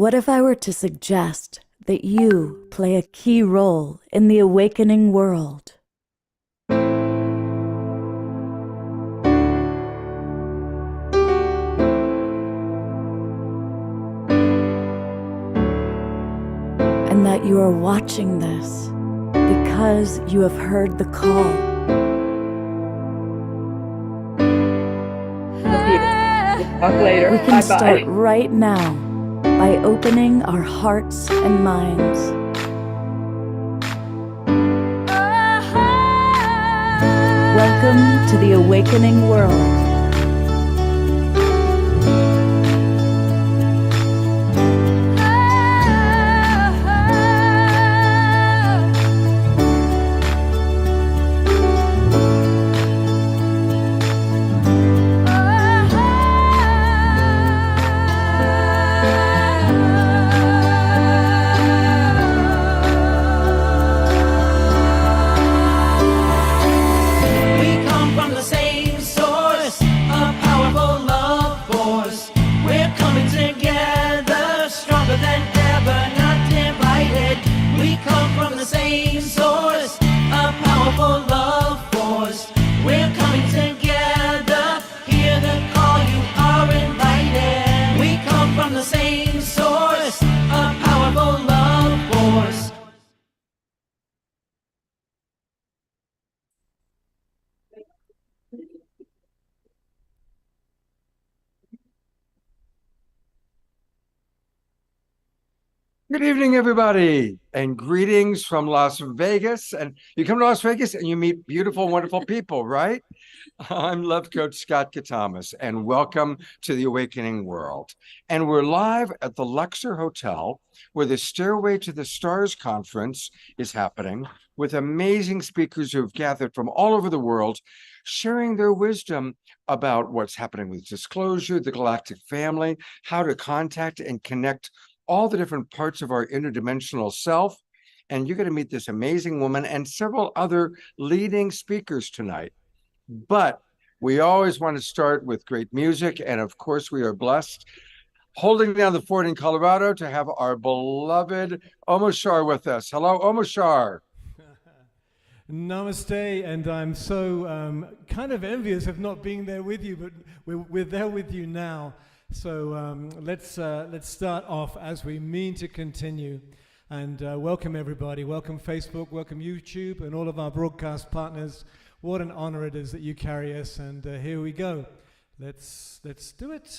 What if I were to suggest that you play a key role in the awakening world? And that you are watching this because you have heard the call. Talk later. We can start right now by opening our hearts and minds. Welcome to the awakening world. Good evening, everybody, and greetings from Las Vegas. And you come to Las Vegas and you meet beautiful, wonderful people, right? I'm Love Coach Scott Katamas, and welcome to the Awakening World. And we're live at the Luxor Hotel, where the Stairway to the Stars conference is happening, with amazing speakers who have gathered from all over the world, sharing their wisdom about what's happening with disclosure, the galactic family, how to contact and connect all the different parts of our interdimensional self. And you're going to meet this amazing woman and several other leading speakers tonight. But we always want to start with great music. And of course, we are blessed, holding down the fort in Colorado, to have our beloved Omoshar with us. Hello, Omoshar. Namaste, and I'm so kind of envious of not being there with you, but we're there with you now. So let's start off as we mean to continue, and welcome everybody. Welcome Facebook, welcome YouTube, and all of our broadcast partners. What an honor it is that you carry us, and here we go. Let's do it.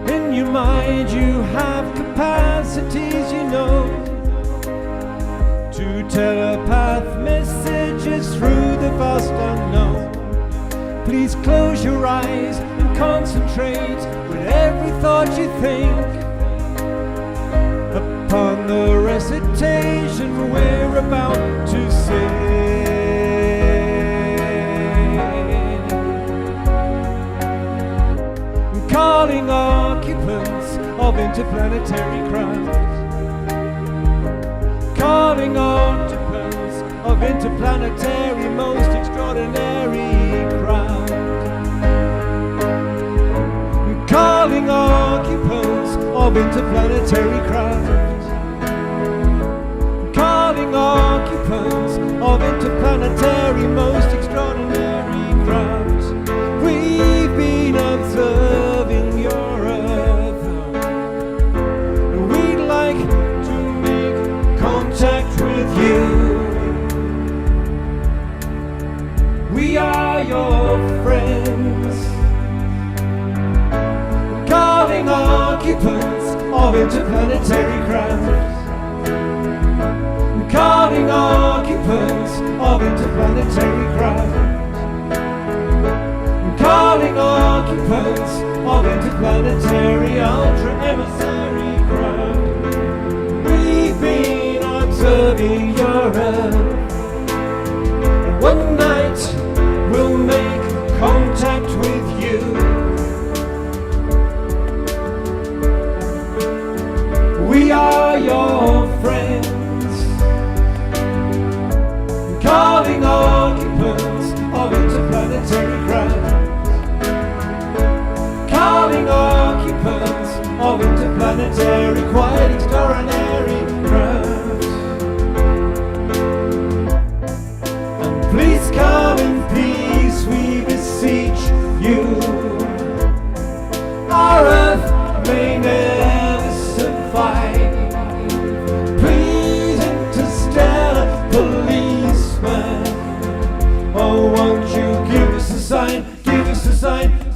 In your mind you have capacities, you know, to telepath messages through the vast unknown. Please close your eyes and concentrate with every thought you think upon the recitation we're about to sing. Calling occupants of interplanetary craft, calling occupants of interplanetary most extraordinary craft, calling occupants of interplanetary craft, calling occupants of interplanetary most extraordinary craft. We've been observing your Earth. We'd like to make contact with you. We are your friends, calling occupants of interplanetary craft, calling occupants of interplanetary craft, calling occupants of interplanetary ultra-emissary craft. We've been observing your Earth, and one night we'll make contact with you. interplanetary, quite extraordinary craft. And please come in peace, we beseech you. Our earth may never survive. Please, interstellar policeman, oh, won't you give us a sign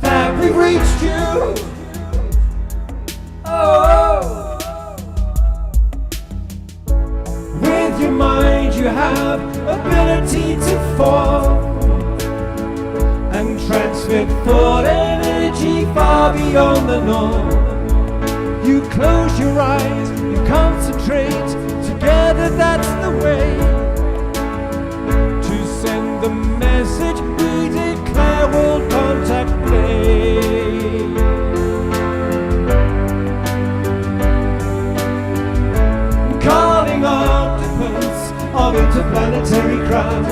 that we've reached you? Oh, with your mind you have ability to fall and transmit thought energy far beyond the norm. You close your eyes, you concentrate, together that's the way to send the message we declare world contact play. Calling occupants of interplanetary craft.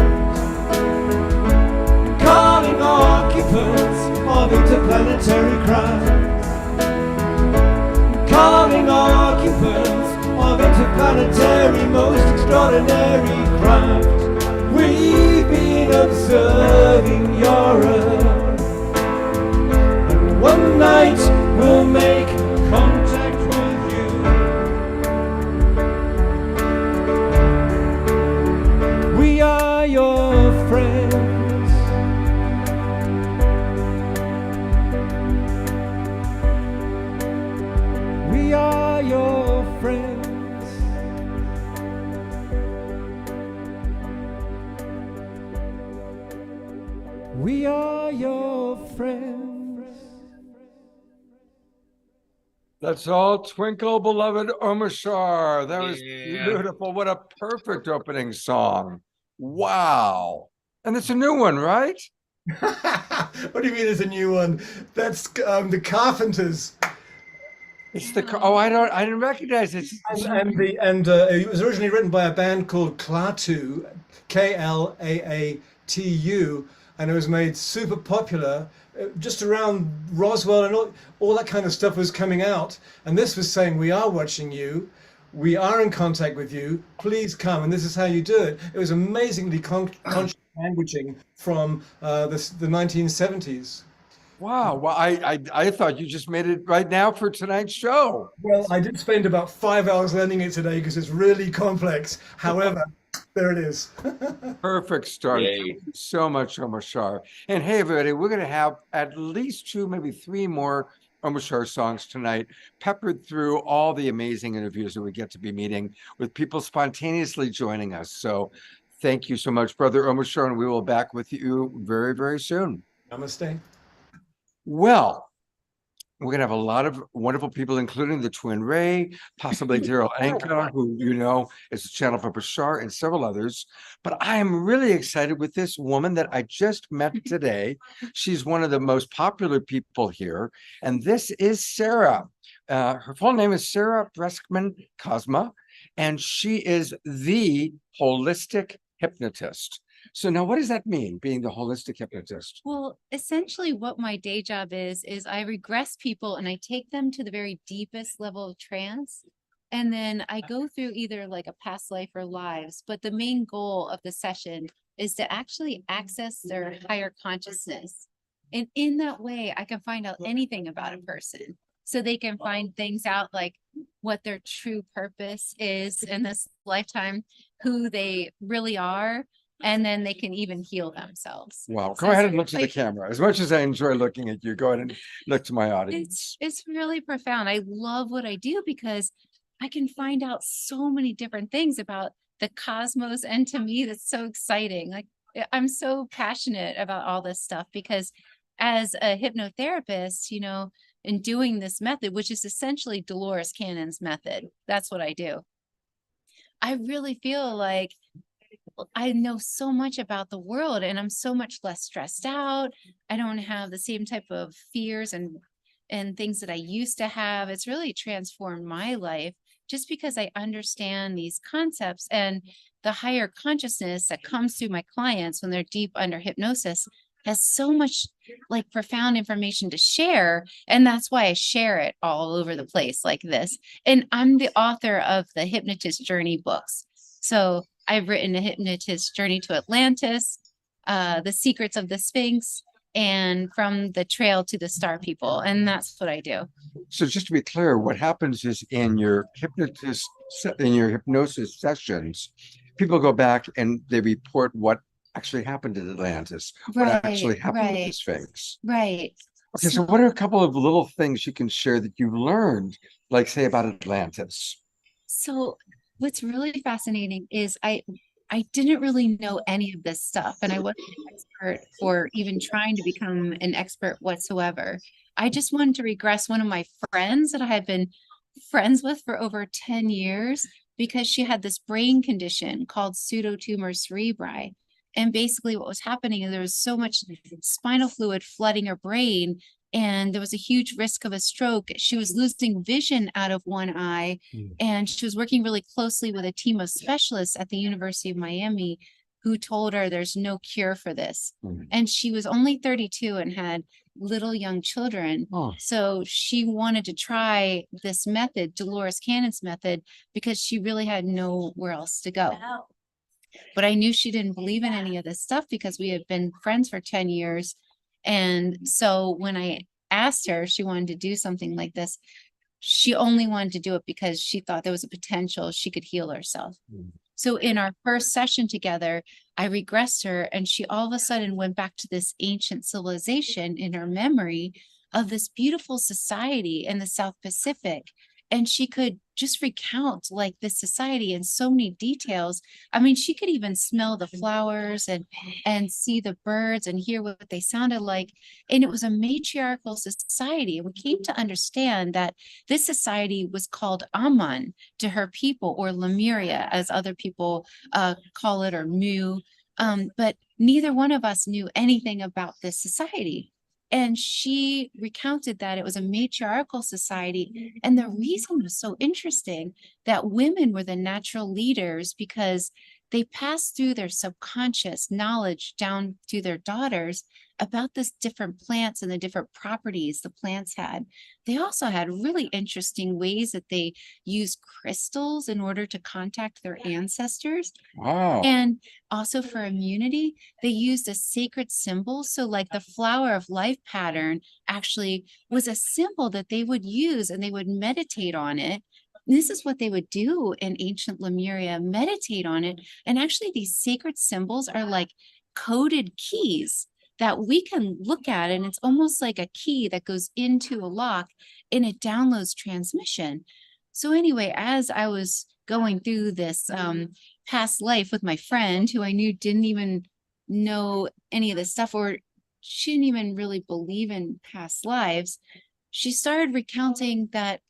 Calling occupants of interplanetary craft. Calling occupants of interplanetary most extraordinary craft. We've been observing your Earth, and one night we'll make contact with you. We are your friends. We are your friends. We are your friends. That's all Twinkle, Beloved Omashar. That was beautiful. What a perfect opening song. Wow. And it's a new one, right? What do you mean it's a new one? That's the Carpenters. It's the I didn't recognize it. It was originally written by a band called Klaatu, Klaatu, and it was made super popular just around Roswell, and all that kind of stuff was coming out. And this was saying, we are watching you, we are in contact with you, please come. And this is how you do it. It was amazingly conscious languaging from the 1970s. Wow. Well, I thought you just made it right now for tonight's show. Well, I did spend about 5 hours learning it today because it's really complex. However, there it is. Perfect start. Yay. Thank you so much, Omashar. And hey, everybody, we're going to have at least 2, maybe 3 more Omashar songs tonight, peppered through all the amazing interviews that we get to be meeting with people spontaneously joining us. So thank you so much, Brother Omashar, and we will be back with you very, very soon. Namaste. Well, we're going to have a lot of wonderful people, including the Twin Ray, possibly Daryl Anka, who you know is the channel for Bashar, and several others. But I am really excited with this woman that I just met today. She's one of the most popular people here, and this is Sarah. Her full name is Sarah Breskman Cosma, and she is the holistic hypnotist. So now what does that mean, being the holistic hypnotist? Well, essentially what my day job is I regress people and I take them to the very deepest level of trance. And then I go through either like a past life or lives, but the main goal of the session is to actually access their higher consciousness. And in that way, I can find out anything about a person. So they can find things out like what their true purpose is in this lifetime, who they really are. And then they can even heal themselves. Wow. So Go ahead it's and look to the like- camera. As much as I enjoy looking at you, go ahead and look to my audience. It's really profound. I love what I do because I can find out so many different things about the cosmos. And to me, that's so exciting. Like I'm so passionate about all this stuff because as a hypnotherapist, you know, in doing this method, which is essentially Dolores Cannon's method, that's what I do. I really feel like I know so much about the world and I'm so much less stressed out. I don't have the same type of fears and things that I used to have. It's really transformed my life just because I understand these concepts and the higher consciousness that comes through my clients when they're deep under hypnosis. has so much like profound information to share. And that's why I share it all over the place like this. And I'm the author of the Hypnotist Journey books. So I've written A Hypnotist Journey to Atlantis, The Secrets of the Sphinx, and From the Trail to the Star People. And that's what I do. So just to be clear, what happens is in your hypnosis sessions, people go back and they report what actually happened at Atlantis, what actually happened with the Sphinx. Right. Okay, so what are a couple of little things you can share that you've learned, like say about Atlantis? So what's really fascinating is I didn't really know any of this stuff, and I wasn't an expert or even trying to become an expert whatsoever. I just wanted to regress one of my friends that I had been friends with for over 10 years because she had this brain condition called pseudotumor cerebri. And basically what was happening is there was so much spinal fluid flooding her brain, and there was a huge risk of a stroke. She was losing vision out of one eye, and she was working really closely with a team of specialists at the University of Miami who told her there's no cure for this. And she was only 32 and had little young children. So she wanted to try this method, Dolores Cannon's method, because she really had nowhere else to go. But I knew she didn't believe in any of this stuff because we had been friends for 10 years. And so when I asked her if she wanted to do something like this, she only wanted to do it because she thought there was a potential she could heal herself. So in our first session together, I regressed her, and she all of a sudden went back to this ancient civilization in her memory of this beautiful society in the South Pacific. And she could just recount like this society in so many details. I mean, she could even smell the flowers and see the birds and hear what they sounded like. And it was a matriarchal society. We came to understand that this society was called Aman to her people, or Lemuria, as other people call it, or Mu. But neither one of us knew anything about this society. And she recounted that it was a matriarchal society. And the reason was so interesting, that women were the natural leaders because they passed through their subconscious knowledge down to their daughters about this different plants and the different properties the plants had. They also had really interesting ways that they used crystals in order to contact their ancestors. Wow. And also for immunity, they used a sacred symbol. So like the flower of life pattern actually was a symbol that they would use, and they would meditate on it. This is what they would do in ancient Lemuria, meditate on it. And actually these sacred symbols are like coded keys that we can look at, and it's almost like a key that goes into a lock and it downloads transmission. So anyway, as I was going through this past life with my friend, who I knew didn't even know any of this stuff, or she didn't even really believe in past lives, she started recounting that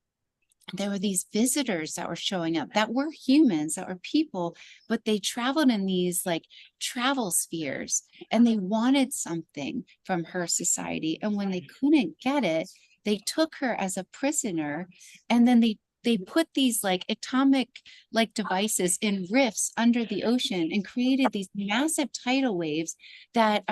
there were these visitors that were showing up that were humans, that were people, but they traveled in these like travel spheres, and they wanted something from her society. And when they couldn't get it, they took her as a prisoner, and then they put these like atomic like devices in rifts under the ocean and created these massive tidal waves that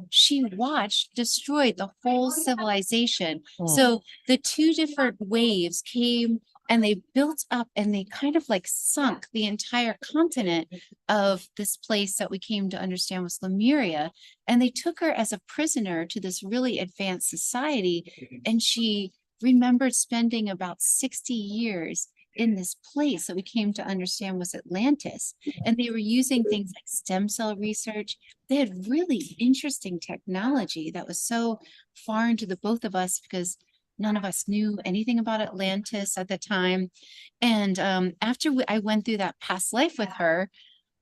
she watched destroyed the whole civilization. So the two different waves came and they built up, and they kind of like sunk the entire continent of this place that we came to understand was Lemuria. And they took her as a prisoner to this really advanced society. And she remembered spending about 60 years in this place that we came to understand was Atlantis. And they were using things like stem cell research. They had really interesting technology that was so foreign to the both of us because none of us knew anything about Atlantis at the time. And after I went through that past life with her,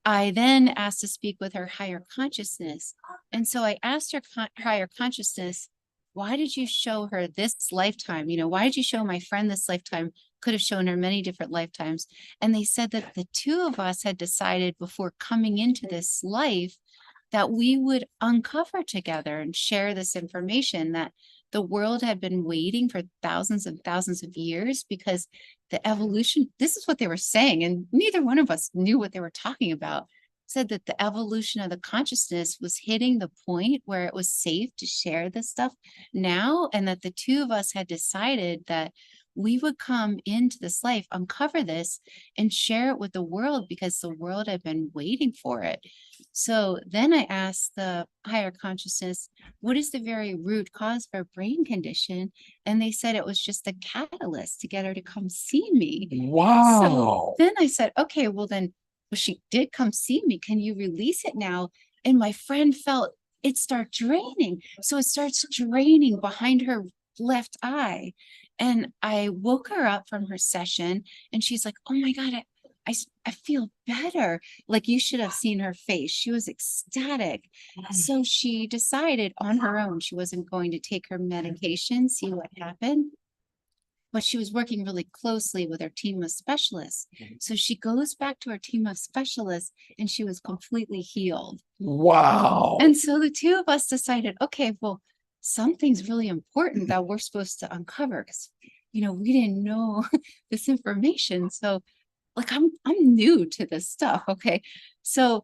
I then asked to speak with her higher consciousness. And so I asked her higher consciousness, why did you show her this lifetime? You know, why did you show my friend this lifetime? Could have shown her many different lifetimes. And they said that the two of us had decided before coming into this life that we would uncover together and share this information, that the world had been waiting for thousands and thousands of years because the evolution, this is what they were saying, and neither one of us knew what they were talking about. said that the evolution of the consciousness was hitting the point where it was safe to share this stuff now, and that the two of us had decided that we would come into this life, uncover this, and share it with the world because the world had been waiting for it. So then I asked the higher consciousness, what is the very root cause for a brain condition? And they said it was just a catalyst to get her to come see me. Wow. So then I said, okay, well, she did come see me. Can you release it now? And my friend felt it start draining. So it starts draining behind her left eye. And I woke her up from her session and she's like, oh my God, I feel better. Like, you should have seen her face. She was ecstatic. So she decided on her own, she wasn't going to take her medication, see what happened. But she was working really closely with her team of specialists. So she goes back to her team of specialists and she was completely healed. Wow. And so the two of us decided, okay, well, something's really important that we're supposed to uncover because, we didn't know this information. So like, I'm new to this stuff. Okay. So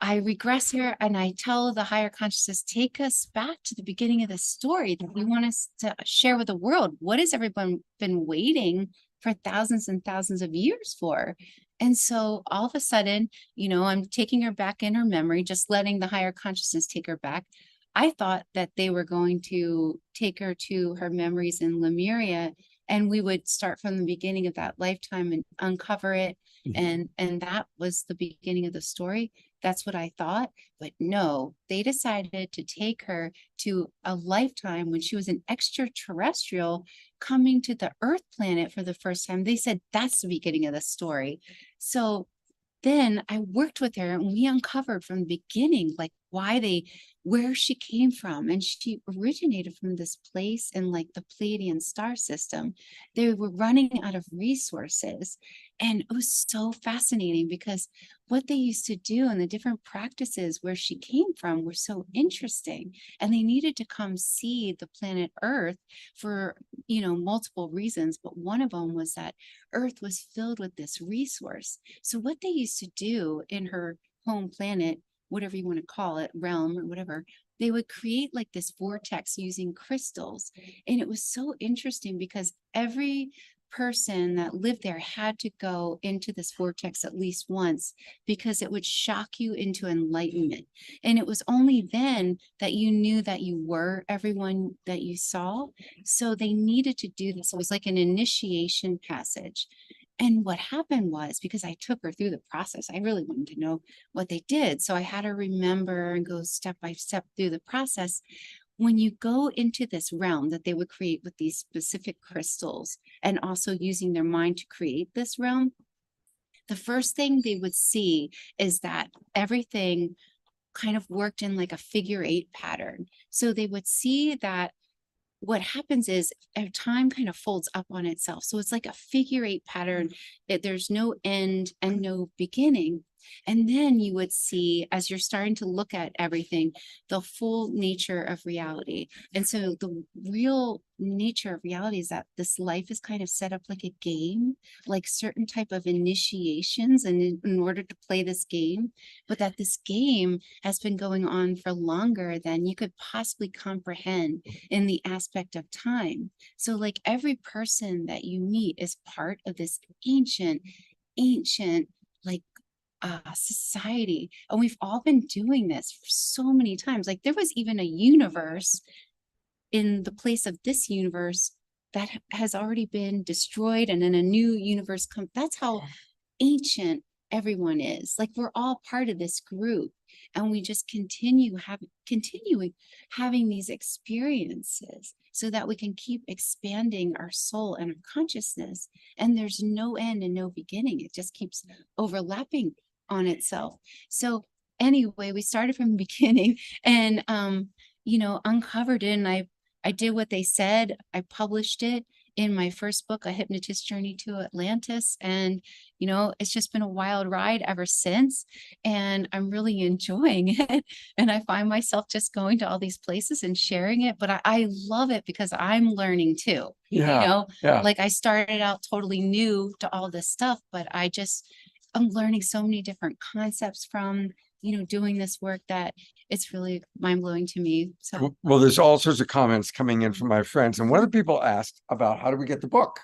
I regress here and I tell the higher consciousness, take us back to the beginning of the story that we want us to share with the world. What has everyone been waiting for thousands and thousands of years for? And so all of a sudden, I'm taking her back in her memory, just letting the higher consciousness take her back. I thought that they were going to take her to her memories in Lemuria, and we would start from the beginning of that lifetime and uncover it. And that was the beginning of the story. That's what I thought. But no, they decided to take her to a lifetime when she was an extraterrestrial coming to the Earth planet for the first time. They said that's the beginning of the story. So then I worked with her and we uncovered from the beginning, like where she came from. And she originated from this place in like the Pleiadian star system. They were running out of resources. And it was so fascinating because what they used to do and the different practices where she came from were so interesting. And they needed to come see the planet Earth for, multiple reasons. But one of them was that Earth was filled with this resource. So what they used to do in her home planet, whatever you want to call it, realm or whatever, they would create like this vortex using crystals. And it was so interesting because every person that lived there had to go into this vortex at least once because it would shock you into enlightenment. And it was only then that you knew that you were everyone that you saw. So they needed to do this. It was like an initiation passage. And what happened was, because I took her through the process, I really wanted to know what they did. So I had her remember and go step by step through the process. When you go into this realm that they would create with these specific crystals and also using their mind to create this realm, the first thing they would see is that everything kind of worked in like a figure 8 pattern. So they would see that what happens is time kind of folds up on itself. So it's like a figure 8 pattern. There's no end and no beginning. And then you would see, as you're starting to look at everything, the full nature of reality. And so the real nature of reality is that this life is kind of set up like a game, like certain type of initiations and in order to play this game, but that this game has been going on for longer than you could possibly comprehend in the aspect of time. So like every person that you meet is part of this ancient like society, and we've all been doing this for so many times. Like there was even a universe in the place of this universe that has already been destroyed, and then a new universe comes. That's how ancient everyone is. Like we're all part of this group, and we just continuing having these experiences so that we can keep expanding our soul and our consciousness. And there's no end and no beginning. It just keeps overlapping on itself. So anyway, we started from the beginning and uncovered it. And I did what they said. I published it in my first book, A Hypnotist's Journey to Atlantis. And, it's just been a wild ride ever since. And I'm really enjoying it. And I find myself just going to all these places and sharing it. But I love it because I'm learning too. Yeah. Like I started out totally new to all this stuff, but I'm learning so many different concepts from doing this work that it's really mind blowing to me. So Well, there's all sorts of comments coming in from my friends, and one of the people asked about how do we get the book.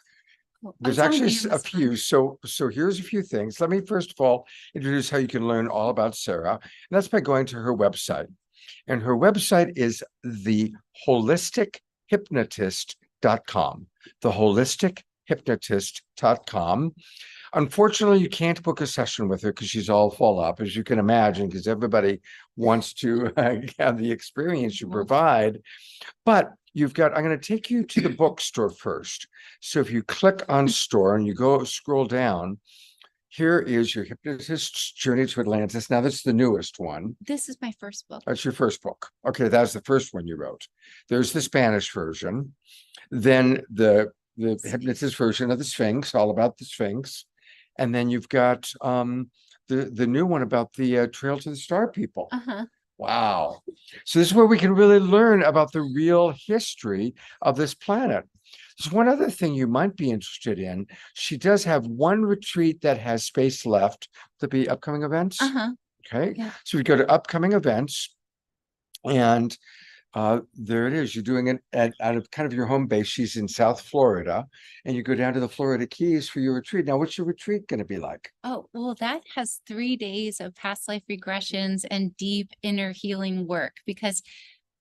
There's it's on actually a Amazon. few. So here's a few things. Let me first of all introduce how you can learn all about Sarah. And that's by going to her website. And her website is theholistichypnotist.com. Theholistichypnotist.com. Unfortunately, you can't book a session with her because she's all full up, as you can imagine, because everybody wants to have the experience you provide. But I'm going to take you to the bookstore first. So if you click on store and you scroll down, here is your Hypnotist's Journey to Atlantis. Now, this is the newest one. This is my first book. That's your first book. Okay, that's the first one you wrote. There's the Spanish version. Then the hypnotist version of the Sphinx, all about the Sphinx. And then you've got the new one about the Trail to the Star people. Wow. So this is where we can really learn about the real history of this planet. There's one other thing you might be interested in. She does have one retreat that has space left to be upcoming events. Okay. Yeah. So we go to upcoming events, and there it is. You're doing it out of kind of your home base. She's in South Florida, and you go down to the Florida Keys for your retreat. Now, what's your retreat going to be like? Oh, well, that has 3 days of past life regressions and deep inner healing work, because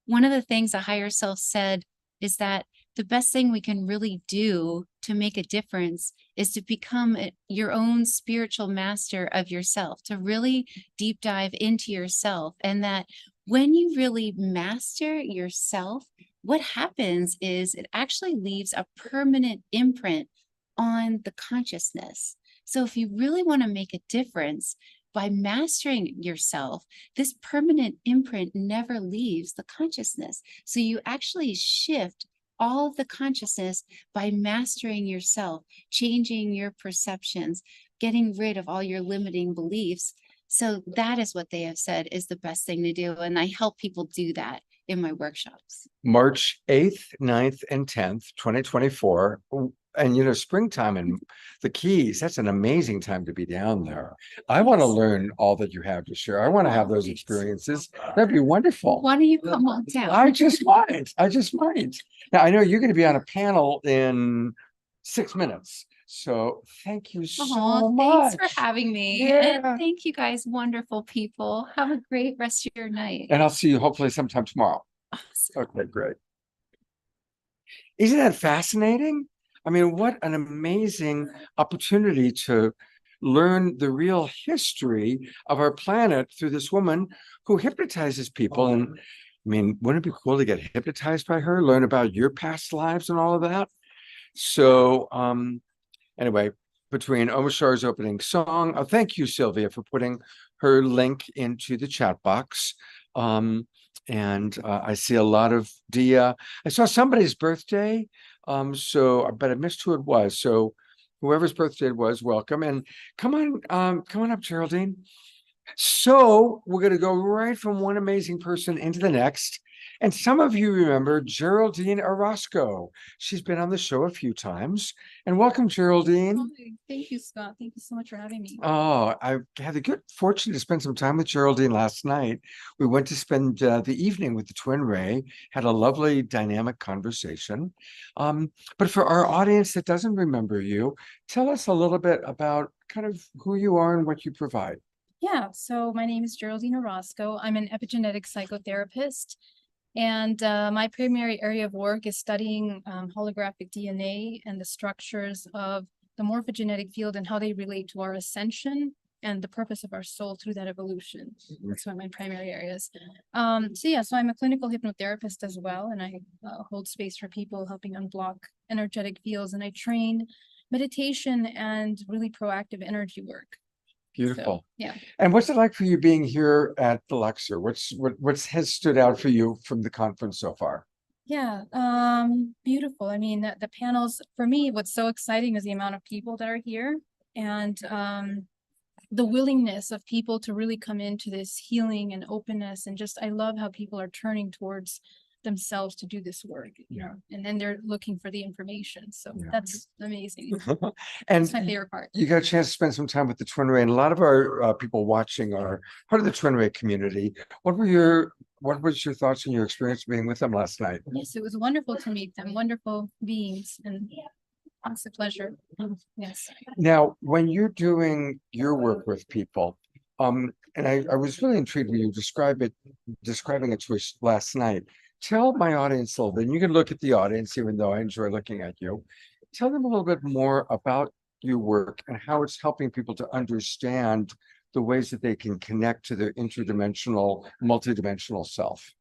one of the things a higher self said is that the best thing we can really do to make a difference is to become your own spiritual master of yourself, to really deep dive into yourself. And that when you really master yourself, what happens is it actually leaves a permanent imprint on the consciousness. So if you really want to make a difference by mastering yourself, this permanent imprint never leaves the consciousness. So you actually shift all of the consciousness by mastering yourself, changing your perceptions, getting rid of all your limiting beliefs. So that is what they have said is the best thing to do. And I help people do that in my workshops. March 8th, 9th, and 10th, 2024. And springtime and the Keys, that's an amazing time to be down there. I want to learn all that you have to share. I want to have those experiences. That'd be wonderful. Why don't you come on down? I just might. Now, I know you're going to be on a panel in 6 minutes. So thank you so much. Thanks for having me. Yeah. And thank you guys, wonderful people. Have a great rest of your night. And I'll see you hopefully sometime tomorrow. Awesome. Okay, great. Isn't that fascinating? I mean, what an amazing opportunity to learn the real history of our planet through this woman who hypnotizes people. And I mean, wouldn't it be cool to get hypnotized by her, learn about your past lives and all of that? So anyway, between Omashar's opening song, thank you, Sylvia, for putting her link into the chat box. And I see a lot of Dia. I saw somebody's birthday. But I missed who it was. So whoever's birthday it was, welcome. And come on up, Geraldine. So we're going to go right from one amazing person into the next. And some of you remember Geraldine Orozco. She's been on the show a few times. And welcome, Geraldine. Hi. Thank you, Scott. Thank you so much for having me. Oh, I had the good fortune to spend some time with Geraldine last night. We went to spend the evening with the twin Ray, had a lovely dynamic conversation. But for our audience that doesn't remember you, tell us a little bit about kind of who you are and what you provide. Yeah, so my name is Geraldine Orozco. I'm an epigenetic psychotherapist. And my primary area of work is studying holographic DNA and the structures of the morphogenetic field and how they relate to our ascension and the purpose of our soul through that evolution. That's one of my primary areas. So I'm a clinical hypnotherapist as well, and I hold space for people helping unblock energetic fields, and I train meditation and really proactive energy work. Beautiful. So, yeah. And what's it like for you being here at the lecture? What has stood out for you from the conference so far? Yeah, beautiful. I mean, the panels, for me, what's so exciting is the amount of people that are here and the willingness of people to really come into this healing and openness. And just, I love how people are turning towards themselves to do this work, you know, and then they're looking for the information. So that's amazing. And It's my favorite part. you got a chance to spend some time with the Twin Ray, and a lot of our people watching are part of the Twin Ray community. What was your thoughts and your experience being with them last night? Yes, it was wonderful to meet them, wonderful beings, and it's a pleasure. Yes. Now, when you're doing your work with people, and I was really intrigued when you describing it to us last night. Tell my audience a little bit, and you can look at the audience, even though I enjoy looking at you. Tell them a little bit more about your work and how it's helping people to understand the ways that they can connect to their interdimensional, multidimensional self.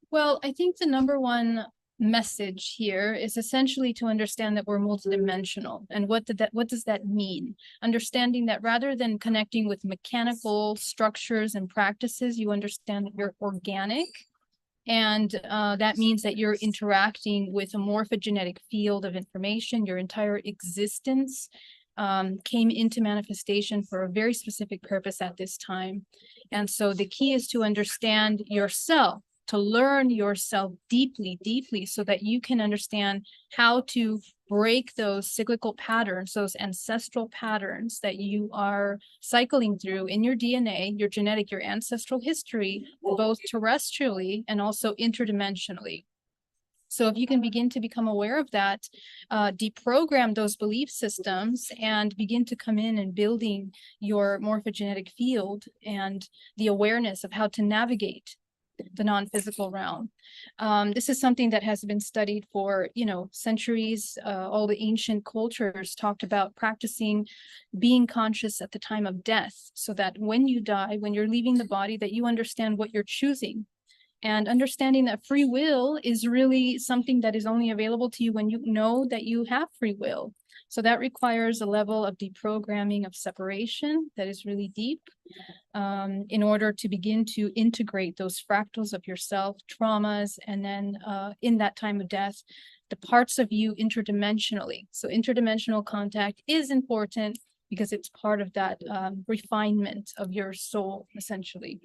Well, I think the number one message here is essentially to understand that we're multidimensional. And what does that mean? Understanding that rather than connecting with mechanical structures and practices, you understand that you're organic. And that means that you're interacting with a morphogenetic field of information. Your entire existence came into manifestation for a very specific purpose at this time. And so the key is to understand yourself, to learn yourself deeply, deeply, so that you can understand how to break those cyclical patterns, those ancestral patterns that you are cycling through in your DNA, your genetic, your ancestral history, both terrestrially and also interdimensionally. So if you can begin to become aware of that, deprogram those belief systems and begin to come in and building your morphogenetic field and the awareness of how to navigate the non-physical realm. This is something that has been studied for, centuries. All the ancient cultures talked about practicing being conscious at the time of death, so that when you die, when you're leaving the body, that you understand what you're choosing. And understanding that free will is really something that is only available to you when you know that you have free will. So that requires a level of deprogramming of separation that is really deep, in order to begin to integrate those fractals of yourself, traumas, and then in that time of death, the parts of you interdimensionally. So interdimensional contact is important because it's part of that refinement of your soul, essentially.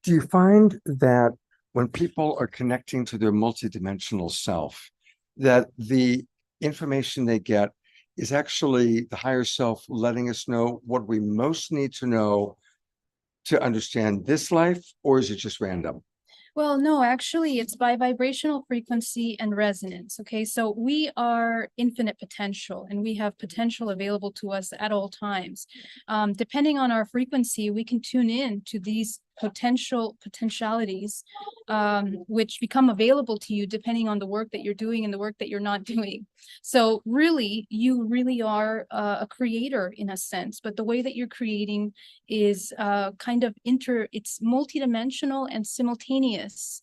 Do you find that when people are connecting to their multidimensional self, that the information they get is actually the higher self letting us know what we most need to know to understand this life, or is it just random? Well, no, actually, it's by vibrational frequency and resonance. Okay, so we are infinite potential, and we have potential available to us at all times. Depending on our frequency, we can tune in to these potentialities, which become available to you depending on the work that you're doing and the work that you're not doing. So really, you really are a creator in a sense, but the way that you're creating is it's multidimensional and simultaneous.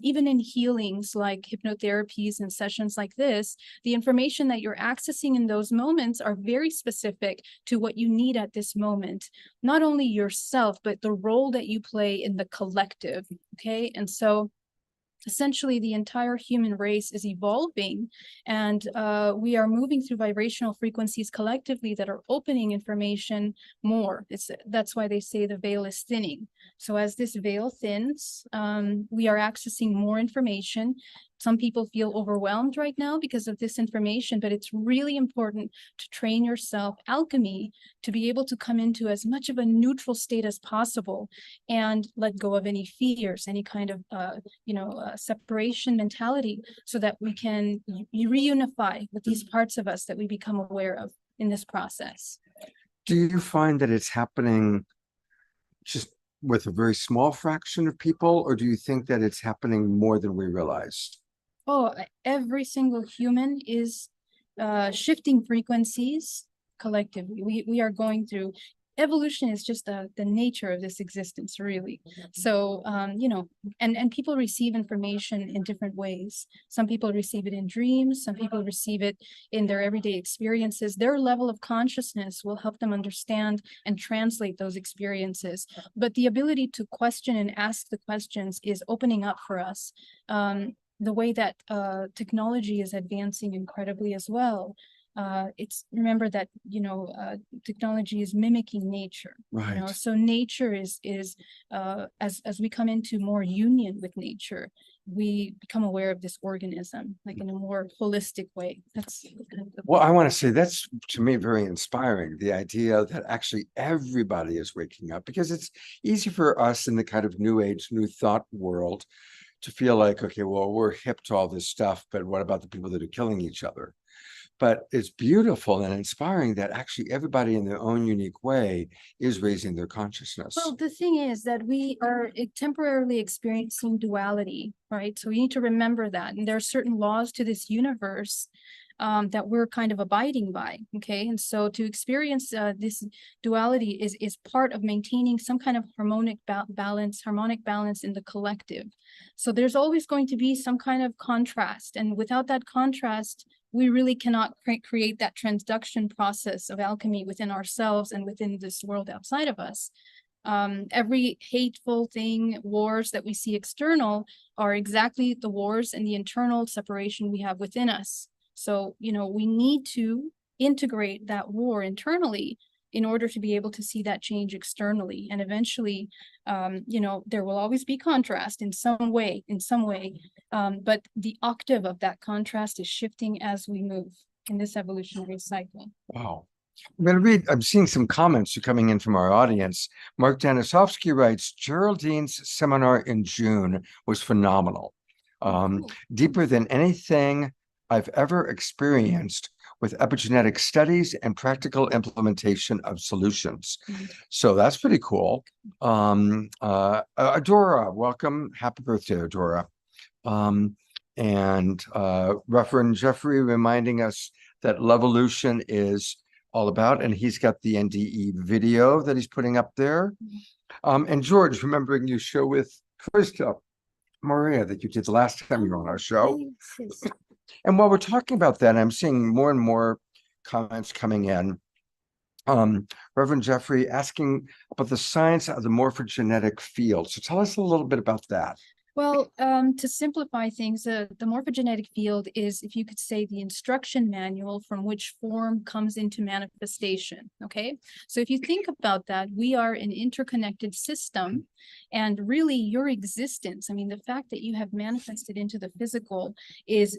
Even in healings like hypnotherapies and sessions like this, the information that you're accessing in those moments are very specific to what you need at this moment. Not only yourself, but the role that you play in the collective, okay? And so essentially the entire human race is evolving, and we are moving through vibrational frequencies collectively that are opening information more. That's why they say the veil is thinning. So as this veil thins, we are accessing more information. Some people feel overwhelmed right now because of this information, but it's really important to train yourself, alchemy, to be able to come into as much of a neutral state as possible and let go of any fears, any kind of, separation mentality, so that we can reunify with these parts of us that we become aware of in this process. Do you find that it's happening just with a very small fraction of people, or do you think that it's happening more than we realize? Oh, every single human is shifting frequencies collectively. We are going through evolution, is just the nature of this existence, really. So, and people receive information in different ways. Some people receive it in dreams. Some people receive it in their everyday experiences. Their level of consciousness will help them understand and translate those experiences. But the ability to question and ask the questions is opening up for us. The way that technology is advancing incredibly as well. it's remember that, technology is mimicking nature. Right. So nature is as we come into more union with nature, we become aware of this organism like in a more holistic way. That's kind of Well, I want to say that's to me very inspiring. The idea that actually everybody is waking up, because it's easy for us in the kind of new age, new thought world to feel like, okay, well, we're hip to all this stuff, but what about the people that are killing each other? But it's beautiful and inspiring that actually everybody in their own unique way is raising their consciousness. Well, the thing is that we are temporarily experiencing duality, right? So we need to remember that. And there are certain laws to this universe that we're kind of abiding by, okay? And so to experience this duality is part of maintaining some kind of harmonic balance in the collective. So there's always going to be some kind of contrast. And without that contrast, we really cannot create that transduction process of alchemy within ourselves and within this world outside of us. Every hateful thing, wars that we see external are exactly the wars and the internal separation we have within us. So, we need to integrate that war internally in order to be able to see that change externally. And eventually, there will always be contrast in some way, but the octave of that contrast is shifting as we move in this evolutionary cycle. Wow. I'm going to read, I'm seeing some comments coming in from our audience. Mark Danisovsky writes, Geraldine's seminar in June was phenomenal. Cool. Deeper than anything I've ever experienced with epigenetic studies and practical implementation of solutions. So that's pretty cool. Adora, welcome. Happy birthday, Adora. And Reverend Jeffrey reminding us that Levolution is all about, and he's got the NDE video that he's putting up there. And George, remembering you show with Krista Maria that you did the last time you were on our show. And while we're talking about that, I'm seeing more and more comments coming in. Reverend Jeffrey asking about the science of the morphogenetic field. So tell us a little bit about that. Well, to simplify things, the morphogenetic field is, if you could say, the instruction manual from which form comes into manifestation, okay? So if you think about that, we are an interconnected system, and really your existence, I mean, the fact that you have manifested into the physical is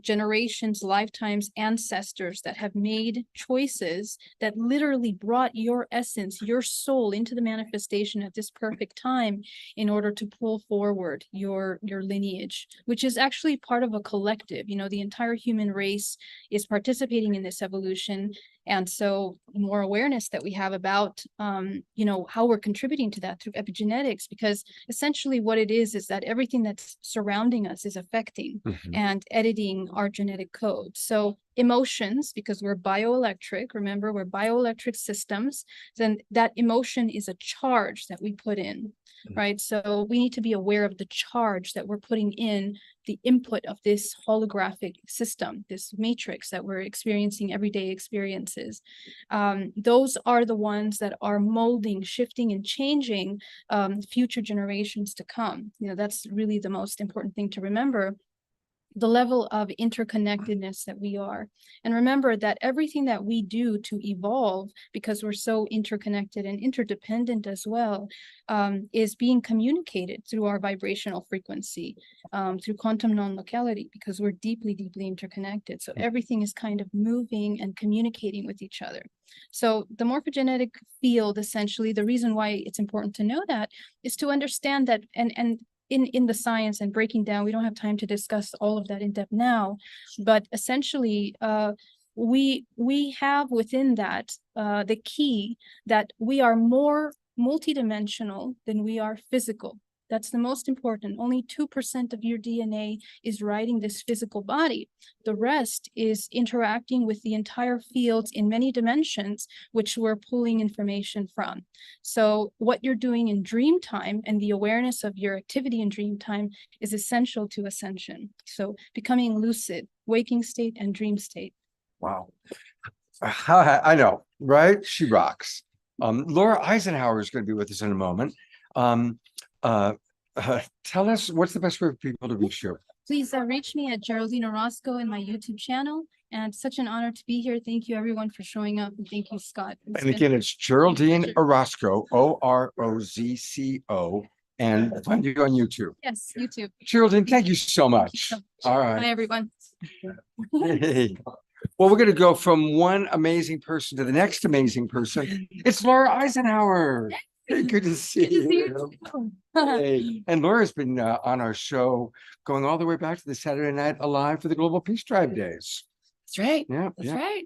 generations, lifetimes, ancestors that have made choices that literally brought your essence, your soul into the manifestation at this perfect time in order to pull forward your lineage, which is actually part of a collective. The entire human race is participating in this evolution. And so more awareness that we have about, how we're contributing to that through epigenetics, because essentially what it is that everything that's surrounding us is affecting and editing our genetic code. So emotions, because we're bioelectric, remember, we're bioelectric systems, then that emotion is a charge that we put in, right? So we need to be aware of the charge that we're putting in the input of this holographic system, this matrix that we're experiencing everyday experiences. Those are the ones that are molding, shifting, and changing future generations to come. That's really the most important thing to remember, the level of interconnectedness that we are. And remember that everything that we do to evolve, because we're so interconnected and interdependent as well, is being communicated through our vibrational frequency, through quantum non-locality, because we're deeply, deeply interconnected. So everything is kind of moving and communicating with each other. So the morphogenetic field, essentially, the reason why it's important to know that is to understand that, and in the science and breaking down, we don't have time to discuss all of that in depth now, but essentially we have within that the key that we are more multidimensional than we are physical. That's the most important. Only 2% of your DNA is riding this physical body. The rest is interacting with the entire fields in many dimensions, which we're pulling information from. So what you're doing in dream time and the awareness of your activity in dream time is essential to ascension. So becoming lucid, waking state and dream state. Wow. I know, right? She rocks. Laura Eisenhower is going to be with us in a moment. Tell us, what's the best way for people to reach you? Please reach me at Geraldine Orozco in my YouTube channel. And such an honor to be here. Thank you everyone for showing up. And thank you, Scott. And again, it's Geraldine Orozco, Orozco, and find you on YouTube. Yes, YouTube. Geraldine, thank you so much. so much. All Bye, right. everyone. Hey. Well, we're going to go from one amazing person to the next amazing person. It's Laura Eisenhower. Good to see you. Hey. And Laura's been on our show going all the way back to the Saturday Night Alive for the Global Peace Drive days. That's right. Yeah, That's yeah. right.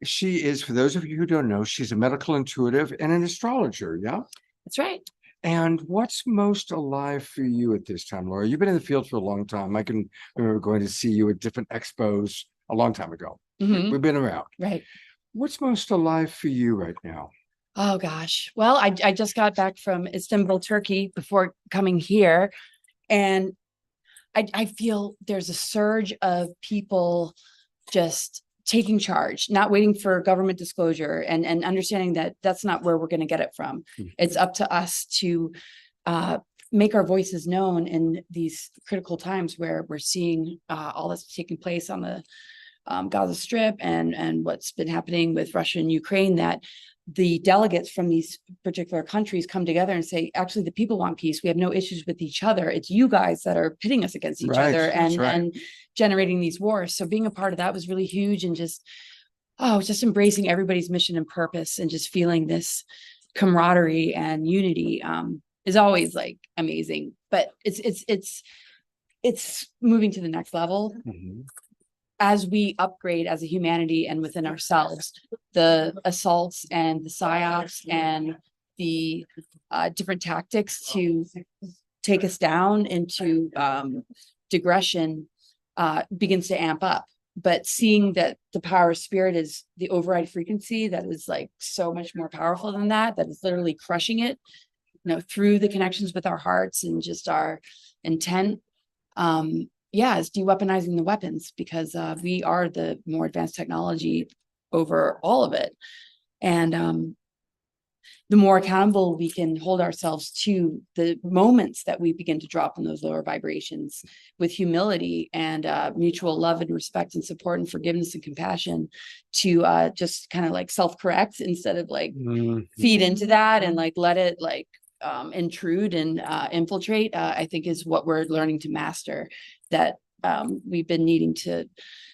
She is, for those of you who don't know, she's a medical intuitive and an astrologer. Yeah. That's right. And what's most alive for you at this time, Laura? You've been in the field for a long time. I can remember going to see you at different expos a long time ago. Mhm. We've been around. Right. What's most alive for you right now? Oh gosh. Well, I just got back from Istanbul, Turkey before coming here. And I feel there's a surge of people just taking charge, not waiting for government disclosure and understanding that that's not where we're going to get it from. It's up to us to make our voices known in these critical times where we're seeing all that's taking place on the Gaza Strip and what's been happening with Russia and Ukraine, that the delegates from these particular countries come together and say, actually, the people want peace. We have no issues with each other. It's you guys that are pitting us against each Right, other that's right. and generating these wars. So being a part of that was really huge, and just embracing everybody's mission and purpose and just feeling this camaraderie and unity is always like amazing. But it's moving to the next level. Mhm. As we upgrade as a humanity and within ourselves, the assaults and the psyops and the different tactics to take us down into digression begins to amp up. But seeing that the power of spirit is the override frequency that is like so much more powerful than that is literally crushing it, through the connections with our hearts and just our intent. Is de-weaponizing the weapons, because we are the more advanced technology over all of it. And the more accountable we can hold ourselves to the moments that we begin to drop in those lower vibrations with humility and mutual love and respect and support and forgiveness and compassion, to just kind of like self-correct instead of like feed into that and like let it like intrude and infiltrate, I think is what we're learning to master, that we've been needing to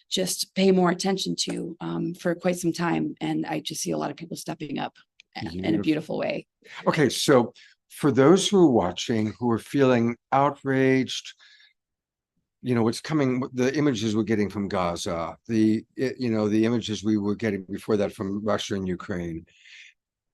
just pay more attention to for quite some time. And I just see a lot of people stepping up in a beautiful way. Okay, so for those who are watching, who are feeling outraged, what's coming, the images we're getting from Gaza, the images we were getting before that from Russia and Ukraine.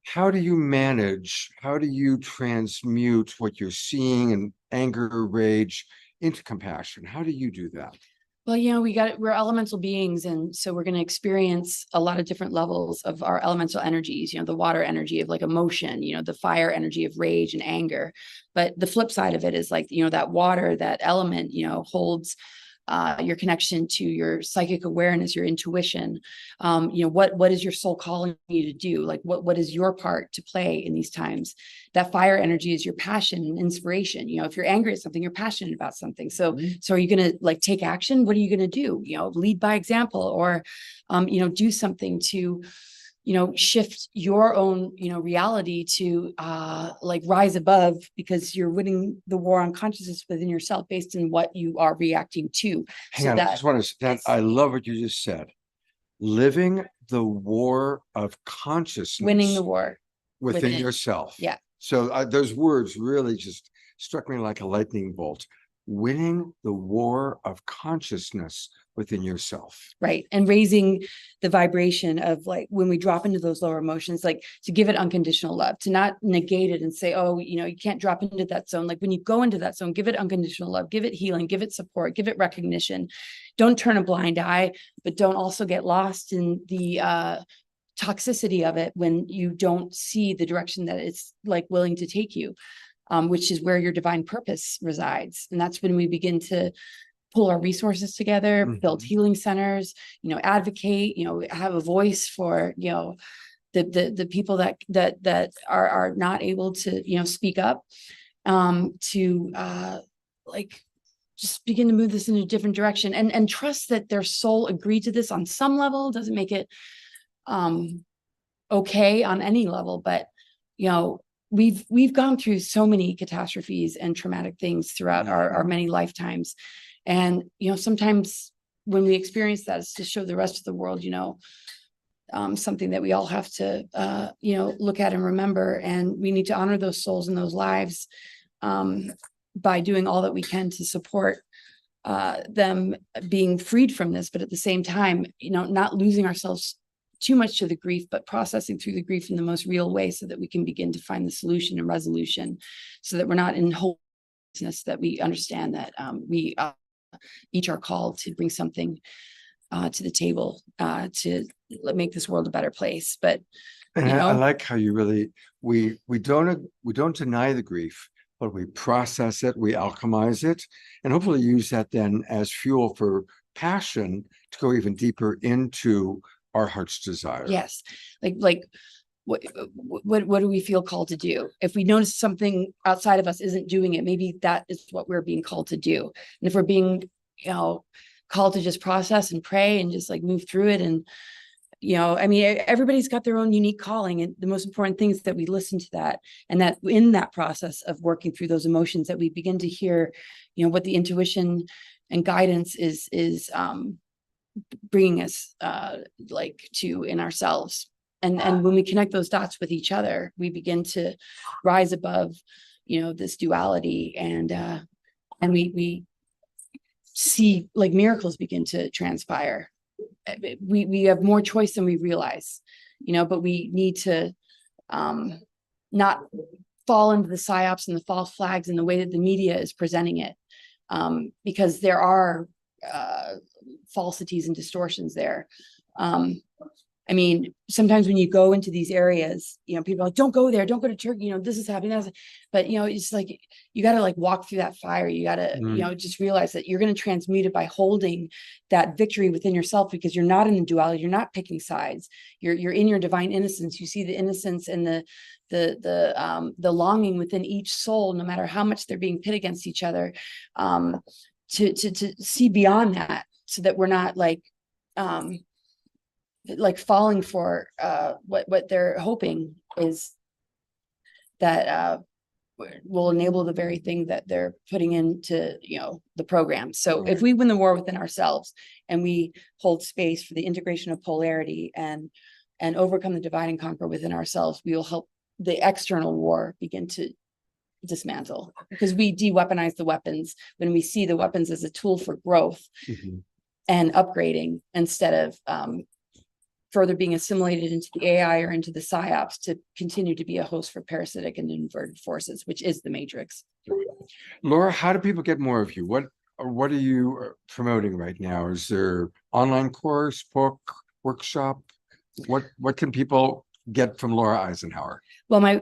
How do you transmute what you're seeing and anger, rage into compassion? How do you do that? Well, we're elemental beings. And so we're going to experience a lot of different levels of our elemental energies, the water energy of like emotion, the fire energy of rage and anger. But the flip side of it is like, that water, that element, holds your connection to your psychic awareness, your intuition. What is your soul calling you to do? Like what is your part to play in these times? That fire energy is your passion and inspiration. If you're angry at something, you're passionate about something. So are you going to like take action? What are you going to do? Lead by example, or do something to shift your own, reality to like rise above, because you're winning the war on consciousness within yourself based on what you are reacting to. Hang on, I just want to, I love what you just said. Living the war of consciousness. Winning the war. Within yourself. Yeah. So those words really just struck me like a lightning bolt. Winning the war of consciousness within yourself. Right. And raising the vibration of like when we drop into those lower emotions, like to give it unconditional love, to not negate it and say, oh, you can't drop into that zone. Like when you go into that zone, give it unconditional love, give it healing, give it support, give it recognition. Don't turn a blind eye, but don't also get lost in the toxicity of it when you don't see the direction that it's like willing to take you, which is where your divine purpose resides. And that's when we begin to pull our resources together, build healing centers, advocate, have a voice for, the people that are not able to, speak up, to like just begin to move this in a different direction, and trust that their soul agreed to this on some level. Doesn't make it okay on any level, but you know, we've gone through so many catastrophes and traumatic things throughout our many lifetimes. And, you know, sometimes when we experience that, it's to show the rest of the world, you know, something that we all have to, you know, look at and remember. And we need to honor those souls and those lives by doing all that we can to support them being freed from this. But at the same time, you know, not losing ourselves too much to the grief, but processing through the grief in the most real way so that we can begin to find the solution and resolution, so that we're not in hopelessness, that we understand that we each are called to bring something to the table to make this world a better place. But And you I know, like how you really, we don't deny the grief, but we process it, we alchemize it, and hopefully use that then as fuel for passion to go even deeper into our heart's desire. yes, like what do we feel called to do? If we notice something outside of us isn't doing it, maybe that is what we're being called to do. And if we're being, you know, called to just process and pray and just like move through it, and you know, I mean, everybody's got their own unique calling, and the most important thing is that we listen to that, and that in that process of working through those emotions, that we begin to hear, you know, what the intuition and guidance is bringing us like to in ourselves. And when we connect those dots with each other, we begin to rise above, you know, this duality, and we see like miracles begin to transpire. We have more choice than we realize, you know, but we need to not fall into the psyops and the false flags in the way that the media is presenting it, because there are falsities and distortions there. I mean, sometimes when you go into these areas, you know, people are like, don't go there, don't go to Turkey, you know, this is happening, that's, but you know, it's like, you got to like walk through that fire. You got to, you know, just realize that you're going to transmute it by holding that victory within yourself, because you're not in the duality, you're not picking sides, you're in your divine innocence. You see the innocence and the longing within each soul, no matter how much they're being pit against each other, to see beyond that, so that we're not like falling for what they're hoping is that will enable the very thing that they're putting into, you know, the program. So if we win the war within ourselves, and we hold space for the integration of polarity and overcome the divide and conquer within ourselves, we will help the external war begin to dismantle, because we de-weaponize the weapons when we see the weapons as a tool for growth and upgrading, instead of further being assimilated into the AI or into the psyops to continue to be a host for parasitic and inverted forces, which is the matrix. Laura, how do people get more of you? What are you promoting right now? Is there online course, book, workshop? What can people get from Laura Eisenhower? Well, my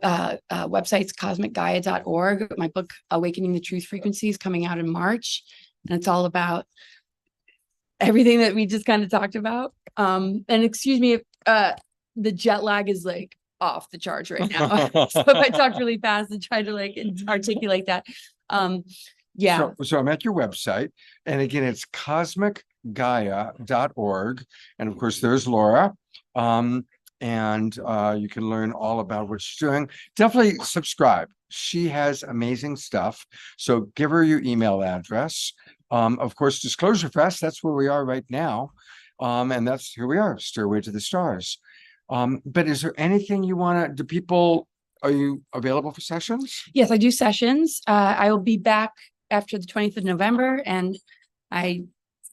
website's cosmicgaia.org. My book, Awakening the Truth Frequencies, coming out in March. And it's all about everything that we just kind of talked about. And excuse me if the jet lag is like off the charts right now. So if I talk really fast and try to like articulate that. Yeah. So I'm at your website, and again, it's cosmicgaia.org. And of course, there's Laura. And you can learn all about what she's doing. Definitely subscribe. She has amazing stuff. So give her your email address. Of course, Disclosure Fest, that's where we are right now. And that's, here we are, Stairway to the Stars. But is there anything you want to, are you available for sessions? Yes, I do sessions. I will be back after the 20th of November. And I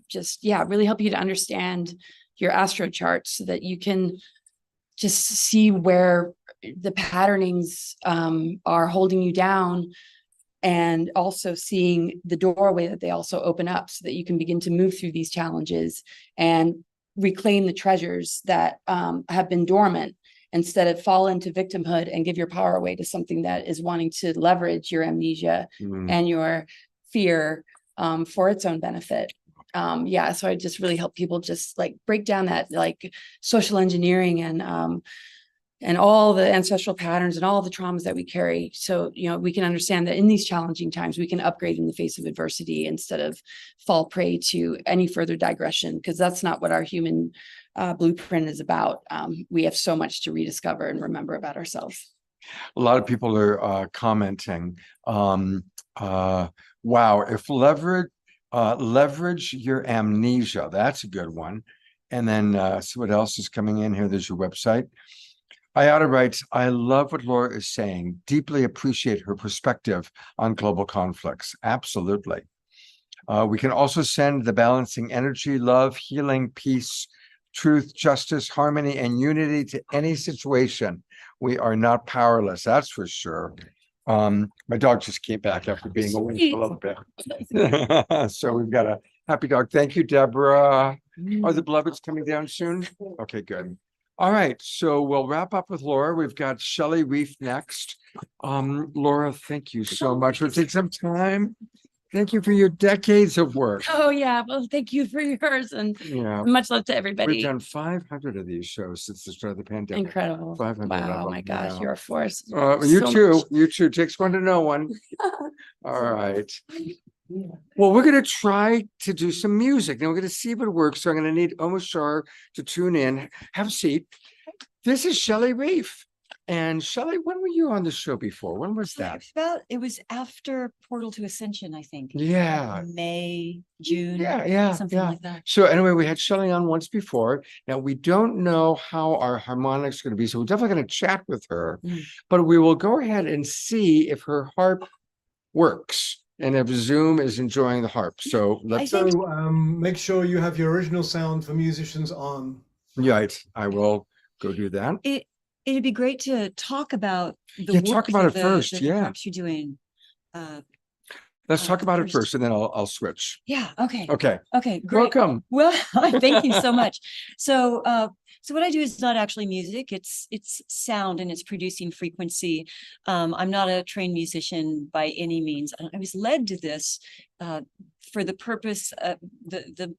just, really help you to understand your astro chart, so that you can just see where the patternings are holding you down, and also seeing the doorway that they also open up, so that you can begin to move through these challenges and reclaim the treasures that have been dormant, instead of fall into victimhood and give your power away to something that is wanting to leverage your amnesia and your fear for its own benefit. So I just really help people just like break down that like social engineering and and all the ancestral patterns and all the traumas that we carry. So, we can understand that in these challenging times, we can upgrade in the face of adversity instead of fall prey to any further digression, because that's not what our human blueprint is about. We have so much to rediscover and remember about ourselves. A lot of people are commenting, wow, if leverage your amnesia, that's a good one. And then see what else is coming in here. There's your website. Iota writes, I love what Laura is saying. Deeply appreciate her perspective on global conflicts. Absolutely. We can also send the balancing energy, love, healing, peace, truth, justice, harmony, and unity to any situation. We are not powerless, that's for sure. My dog just came back after being away for a little bit. So we've got a happy dog. Thank you, Deborah. Are the beloveds coming down soon? Okay, good. All right, so we'll wrap up with Laura. We've got Shelley Reef next. Laura, thank you so much. We'll take some time. Thank you for your decades of work. Oh yeah, well, thank you for yours, and Yeah, much love to we've everybody. done 500 of these shows since the start of the pandemic. Incredible. 500 of Wow, them, my gosh, yeah. you're a force. You So too. much. You too. Takes one to know one. All right. Well, we're going to try to do some music. Now we're going to see if it works. So I'm going to need Omashar to tune in. Have a seat. This is Shelley Reef. And Shelley, when were you on the show before? When was that? It was after Portal to Ascension, I think. Yeah. May, June. Yeah. Something like that. So anyway, we had Shelley on once before. Now we don't know how our harmonics going to be, so we're definitely going to chat with her. But we will go ahead and see if her harp works and if Zoom is enjoying the harp. So let's. So make sure you have your original sound for musicians on. Right, I will go do that. It'd be great to talk about the Yeah, work talk about that it first, the yeah. harps you're doing. Let's talk about it first. first, and then I'll switch. Yeah. Okay. Okay. Okay. Great. Welcome. Well, thank you so much. So what I do is not actually music. It's sound, and it's producing frequency. I'm not a trained musician by any means. I was led to this for the purpose of the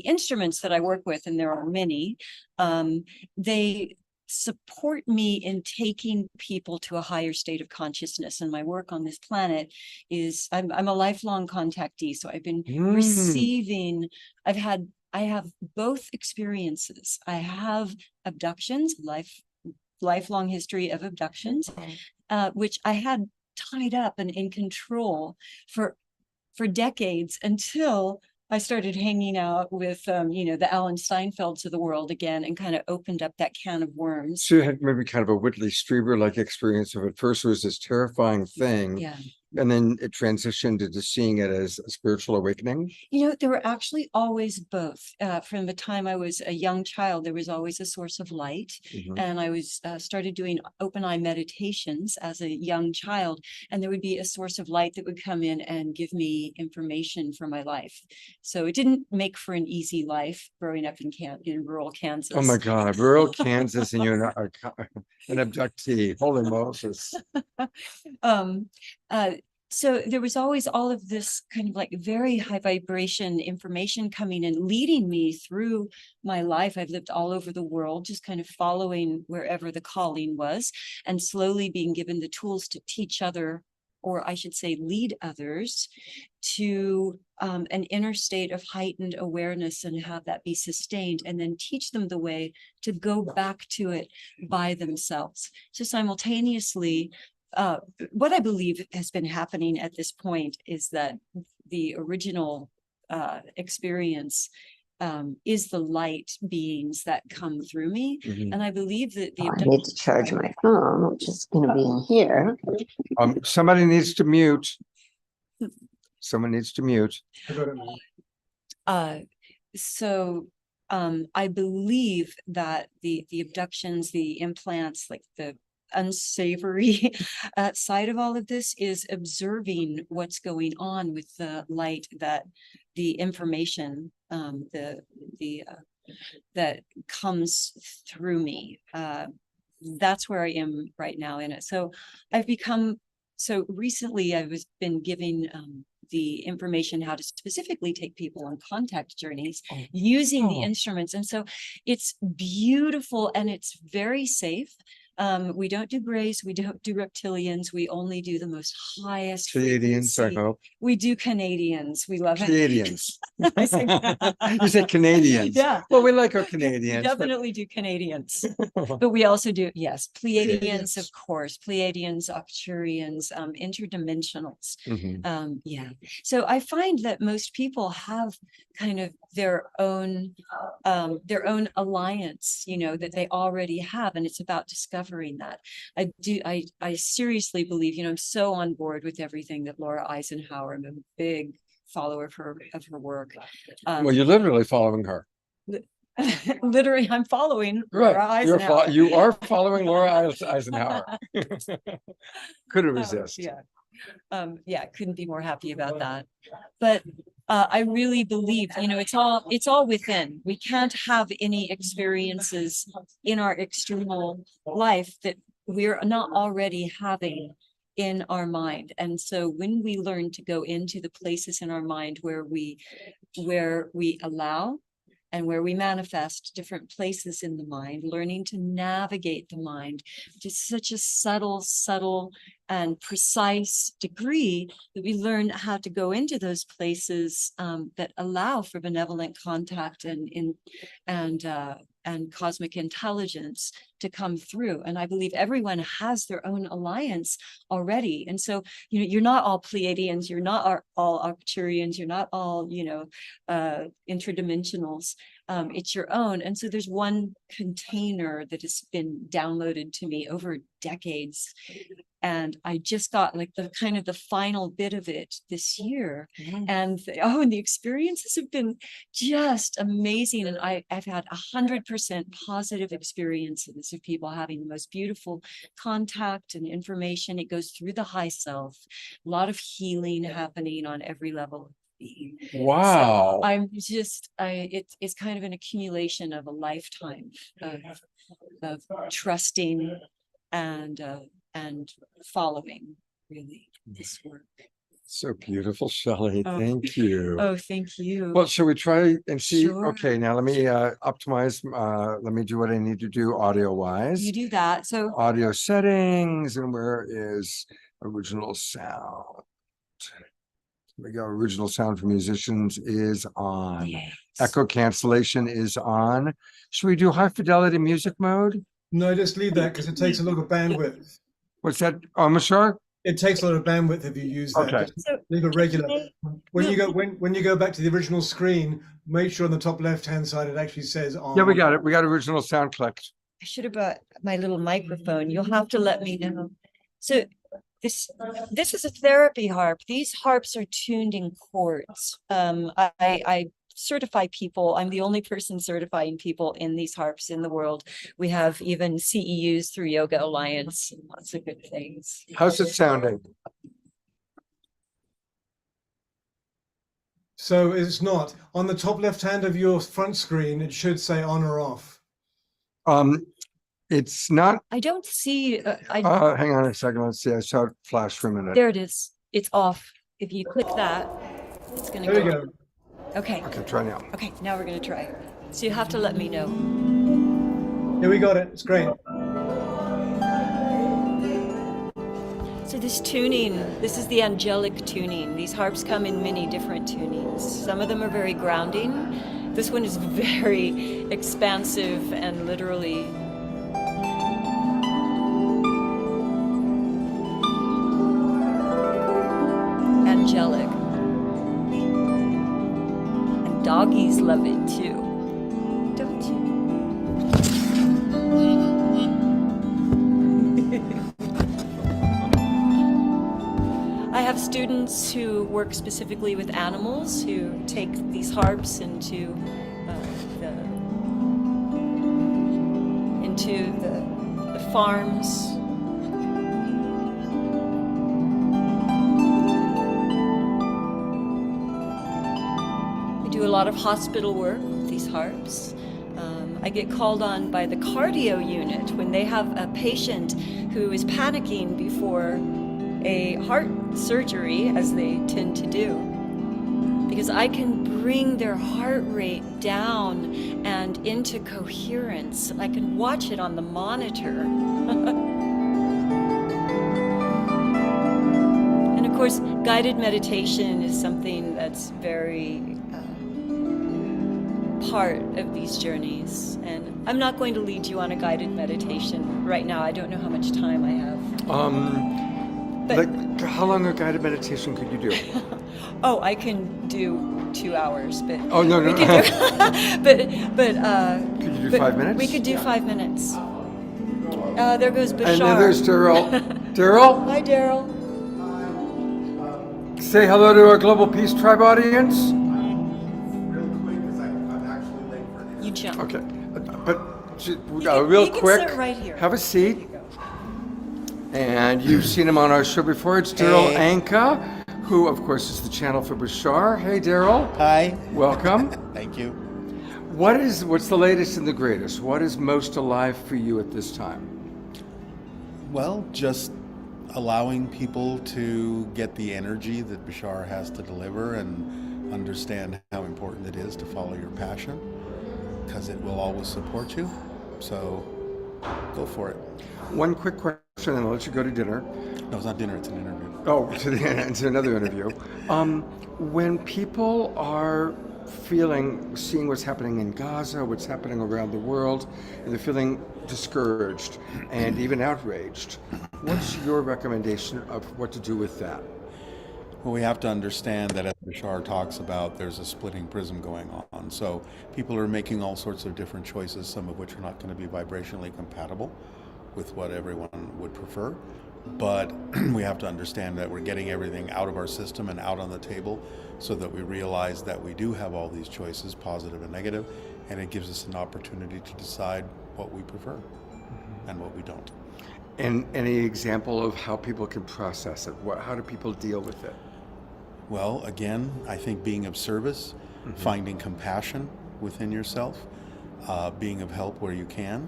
instruments that I work with, and there are many. They support me in taking people to a higher state of consciousness. And my work on this planet is I'm a lifelong contactee. So I've been receiving, I have both experiences. I have abductions, lifelong history of abductions, which I had tied up and in control for decades until I started hanging out with, the Alan Steinfelds of the world again, and kind of opened up that can of worms. So you had maybe kind of a Whitley Strieber-like experience of at first it was this terrifying thing. Yeah. And then it transitioned into seeing it as a spiritual awakening. There were actually always both. From the time I was a young child, there was always a source of light. And I was started doing open eye meditations as a young child. And there would be a source of light that would come in and give me information for my life. So it didn't make for an easy life growing up in rural Kansas. Oh my God, rural Kansas, and you're an abductee. Holy Moses. So there was always all of this kind of like very high vibration information coming in, leading me through my life. I've lived all over the world, just kind of following wherever the calling was, and slowly being given the tools to teach or I should say lead others to an inner state of heightened awareness and have that be sustained, and then teach them the way to go back to it by themselves. So simultaneously, what I believe has been happening at this point is that the original experience is the light beings that come through me. And I believe that I need to charge my phone, which is going to be in here. Somebody needs to mute. Someone needs to mute. I believe that the abductions, the implants, like the unsavory side of all of this is observing what's going on with the light, that the information that comes through me. That's where I am right now in it. So I've become, so recently been giving the information how to specifically take people on contact journeys using the Oh. instruments. And so it's beautiful and it's very safe. We don't do grays, we don't do reptilians, we only do the most highest Canadians, I frequency. hope. We do Canadians. We love it. Canadians. I say- You said Canadians. Yeah. Well, we like our We Canadians. but- definitely do Canadians, but we also do, yes, Pleiadians, of course, Pleiadians, Arcturians, interdimensionals. Mhm. Yeah. So I find that most people have kind of their own alliance, you know, that they already have, and it's about discovering that. I seriously believe, you know, I'm so on board with everything that Laura Eisenhower, I'm a big follower of her work. Well, you're literally following her. Literally, I'm following Laura Right. Eisenhower. You are following Laura Eisenhower. Couldn't resist. Yeah. Yeah, couldn't be more happy about that. But I really believe, you know, it's all within. We can't have any experiences in our external life that we're not already having in our mind. And so when we learn to go into the places in our mind where we allow and where we manifest different places in the mind, learning to navigate the mind to such a subtle and precise degree that we learn how to go into those places that allow for benevolent contact and cosmic intelligence to come through. And I believe everyone has their own alliance already. And so, you know, you're not all Pleiadians, you're not all Arcturians, you're not all, you know, interdimensionals. It's your own. And so there's one container that has been downloaded to me over decades. And I just got like the kind of the final bit of it this year. And the experiences have been just amazing. And I've had 100% positive experiences of people having the most beautiful contact and information. It goes through the high self, a lot of healing happening on every level. Wow. So I'm just, it's kind of an accumulation of a lifetime of trusting and following really this work. So beautiful, Shelley. Oh. Thank you. Oh, thank you. Well, shall we try and see? Sure. Okay, now let me optimize. Let me do what I need to do audio wise. You do that. So Audio settings, and where is original sound? Here we go. Original sound for musicians is on. yes. Echo cancellation is on. Should we do high fidelity music mode? No, just leave that because it takes a lot of bandwidth. What's that, Mashar? It takes a lot of bandwidth if you use that. Okay. Just So leave it regular. they- When you go back to the original screen, make sure on the top left-hand side it actually says on. Yeah, we got it. We got original sound clicked. I should have brought my little microphone. You'll have to let me know. So this is a therapy harp. These harps are tuned in chords. I certify people. I'm the only person certifying people in these harps in the world. We have even CEUs through Yoga Alliance and lots of good things. How's it sounding? So it's not. On the top left-hand of your front screen, it should say on or off. It's not. I don't see. Hang on a second. Let's see. I saw it flash for a minute. There it is. It's off. If you click that, it's gonna There you go. Okay. Okay, try now. Okay, now we're gonna try. So you have to let me know. Here we got it. It's great. So this tuning, this is the angelic tuning. These harps come in many different tunings. Some of them are very grounding. This one is very expansive and literally angelic. And doggies love it too. Don't you? I have students who work specifically with animals who take these harps into the farms. We do a lot of hospital work with these harps. I get called on by the cardio unit when they have a patient who is panicking before a heart surgery, as they tend to do, because I can bring their heart rate down and into coherence. I can watch it on the monitor. And of course, guided meditation is something that's very part of these journeys. And I'm not going to lead you on a guided meditation right now. I don't know how much time I have. But- Like, how long a guided meditation could you do? Oh, I can do 2 hours, but Oh, no, we no. could do, but Could you do but 5 minutes? We could do 5 minutes. There goes Bashar. And then there's Daryl. Daryl, Hi, Daryl. say hello to our Global Peace Tribe audience. You jump. Okay, but can- real you can quick, sit right here. have a seat. And you've seen him on our show before. It's Daryl Anka, who, of course, is the channel for Bashar. Hey, Daryl. Hi. Welcome. Thank you. What's the latest and the greatest? What is most alive for you at this time? Well, just allowing people to get the energy that Bashar has to deliver and understand how important it is to follow your passion, because it will always support you. So go for it. One quick question, and I'll let you go to dinner. No, it's not dinner, it's an interview. Oh, to another interview. When people are seeing what's happening in Gaza, what's happening around the world, and they're feeling discouraged and even outraged, what's your recommendation of what to do with that? Well, we have to understand that as Bashar talks about, there's a splitting prism going on. So people are making all sorts of different choices, some of which are not going to be vibrationally compatible with what everyone would prefer. But we have to understand that we're getting everything out of our system and out on the table so that we realize that we do have all these choices, positive and negative, and it gives us an opportunity to decide what we prefer and what we don't. And any example of how people can process it? How do people deal with it? Well, again, I think being of service, finding compassion within yourself, being of help where you can,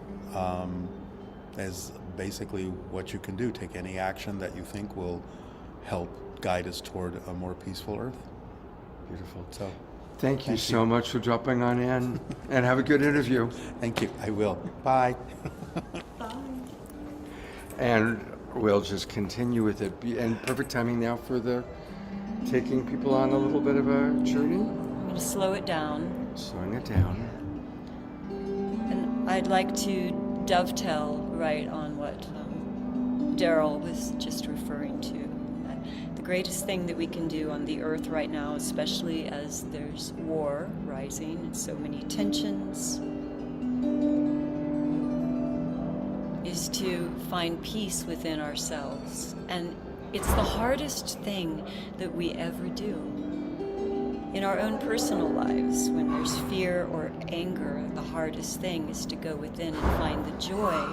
is basically what you can do. Take any action that you think will help guide us toward a more peaceful earth. Beautiful. So, Thank you so much for dropping on in, and have a good interview. thank you. I will. Bye. And we'll just continue with it. And perfect timing now for taking people on a little bit of a journey. I'm going to slow it down. Slowing it down. And I'd like to dovetail right on what Daryl was just referring to. The greatest thing that we can do on the earth right now, especially as there's war rising and so many tensions, is to find peace within ourselves. And it's the hardest thing that we ever do. In our own personal lives, when there's fear or anger, the hardest thing is to go within and find the joy,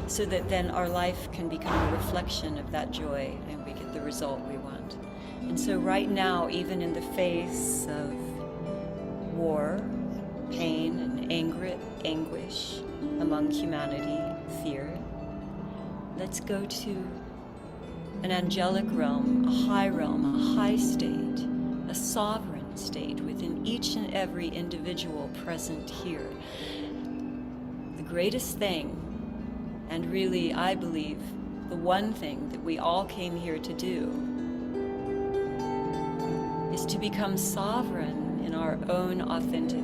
so that then our life can become a reflection of that joy and we get the result we want. And so right now, even in the face of war, pain, and anguish among humanity, fear, let's go to an angelic realm, a high state, a sovereign state within each and every individual present here. The greatest thing, and really I believe the one thing that we all came here to do, is to become sovereign in our own authentic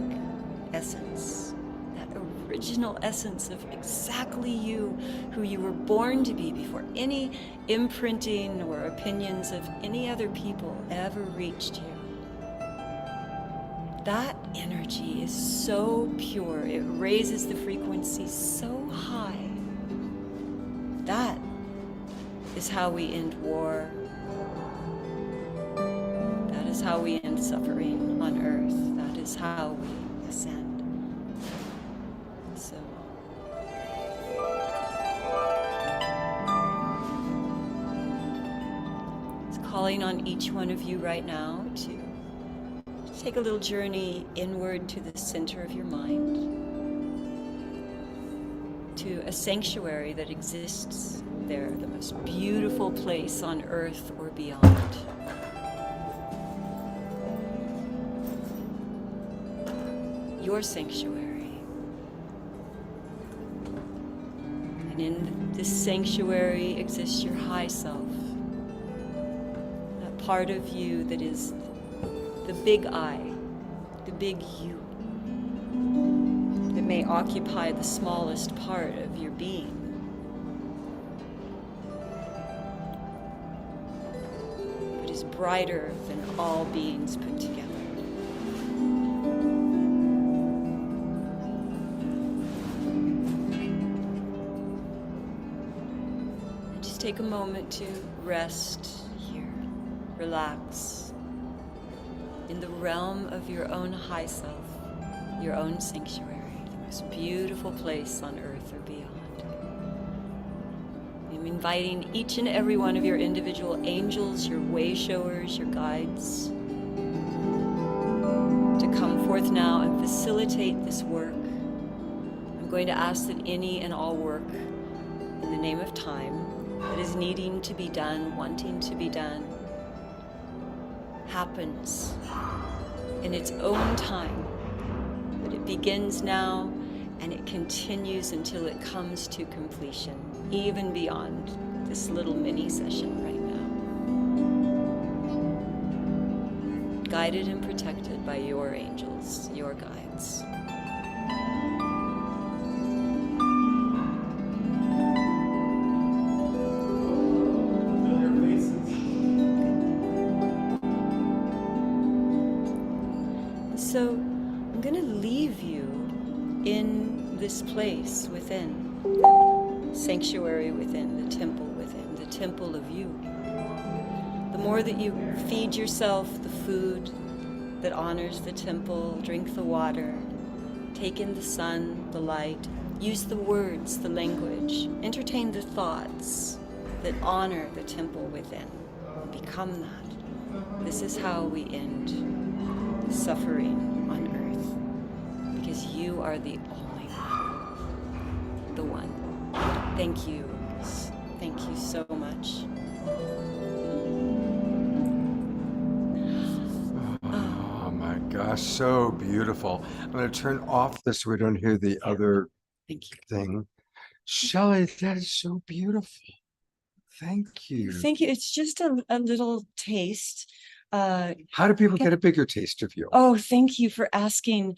essence. That original essence of exactly you, who you were born to be before any imprinting or opinions of any other people ever reached you. That energy is so pure, it raises the frequency so high. That is how we end war. That is how we end suffering on earth. That is how we ascend. So, it's calling on each one of you right now to take a little journey inward to the center of your mind, to a sanctuary that exists there, the most beautiful place on earth or beyond. Your sanctuary. And in this sanctuary exists your high self, that part of you that is the big I, the big you, that may occupy the smallest part of your being. But is brighter than all beings put together. Take a moment to rest here, relax in the realm of your own high self, your own sanctuary, the most beautiful place on earth or beyond. I'm inviting each and every one of your individual angels, your way showers, your guides, to come forth now and facilitate this work. I'm going to ask that any and all work in the name of time that is needing to be done, wanting to be done, happens in its own time. But it begins now and it continues until it comes to completion, even beyond this little mini session right now. Guided and protected by your angels, your guides. So I'm going to leave you in this place within, the sanctuary within, the temple of you. The more that you feed yourself the food that honors the temple, drink the water, take in the sun, the light, use the words, the language, entertain the thoughts that honor the temple within. Become that. This is how we end suffering on earth, because you are the only one, the one. Thank you. Thank you so much. Oh my gosh, so beautiful. I'm going to turn off this so we don't hear the other Thank you. thing. Shelley, that is so beautiful. Thank you. Thank you. It's just a little taste. How do people get a bigger taste of you? Oh, thank you for asking.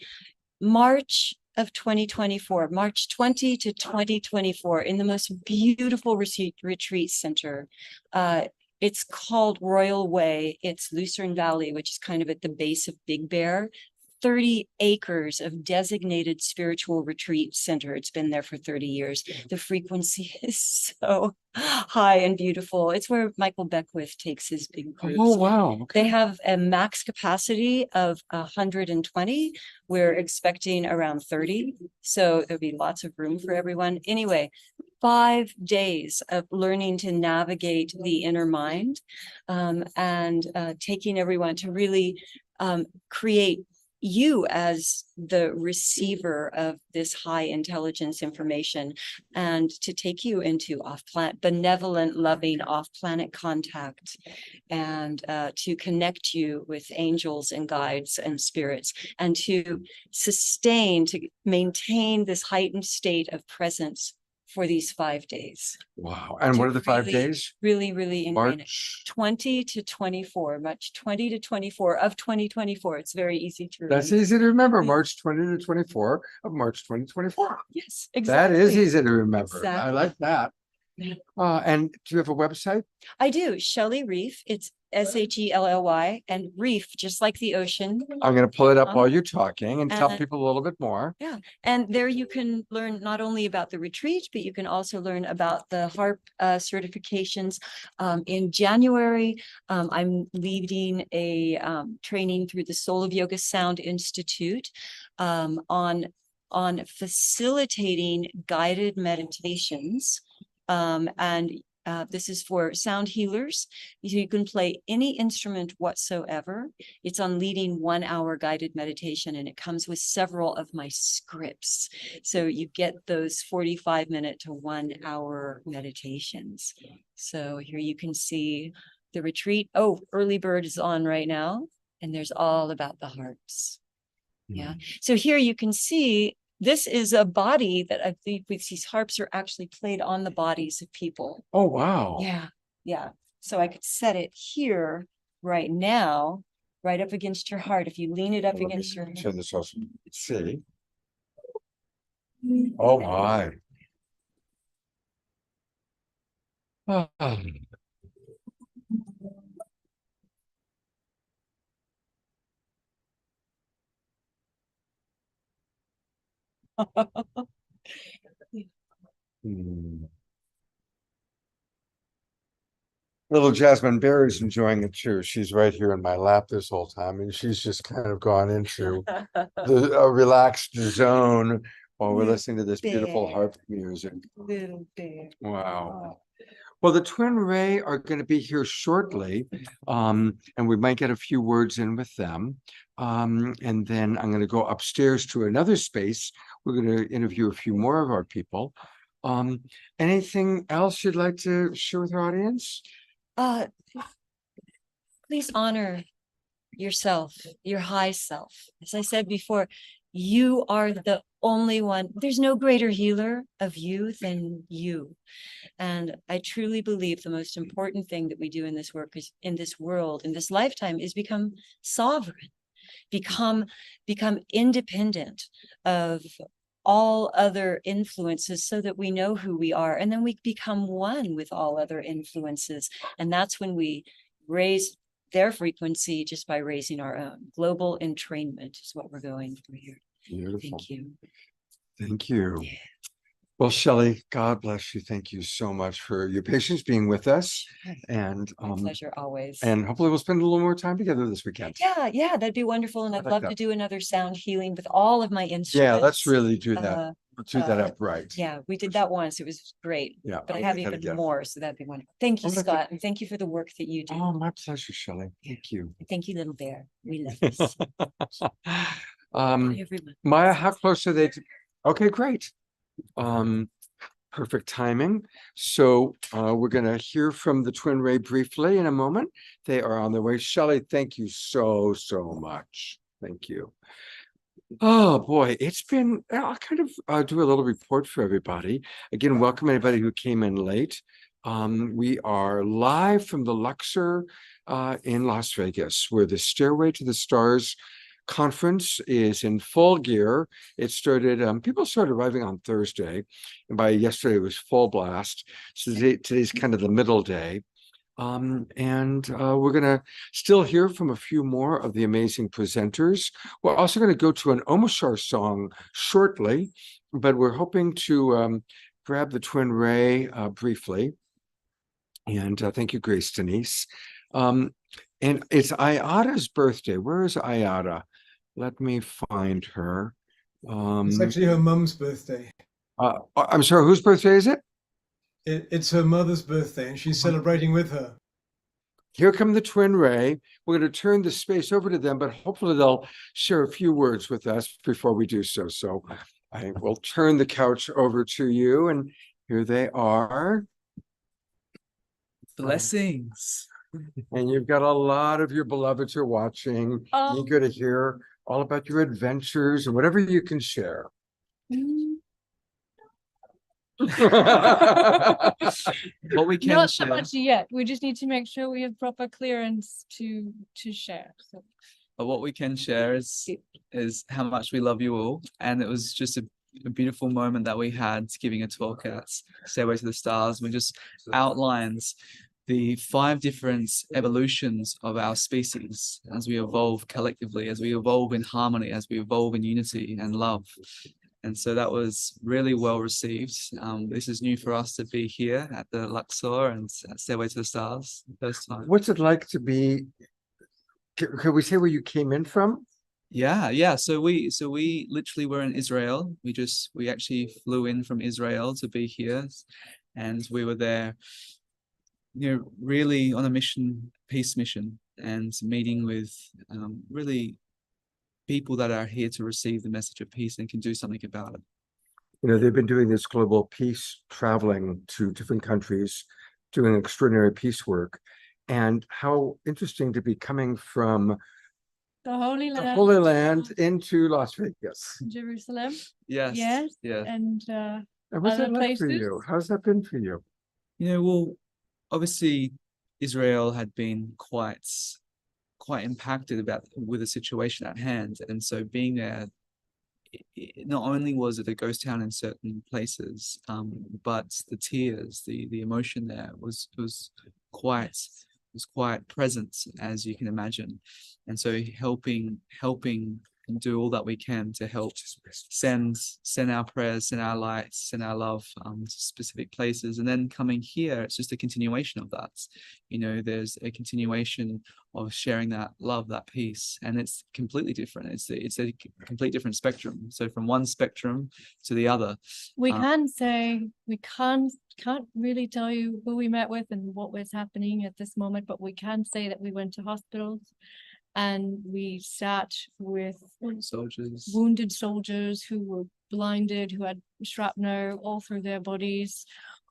March of 2024, March 20 to 2024, in the most beautiful retreat center. It's called Royal Way. It's Lucerne Valley, which is kind of at the base of Big Bear. 30 acres of designated spiritual retreat center. It's been there for 30 years. The frequency is so high and beautiful. It's where Michael Beckwith takes his big groups. Oh, wow. Okay. They have a max capacity of 120. We're expecting around 30. So there'll be lots of room for everyone. Anyway, 5 days of learning to navigate the inner mind, and taking everyone to really create you as the receiver of this high intelligence information, and to take you into off-planet, benevolent, loving off-planet contact, and to connect you with angels and guides and spirits, and to maintain this heightened state of presence for these 5 days. Wow. And what are the 5 days? Really ingrain it. March 20 to 24, March 20 to 24 of 2024. It's very easy to remember. That's easy to remember. March 20 to 24 of March 2024. Yes, exactly. That is easy to remember. Exactly. I like that. And do you have a website? I do. Shelley Reef. It's SHELLY, and reef, just like the ocean. I'm going to pull it up while you're talking and tell And- people a little bit more. Yeah. And there you can learn not only about the retreat, but you can also learn about the HARP certifications. In January, I'm leading a training through the Soul of Yoga Sound Institute on facilitating guided meditations and This is for sound healers. You can play any instrument whatsoever. It's on leading 1 hour guided meditation, and it comes with several of my scripts. So you get those 45-minute to 1 hour meditations. So here you can see the retreat. Oh, early bird is on right now, and there's all about the harps. Yeah. So here you can see this is a body that I think with these harps are actually played on the bodies of people. Oh, wow. Yeah. Yeah. So I could set it here right now, right up against your heart. If you lean it up Let me against your turn this off. So you can see. Oh, my. Ah. Hmm. Little Jasmine Berry's enjoying it too. She's right here in my lap this whole time, and she's just kind of gone into the relaxed zone while we're Little listening to this beautiful bear. harp music. Little bear. Wow. Well, the Twin Ray are going to be here shortly, and we might get a few words in with them. And then I'm going to go upstairs to another space. We're going to interview a few more of our people. Anything else you'd like to share with our audience? Please honor yourself, your high self. As I said before, you are the only one. There's no greater healer of you than you. And I truly believe the most important thing that we do in this work is in this world, in this lifetime, is become sovereign, become independent of all other influences so that we know who we are. And then we become one with all other influences. And that's when we raise their frequency just by raising our own. Global entrainment is what we're going for here. Beautiful. Thank you. Thank you. Yeah. Well, Shelley, God bless you. Thank you so much for your patience being with us. And My pleasure always. and hopefully we'll spend a little more time together this weekend. Yeah, that'd be wonderful. And I'd like love that. to do another sound healing with all of my instruments. Yeah, let's really do that. Do that uh, up right. Yeah, we did that once. It was great. Yeah. But I I'll have do that even again. more, so that'd be wonderful. Thank you, Oh, that's Scott, and thank you for the work that you do. Oh, my pleasure, Shelley. Thank you. Thank you, little bear. We love this. Um, Everyone. Maya, how close are they to? Okay, great. Perfect timing. So we're going to hear from the Twin Ray briefly in a moment. They are on their way. Shelley, thank you so much. Thank you. Oh boy, it's been, I'll kind of do a little report for everybody. Again, welcome anybody who came in late. We are live from the Luxor in Las Vegas, where the Stairway to the Stars conference is in full gear. It started, people started arriving on Thursday, and by yesterday it was full blast. So today's kind of the middle day. We're gonna still hear from a few more of the amazing presenters. We're also going to go to an Omashar song shortly, but we're hoping to grab the Twin Ray briefly. And thank you, Grace Denise. And it's Ayada's birthday. Where is Ayada? Let me find her. It's actually her mum's birthday. I'm sorry, whose birthday is it? It's her mother's birthday, and she's celebrating with her. Here come the Twin Ray. We're going to turn the space over to them, but hopefully they'll share a few words with us before we do so. So I will turn the couch over to you, and here they are. Blessings. And you've got a lot of your beloveds are watching, eager to hear all about your adventures and whatever you can share. What we can Not share. so much yet. We just need to make sure we have proper clearance to share. So. But what we can share is how much we love you all, and it was just a beautiful moment that we had giving a talk at Stairway to the Stars. We just outlines the 5 different evolutions of our species as we evolve collectively, as we evolve in harmony, as we evolve in unity and love. And so that was really well received. This is new for us to be here at the Luxor and at Stairway to the Stars first time. What's it like to be, could we say where you came in from? Yeah. So we literally were in Israel. We actually flew in from Israel to be here, and we were there really on a mission, peace mission, and meeting with really people that are here to receive the message of peace and can do something about it. They've been doing this global peace, traveling to different countries, doing extraordinary peace work. And how interesting to be coming from The Holy the Land, Holy Land into Las Vegas. Jerusalem. Yes. Yes. Yeah. And And what's other that like for places. you? How's that been for you? Well, obviously Israel had been quite impacted with the situation at hand. And so being there, not only was it a ghost town in certain places, but the tears, the emotion there was quite present, as you can imagine. And so helping and do all that we can to help send our prayers, send our lights, send our love to specific places. And then coming here, it's just a continuation of that. There's a continuation of sharing that love, that peace, and it's completely different. It's a complete different spectrum. So from one spectrum to the other. We can't really tell you who we met with and what was happening at this moment, but we can say that we went to hospitals and we sat with wounded soldiers who were blinded, who had shrapnel all through their bodies,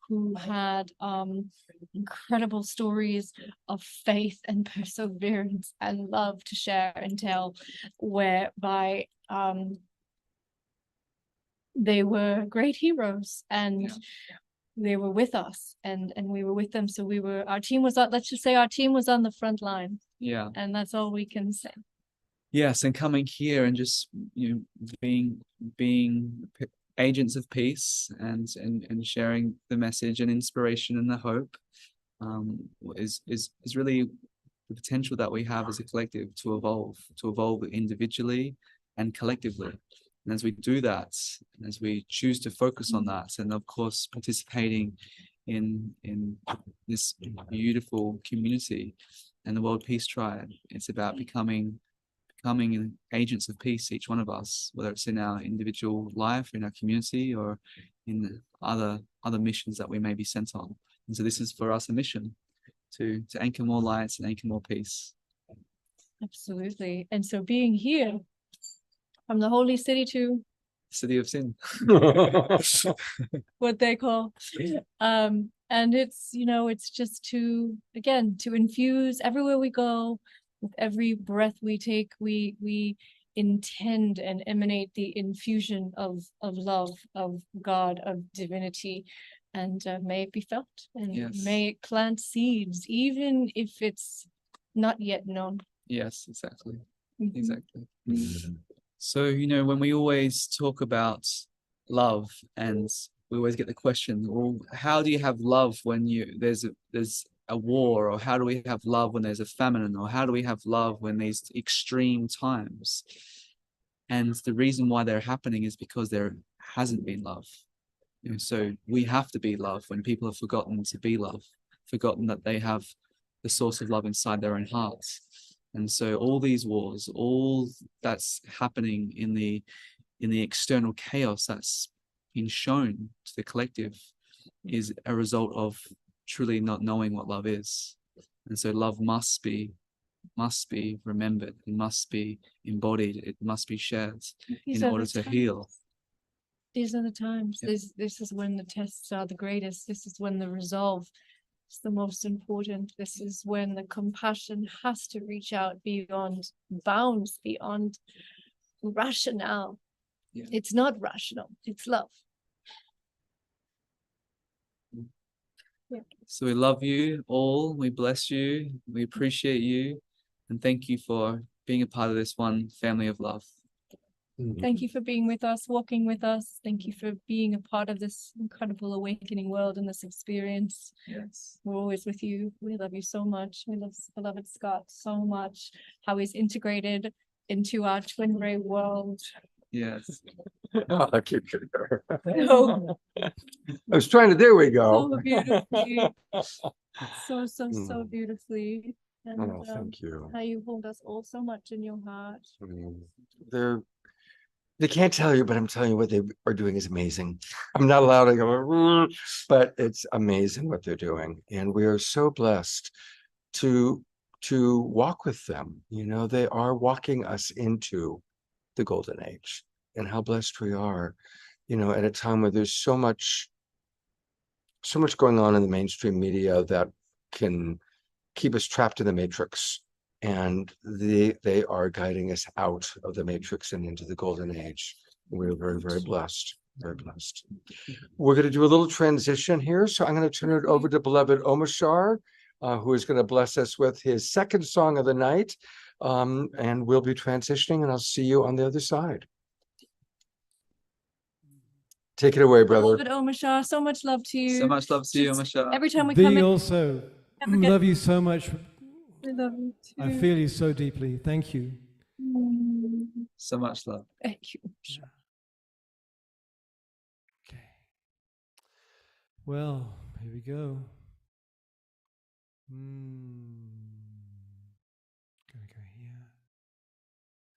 who had incredible stories of faith and perseverance and love to share and tell, whereby they were great heroes, and they were with us, and we were with them. So our team was on the front line. Yeah. And that's all we can say. Yes, and coming here and just being agents of peace and sharing the message and inspiration and the hope is really the potential that we have as a collective to evolve individually and collectively. And as we do that, and as we choose to focus on that, and of course participating in this beautiful community and the World Peace Tribe, it's about becoming agents of peace, each one of us, whether it's in our individual life, in our community, or in other missions that we may be sent on. And so this is for us a mission to anchor more lights and anchor more peace. Absolutely. And so being here from the holy city to City of Sin. what they call and it's just to infuse everywhere we go. With every breath we take, we intend and emanate the infusion of love, of God, of divinity, and may it be felt, and may it plant seeds, even if it's not yet known. Yes, exactly. Mm-hmm. Exactly. Mm-hmm. So, when we always talk about love, and we always get the question, well, how do you have love when there's a war, or how do we have love when there's a famine, or how do we have love when there's extreme times? And the reason why they're happening is because there hasn't been love. So we have to be love when people have forgotten to be love, forgotten that they have the source of love inside their own hearts. And so all these wars, all that's happening in the external chaos that's been shown to the collective is a result of truly not knowing what love is. And so love must be remembered, it must be embodied, it must be shared in order to heal. These are the times. Yep. This is when the tests are the greatest. This is when the resolve is the most important. This is when the compassion has to reach out beyond bounds, beyond rationale. Yeah. It's not rational, it's love. Yeah. So we love you all, we bless you, we appreciate you, and thank you for being a part of this one family of love. Thank you for being with us, walking with us. Thank you for being a part of this incredible awakening world and this experience. Yes. We're always with you. We love you so much. We love beloved Scott so much. How he's integrated into our twin ray world. Yes. Oh, I keep getting there. So, I was trying to, there we go. so beautifully. So beautifully. And Oh, thank you. how you hold us all so much in your heart. They're They can't tell you, but I'm telling you what they are doing is amazing. I'm not allowed to go, but it's amazing what they're doing. And we are so blessed to walk with them. You know, they are walking us into the golden age, and how blessed we are, you know, at a time where there's so much going on in the mainstream media that can keep us trapped in the matrix. And they are guiding us out of the matrix and into the golden age. We're very, very blessed. Very blessed. We're going to do a little transition here. So I'm going to turn it over to beloved Omashar, who is going to bless us with his second song of the night. And we'll be transitioning, and I'll see you on the other side. Take it away, brother. Beloved Omashar, so much love to you. So much love to you, Michelle. Every time we come Thee in, also forget- love you so much. I love you too. I feel you so deeply. Thank you. So much love. Thank you. Okay. Well, here we go. Gonna go here.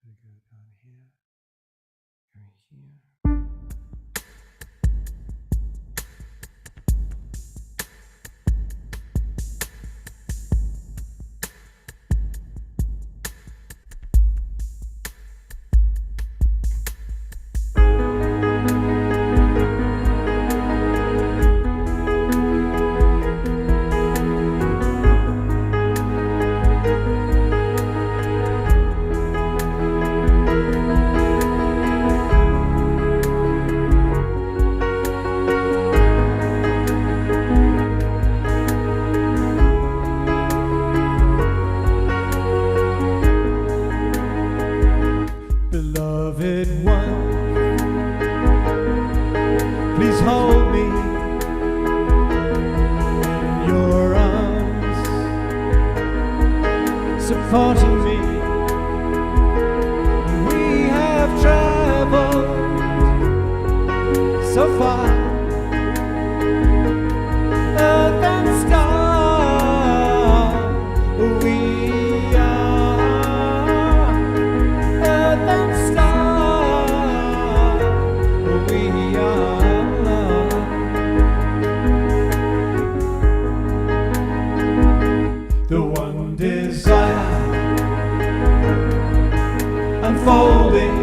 Gonna go down here. Go here. Beloved one, please hold me in your arms, supporting me. We have traveled so far, earth and star. We are earth and star. We are the one desire unfolding,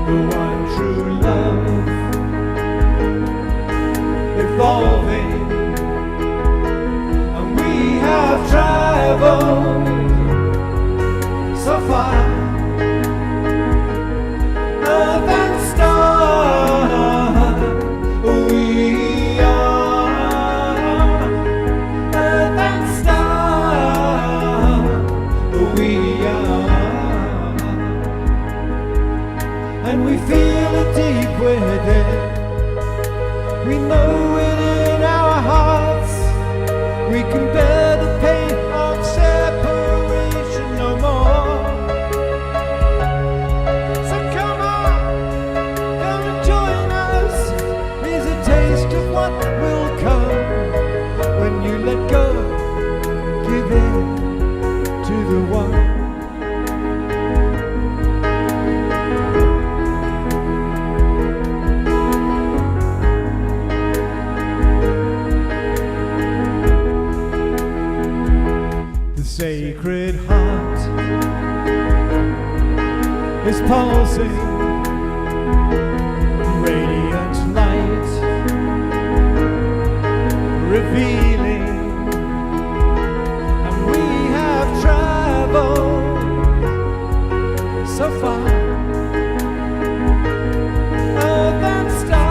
the one true love evolving, and we have traveled so far, earth and star. We are earth and star. We are, and we feel it deep within. We know it in our hearts. We can bear the pain of separation no more. So come on, come and join us. Here's a taste of what will come when you let go, give in to the one. The Sacred Heart is pulsing, radiant light, revealing, and we have traveled so far, earth and star.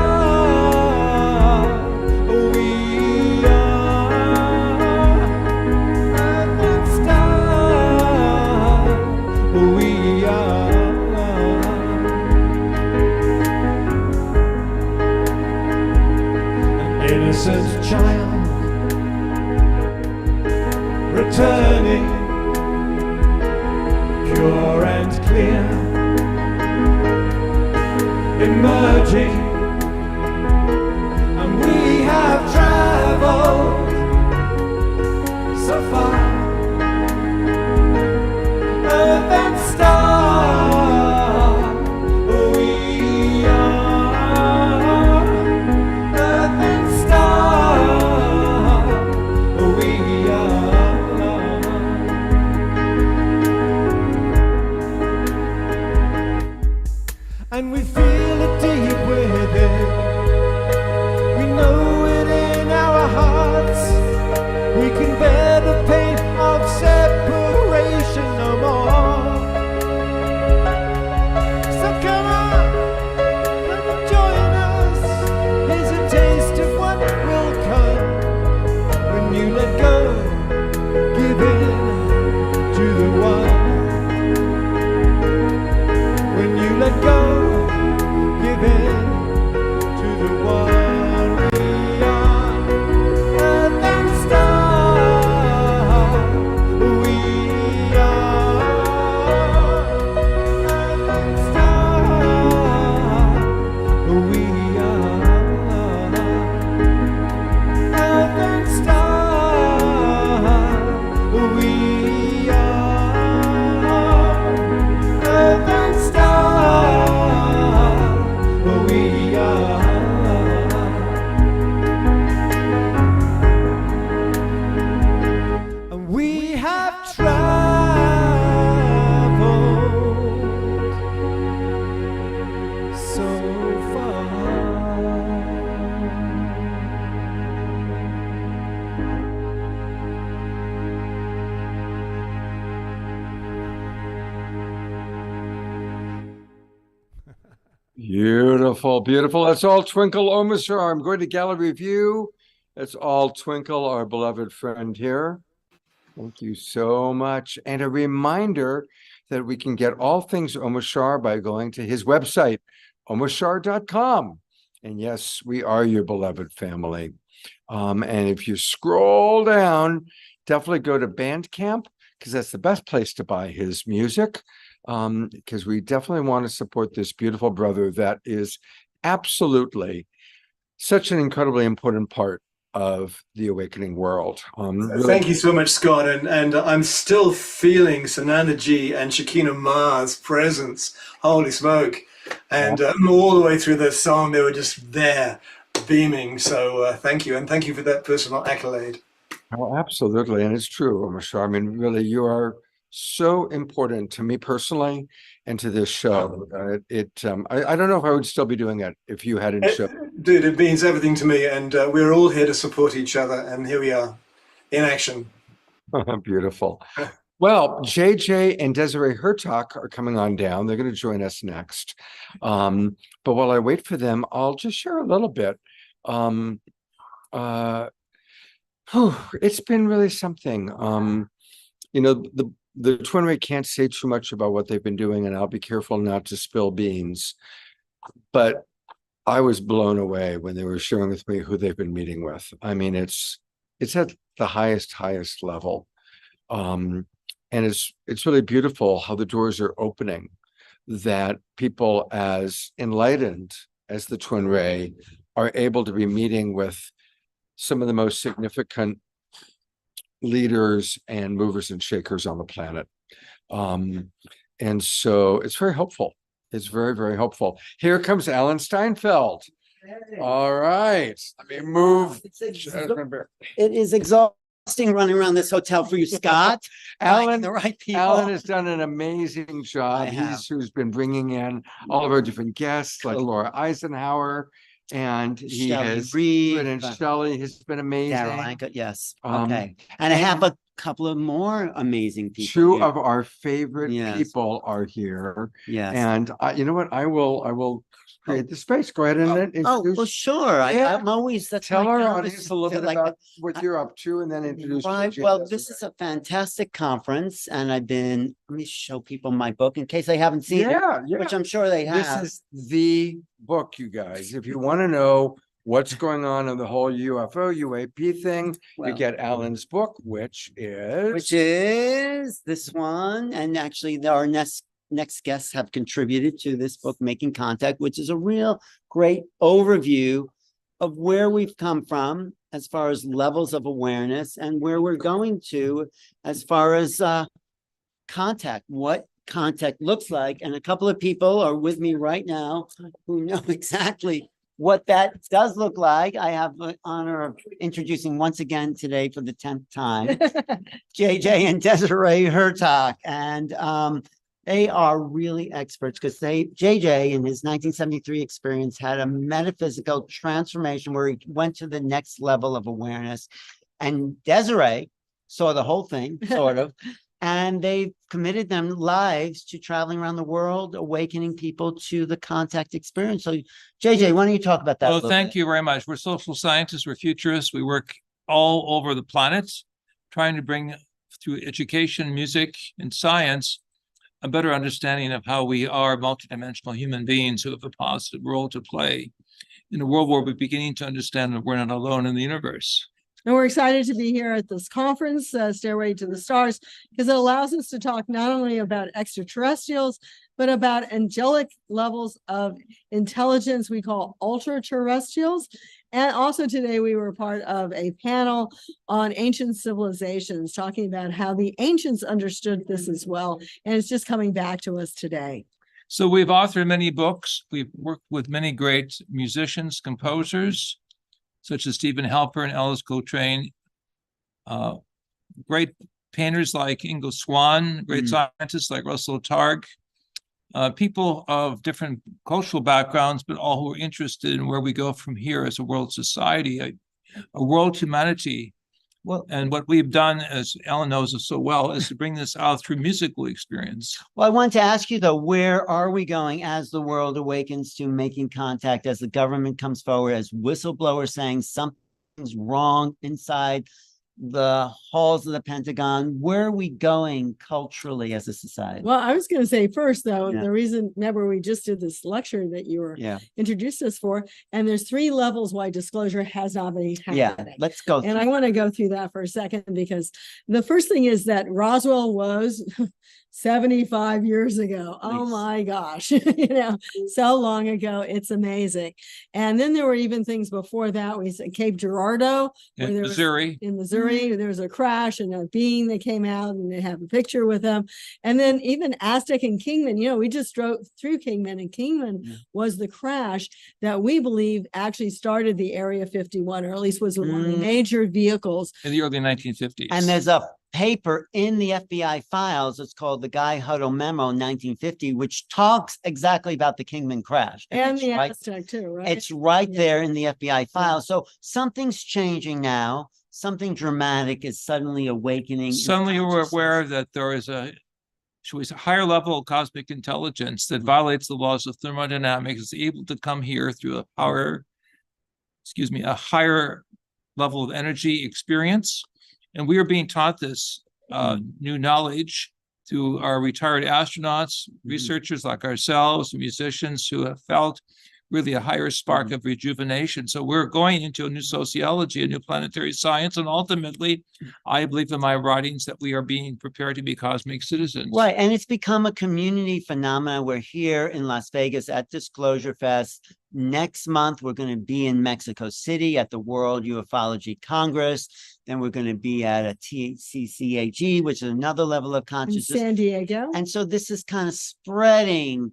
We are earth and star. We are an innocent child returning, pure and clear, emerging, and we have traveled so far, earth and star. and we feel it deep within. We know it in our hearts. We can bear the pain of separation no more. So come on, join us. Here's a taste of what will come when you let go, give in to the one. When you let go, give in to the one. We are earth and star. We are earth and star. We are earth and star. We are earth and star. We are. And we have traveled so far. Beautiful, beautiful. That's all Twinkle Omisar. I'm going to gallery view. That's all Twinkle, our beloved friend here. Thank you so much. And a reminder that we can get all things Omashar by going to his website, omashar.com. And yes, we are your beloved family. And if you scroll down, definitely go to Bandcamp, because that's the best place to buy his music. Because we definitely want to support this beautiful brother that is absolutely such an incredibly important part of the awakening world. Really, Thank you so much, Scott. And I'm still feeling Sananda G and Shakina Ma's presence. Holy smoke. And all the way through the song, they were just there beaming. So thank you. And thank you for that personal accolade. oh, absolutely. And it's true, Omashar. I mean, really, you are so important to me personally and to this show. I don't know if I would still be doing it if you hadn't shown. Dude, it means everything to me. And we're all here to support each other. And here we are in action. Beautiful. Well, JJ and Desiree Hertak are coming on down. They're going to join us next. But while I wait for them, I'll just share a little bit. It's been really something. You know, the Twin Ray can't say too much about what they've been doing, and I'll be careful not to spill beans. But I was blown away when they were sharing with me who they've been meeting with. I mean, it's at the highest level. And it's really beautiful how the doors are opening, that people as enlightened as the Twin Ray are able to be meeting with some of the most significant leaders and movers and shakers on the planet. And so it's very helpful. It's very, very helpful. Here comes Alan Steinfeld. All right. Let me move. It is exhausting running around this hotel for you, Scott. Alan, the right people. Alan has done an amazing job. He's who's been bringing in all of our different guests, like Laura Eisenhower, and he Shelley has Reed, and Shelley has been amazing. Darryl Ankett, yes. Okay. And I have a couple of more amazing people. Two here. of our favorite Yes. people are here. Yes. And you know what? I will create the space. Go ahead and introduce. Well, sure. I'm always Tell my our job audience is a little to, bit about what you're up to, and then introduce. Right. Well, this is a fantastic conference, and let me show people my book in case they haven't seen it, which I'm sure they have. This is the book, you guys. If you want to know what's going on in the whole UFO UAP thing, you get Alan's book, which is this one. And actually, our next guests have contributed to this book, Making Contact, which is a real great overview of where we've come from as far as levels of awareness and where we're going to as far as contact, what contact looks like. And a couple of people are with me right now who know exactly what that does look like. I have the honor of introducing once again today for the 10th time, JJ and Desiree Hertak. And They are really experts because JJ in his 1973 experience had a metaphysical transformation where he went to the next level of awareness. And Desiree saw the whole thing, sort of, and they committed their lives to traveling around the world, awakening people to the contact experience. So JJ, why don't you talk about that? Well, thank you very much. We're social scientists, we're futurists, we work all over the planet, trying to bring through education, music, and science, a better understanding of how we are multidimensional human beings who have a positive role to play in a world where we're beginning to understand that we're not alone in the universe. And we're excited to be here at this conference, Stairway to the Stars, because it allows us to talk not only about extraterrestrials, but about angelic levels of intelligence we call ultra-terrestrials. And also today we were part of a panel on ancient civilizations, talking about how the ancients understood this as well. And it's just coming back to us today. So we've authored many books. We've worked with many great musicians, composers, such as Stephen Halper and Alice Coltrane, great painters like Ingo Swann, great scientists like Russell Targ, people of different cultural backgrounds, but all who are interested in where we go from here as a world society, a world humanity. Well, and what we've done, as Ellen knows us so well, is to bring this out through musical experience. Well, I want to ask you, though, where are we going as the world awakens to making contact, as the government comes forward, as whistleblowers saying something's wrong inside the halls of the Pentagon? Where are we going culturally as a society? Well, I was going to say first, though, the reason, remember, we just did this lecture that you were introduced us for, and there's 3 levels why disclosure has not been happening. Yeah, let's go. And I want to go through that for a second, because the first thing is that Roswell was 75 years ago. Oh my gosh, so long ago. It's amazing. And then there were even things before that. We said Cape Girardeau, in Missouri. There was a crash and a being that came out, and they have a picture with them. And then even Aztec and Kingman, we just drove through Kingman, and Kingman was the crash that we believe actually started the Area 51, or at least was one of the major vehicles In the early 1950s. And there's a paper in the FBI files. It's called the Guy Huddle Memo 1950, which talks exactly about the Kingman crash. And the Aztec too, right? It's right there in the FBI files. So something's changing now. Something dramatic is suddenly awakening. Suddenly we're aware that there is a higher level of cosmic intelligence that violates the laws of thermodynamics, is able to come here through a higher level of energy experience. And we are being taught this new knowledge through our retired astronauts, researchers like ourselves, musicians who have felt really a higher spark of rejuvenation. So we're going into a new sociology, a new planetary science, and ultimately, I believe in my writings that we are being prepared to be cosmic citizens. Right, and it's become a community phenomenon. We're here in Las Vegas at Disclosure Fest. Next month, we're going to be in Mexico City at the World UFOlogy Congress. Then we're going to be at a TCCAG, which is another level of consciousness. In San Diego. And so this is kind of spreading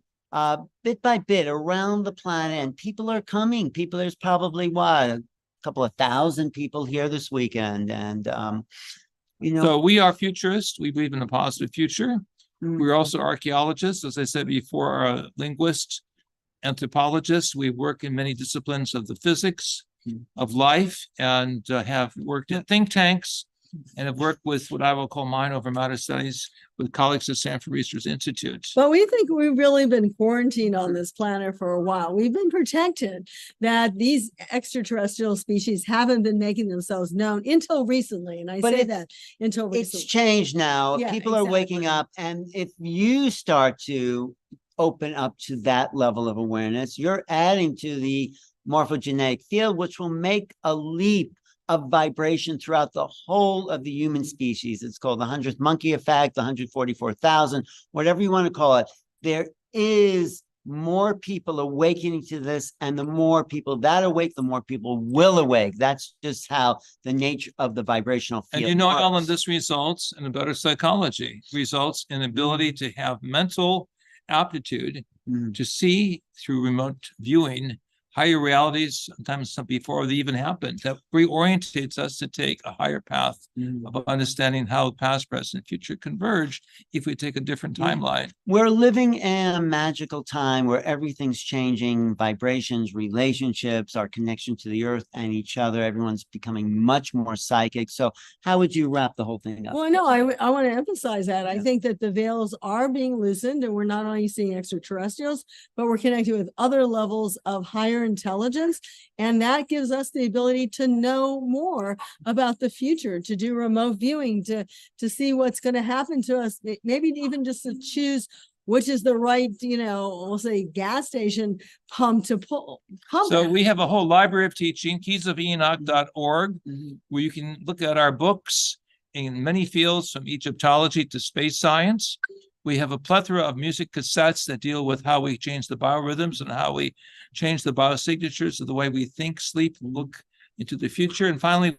bit by bit around the planet, and people are coming. There's probably a couple of thousand people here this weekend. And, So we are futurists. We believe in a positive future. We're also archaeologists, as I said before, linguists, anthropologists. We work in many disciplines of the physics of life, and have worked in think tanks, and have worked with what I will call mind over matter studies with colleagues at Stanford Research Institute. But we think we've really been quarantined on this planet for a while. We've been protected that these extraterrestrial species haven't been making themselves known until recently. And I say that until recently. It's changed now. People are waking up. And if you start to open up to that level of awareness, you're adding to the morphogenetic field, which will make a leap of vibration throughout the whole of the human species. It's called the 100th monkey effect, the 144,000, whatever you want to call it. There is more people awakening to this, and the more people that awake, the more people will awake. That's just how the nature of the vibrational field And works. Ellen, this results in a better psychology, results in ability to have mental aptitude to see through remote viewing higher realities, sometimes before they even happen, that reorientates us to take a higher path of understanding how past, present, and future converge if we take a different timeline. We're living in a magical time where everything's changing, vibrations, relationships, our connection to the earth and each other. Everyone's becoming much more psychic. So how would you wrap the whole thing up? Well, no, I want to emphasize that. I think that the veils are being loosened, and we're not only seeing extraterrestrials, but we're connected with other levels of higher intelligence. And that gives us the ability to know more about the future, to do remote viewing, to see what's going to happen to us, maybe even just to choose which is the right, we'll say gas station pump to pull. So we have a whole library of teaching, keysofenoch.org, where you can look at our books in many fields, from Egyptology to space science. We have a plethora of music cassettes that deal with how we change the biorhythms and how we change the biosignatures of the way we think, sleep, look into the future. And finally,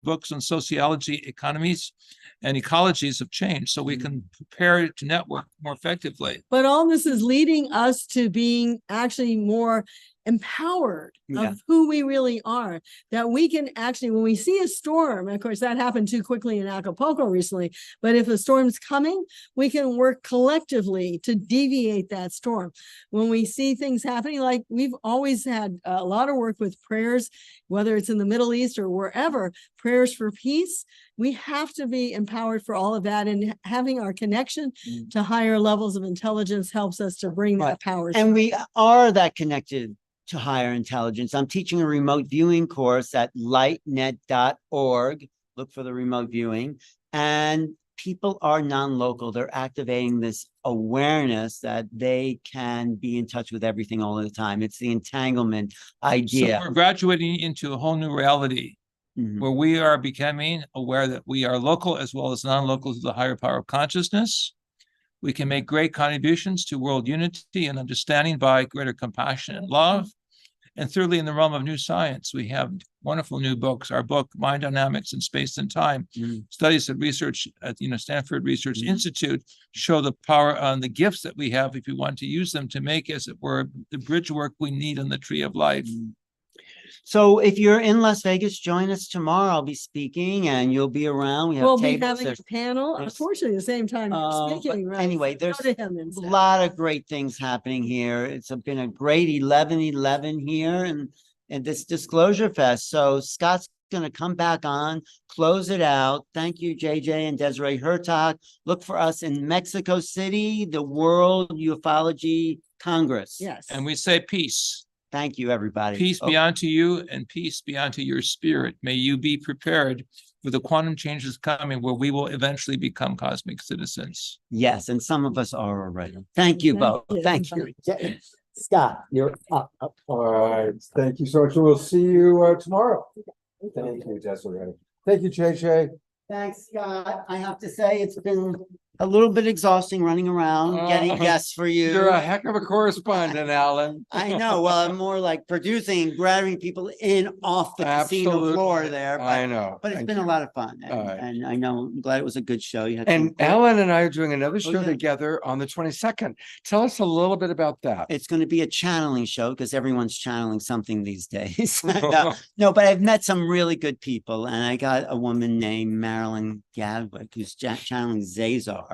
books on sociology, economies, and ecologies of change, so we can prepare to network more effectively. But all this is leading us to being actually more empowered of who we really are, that we can actually, when we see a storm, and of course that happened too quickly in Acapulco recently, but if a storm's coming, we can work collectively to deviate that storm. When we see things happening, like we've always had a lot of work with prayers, whether it's in the Middle East or wherever, prayers for peace, we have to be empowered for all of that, and having our connection to higher levels of intelligence helps us to bring that power. And we are that connected to higher intelligence. I'm teaching a remote viewing course at lightnet.org. Look for the remote viewing. And people are non-local. They're activating this awareness that they can be in touch with everything all the time. It's the entanglement idea. So we're graduating into a whole new reality where we are becoming aware that we are local as well as non-local to the higher power of consciousness. We can make great contributions to world unity and understanding by greater compassion and love. And thirdly, in the realm of new science, we have wonderful new books. Our book, Mind Dynamics in Space and Time, studies of research at Stanford Research Institute show the power on the gifts that we have if we want to use them to make, as it were, the bridge work we need on the tree of life. So if you're in Las Vegas, join us tomorrow. I'll be speaking and you'll be around. We'll be having a panel, unfortunately, at the same time speaking. Right? Anyway, there's a lot of great things happening here. It's been a great 11/11 here and this Disclosure Fest. So Scott's going to come back on, close it out. Thank you, JJ and Desiree Hertog. Look for us in Mexico City, the World Ufology Congress. Yes. And we say peace. Thank you, everybody. Peace be unto you and peace be unto your spirit. May you be prepared for the quantum changes coming where we will eventually become cosmic citizens. Yes, and some of us are already. Thank you both. Thank you. Scott, you're up. All right. Thank you so much. We'll see you tomorrow. Thank you, Desiree. Thank you, JJ. Thanks, Scott. I have to say it's been a little bit exhausting running around, getting guests for you. You're a heck of a correspondent, Alan. I know. Well, I'm more like producing, grabbing people in off the casino floor there. But, I know. But it's been a lot of fun. And I know, I'm glad it was a good show. You had and Alan and I are doing another show together on the 22nd. Tell us a little bit about that. It's going to be a channeling show because everyone's channeling something these days. No, but I've met some really good people. And I got a woman named Marilyn Gadwick who's channeling Zazar.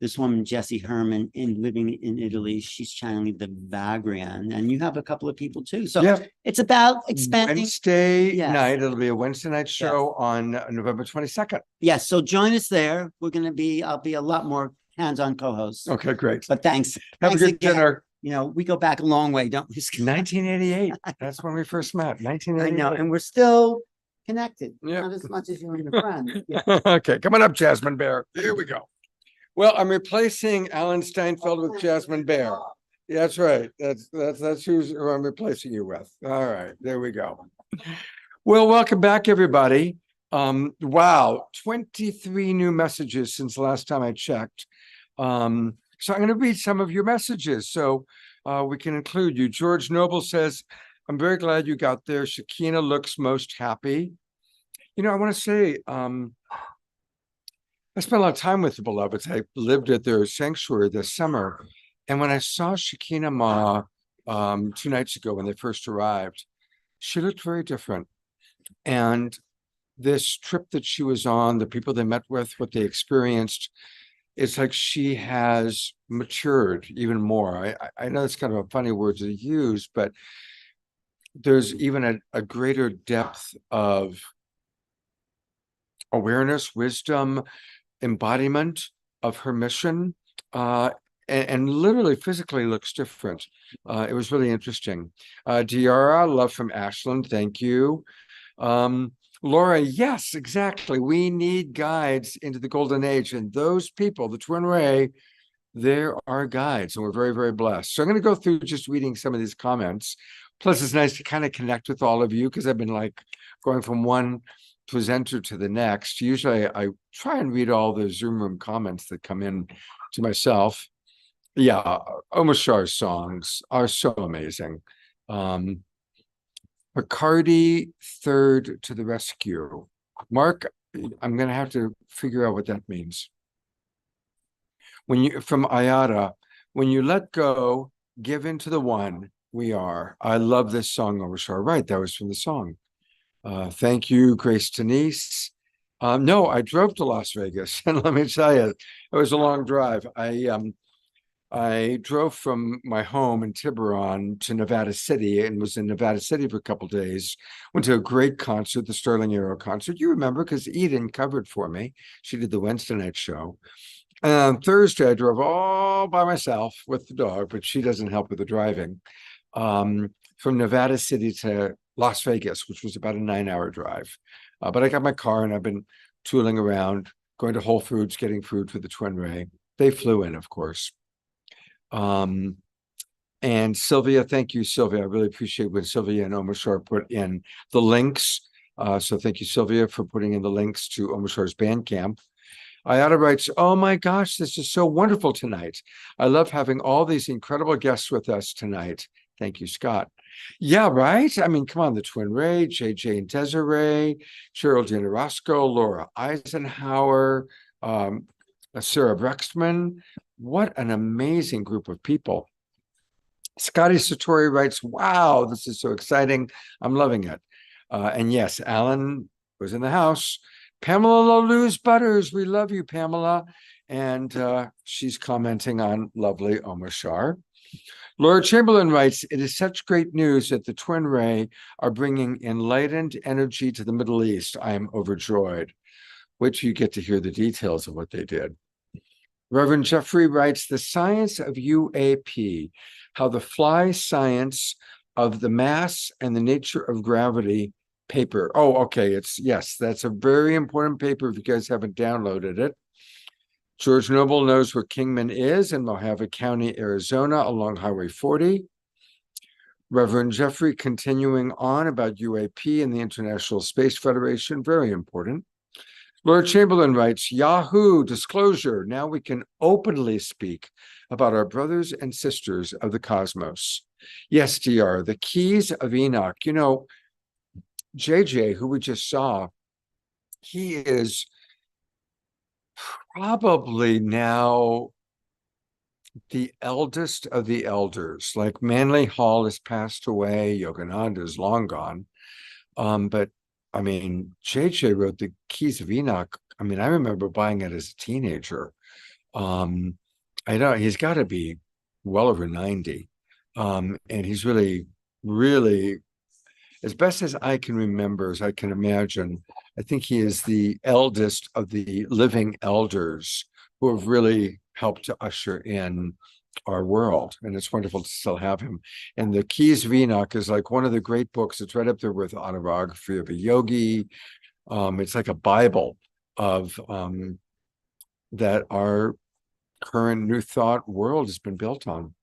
This woman, Jessie Herman, living in Italy, she's channeling the Vagrian, and you have a couple of people too. So it's about expanding. Wednesday night, it'll be a Wednesday night show on November 22nd. Yes, so join us there. I'll be a lot more hands-on co-host. Okay, great. But thanks. Have a good dinner. You know, we go back a long way, don't we? 1988. That's when we first met. 1988. I know, and we're still connected. Not as much as you and your friend. Okay, coming up, Jasmine Bear. Here we go. Well, I'm replacing Alan Steinfeld with Jasmine Bear. That's right. That's who I'm replacing you with. All right, there we go. Well, welcome back, everybody. Wow, 23 new messages since the last time I checked. So I'm going to read some of your messages so we can include you. George Noble says, I'm very glad you got there. Shakina looks most happy. You know, I want to say, I spent a lot of time with the Beloveds. I lived at their sanctuary this summer. And when I saw Shekinah Ma 2 nights ago when they first arrived. She looked very different. And this trip that she was on, the people they met with, what they experienced, it's like she has matured even more. I know it's kind of a funny word to use, but there's even a greater depth of awareness, wisdom, embodiment of her mission, and literally physically looks different. It was really interesting. Diara, love from Ashland, thank you. Laura, yes, exactly. We need guides into the golden age, and those people, the Twin Ray, they're our guides, and we're very, very blessed. So I'm going to go through just reading some of these comments. Plus, it's nice to kind of connect with all of you because I've been like going from one presenter to the next. Usually I try and read all the Zoom room comments that come in to myself. Yeah, Omashar's songs are so amazing. Bacardi third to the rescue. Mark, I'm going to have to figure out what that means. When you, from Ayada, when you let go, give into the one, we are. I love this song, Omashar. Right, that was from the song. Thank you, Grace Denise. No, I drove to Las Vegas, and let me tell you, it was a long drive. I drove from my home in Tiburon to Nevada City and was in Nevada City for a couple of days. Went to a great concert, the Sterling Arrow concert. You remember because Eden covered for me. She did the Wednesday night show. And on Thursday, I drove all by myself with the dog, but she doesn't help with the driving, from Nevada City to Las Vegas, which was about a 9-hour drive. But I got my car and I've been tooling around, going to Whole Foods, getting food for the Twin Ray. They flew in, of course. And Sylvia, thank you, Sylvia. I really appreciate when Sylvia and Omashar put in the links. So thank you, Sylvia, for putting in the links to Omashar's Bandcamp. Ayada writes, oh my gosh, this is so wonderful tonight. I love having all these incredible guests with us tonight. Thank you, Scott. Yeah, right? I mean, come on, the Twin Ray, JJ and Desiree, Geraldine Orozco, Laura Eisenhower, Sarah Brexman. What an amazing group of people. Scotty Satori writes, wow, this is so exciting. I'm loving it. And yes, Alan was in the house. Pamela Luz Butters, we love you, Pamela. And she's commenting on lovely Omashar. Laura Chamberlain writes, it is such great news that the Twin Ray are bringing enlightened energy to the Middle East. I am overjoyed. Wait till you get to hear the details of what they did. Reverend Jeffrey writes, the science of UAP, how the fly science of the mass and the nature of gravity paper. Oh, okay. Yes, that's a very important paper if you guys haven't downloaded it. George Noble knows where Kingman is in Mojave County, Arizona, along Highway 40. Reverend Jeffrey continuing on about UAP and the International Space Federation, very important. Lord Chamberlain writes, Yahoo, disclosure. Now we can openly speak about our brothers and sisters of the cosmos. Yes, DR, the keys of Enoch. You know, JJ, who we just saw, he is probably now the eldest of the elders. Like Manly Hall has passed away, Yogananda is long gone. But I mean, JJ wrote the Keys of Enoch. I mean, I remember buying it as a teenager. I know he's got to be well over 90. And he's really, really, as best as I can remember, as I can imagine, I think he is the eldest of the living elders who have really helped to usher in our world. And it's wonderful to still have him. And the Keys of Enoch is like one of the great books. It's right up there with Autobiography of a Yogi. It's like a Bible of that our current New Thought world has been built on.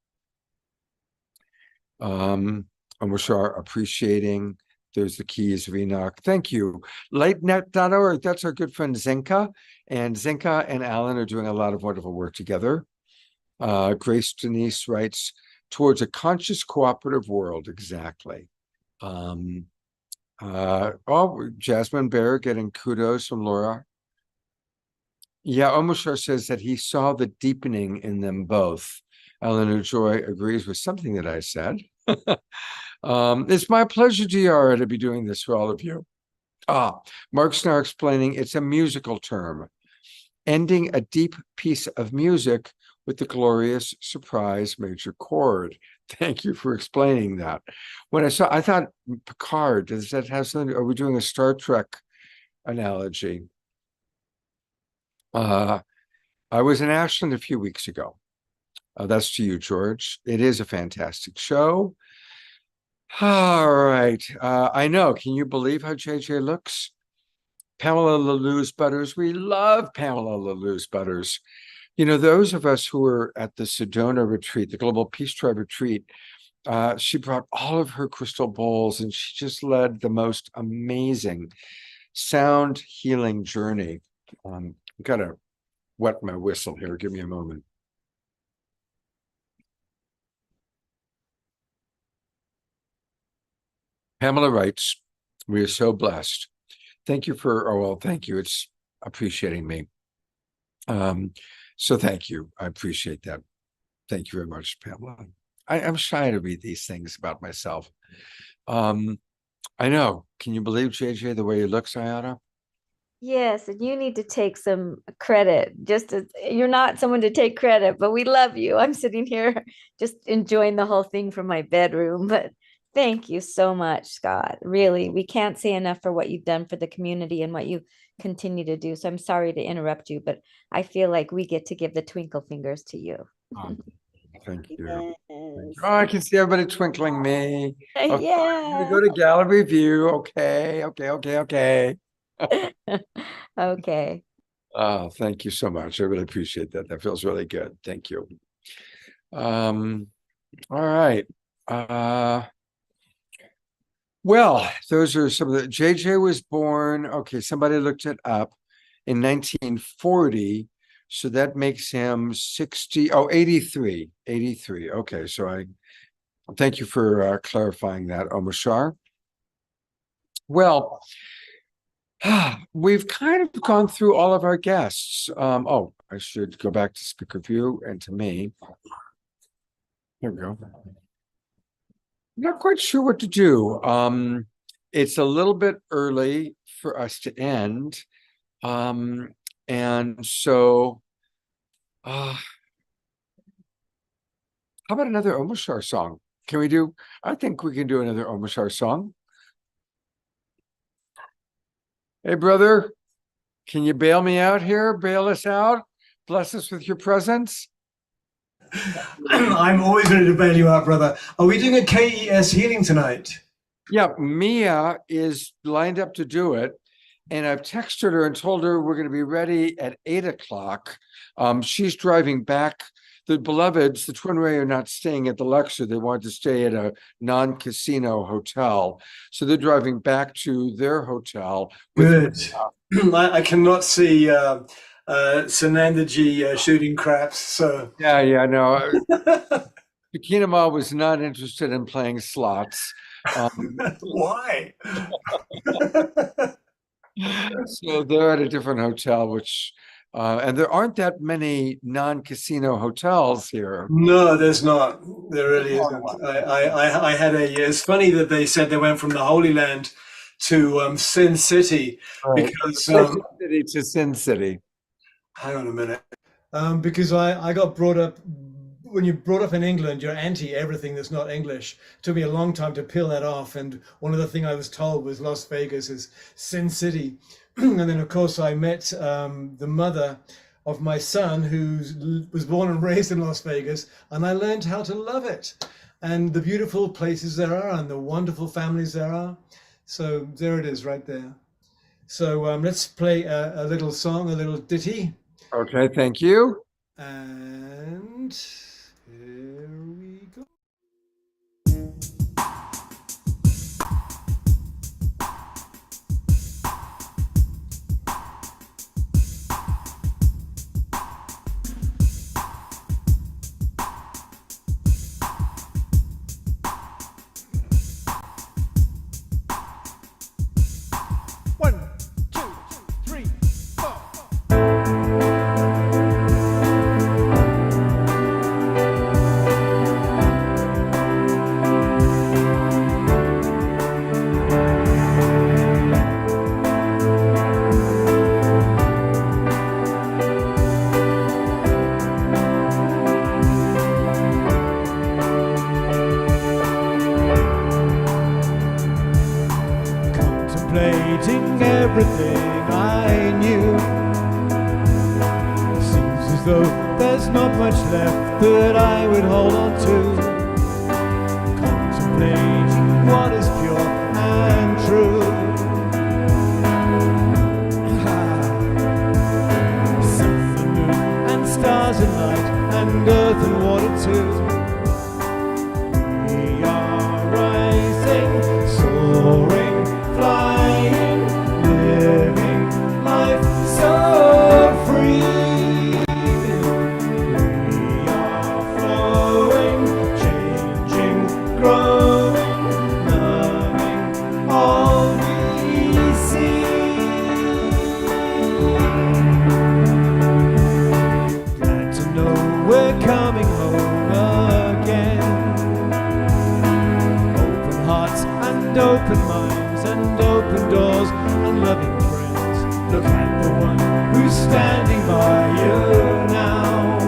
And we're sure appreciating. There's the Keys of Enoch. Thank you. Lightnet.org, that's our good friend Zenka. And Zenka and Alan are doing a lot of wonderful work together. Grace Denise writes, towards a conscious cooperative world. Exactly. Jasmine Bear getting kudos from Laura. Yeah, Omashar says that he saw the deepening in them both. Eleanor Joy agrees with something that I said. It's my pleasure, Diara, to be doing this for all of you. Mark's now explaining it's a musical term, ending a deep piece of music with the glorious surprise major chord. Thank you for explaining that. When I thought Picard, does that have something? Are we doing a Star Trek analogy? I was in Ashland a few weeks ago. That's to you, George. It is a fantastic show. All right. I know. Can you believe how JJ looks? Pamela LaLou's Butters. We love Pamela LaLou's Butters. You know, those of us who were at the Sedona retreat, the Global Peace Tribe retreat, she brought all of her crystal bowls and she just led the most amazing sound healing journey. I've got to wet my whistle here. Give me a moment. Pamela writes, we are so blessed. Thank you for, oh, well, thank you. It's appreciating me. So thank you. I appreciate that. Thank you very much, Pamela. I'm shy to read these things about myself. I know. Can you believe, JJ, the way you look, Sayana? Yes, and you need to take some credit. You're not someone to take credit, but we love you. I'm sitting here just enjoying the whole thing from my bedroom, but thank you so much, Scott. Really, we can't say enough for what you've done for the community and what you continue to do. So I'm sorry to interrupt you, but I feel like we get to give the twinkle fingers to you. Thank you. Yes. Oh, I can see everybody twinkling me. Okay, Yeah. we go to gallery view. Okay. Okay. Oh, thank you so much. I really appreciate that. That feels really good. Thank you. All right. Well, those are some of the, JJ was born, okay, somebody looked it up in 1940. So that makes him 83. Okay, so I thank you for clarifying that, Omashar. Well, we've kind of gone through all of our guests. I should go back to speaker view and to me. There we go. Not quite sure what to do. It's a little bit early for us to end. And so, how about another Omashar song? I think we can do another Omashar song. Hey, brother, can you bail me out here? Bail us out? Bless us with your presence? I'm always ready to bail you out, brother. Are we doing a KES healing tonight? Yeah, Mia is lined up to do it. And I've texted her and told her we're going to be ready at 8 o'clock. She's driving back. The beloveds, the Twin Ray, are not staying at the Luxor. They want to stay at a non-casino hotel. So they're driving back to their hotel. Good. I cannot see Sanandaji shooting craps. So Yeah, no. Kinema was not interested in playing slots. Why? So they're at a different hotel, which and there aren't that many non-casino hotels here. No, there's not. There really isn't. I had it's funny that they said they went from the Holy Land to Sin City because Sin City to Sin City. Hang on a minute. Because I got brought up, when you're brought up in England, you're anti everything that's not English. It took me a long time to peel that off. And one of the things I was told was Las Vegas is Sin City. And then, of course, I met the mother of my son, who was born and raised in Las Vegas. And I learned how to love it and the beautiful places there are and the wonderful families there are. So there it is right there. So let's play a little song, a little ditty. Okay, thank you. And here we go. hold on to. Contemplating what is pure and true. Sun and moon and stars and light and earth and water too. We are rising, soaring, flying, living life so free. We are flowing, changing, growing, loving all we see. Glad to know we're coming home again. Open hearts and open minds and open doors and loving friends. Look at the one who's standing by you now.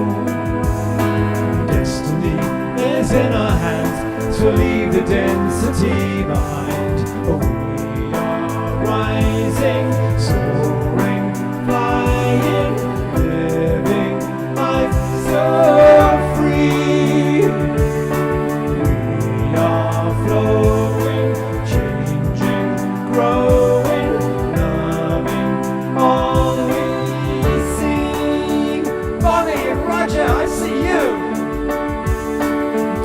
Destiny is in our hands, so leave the density behind. Oh, we are rising, soaring, flying, living life so free. We are flowing, changing, growing, loving all we see. Bonnie and Roger, I see you.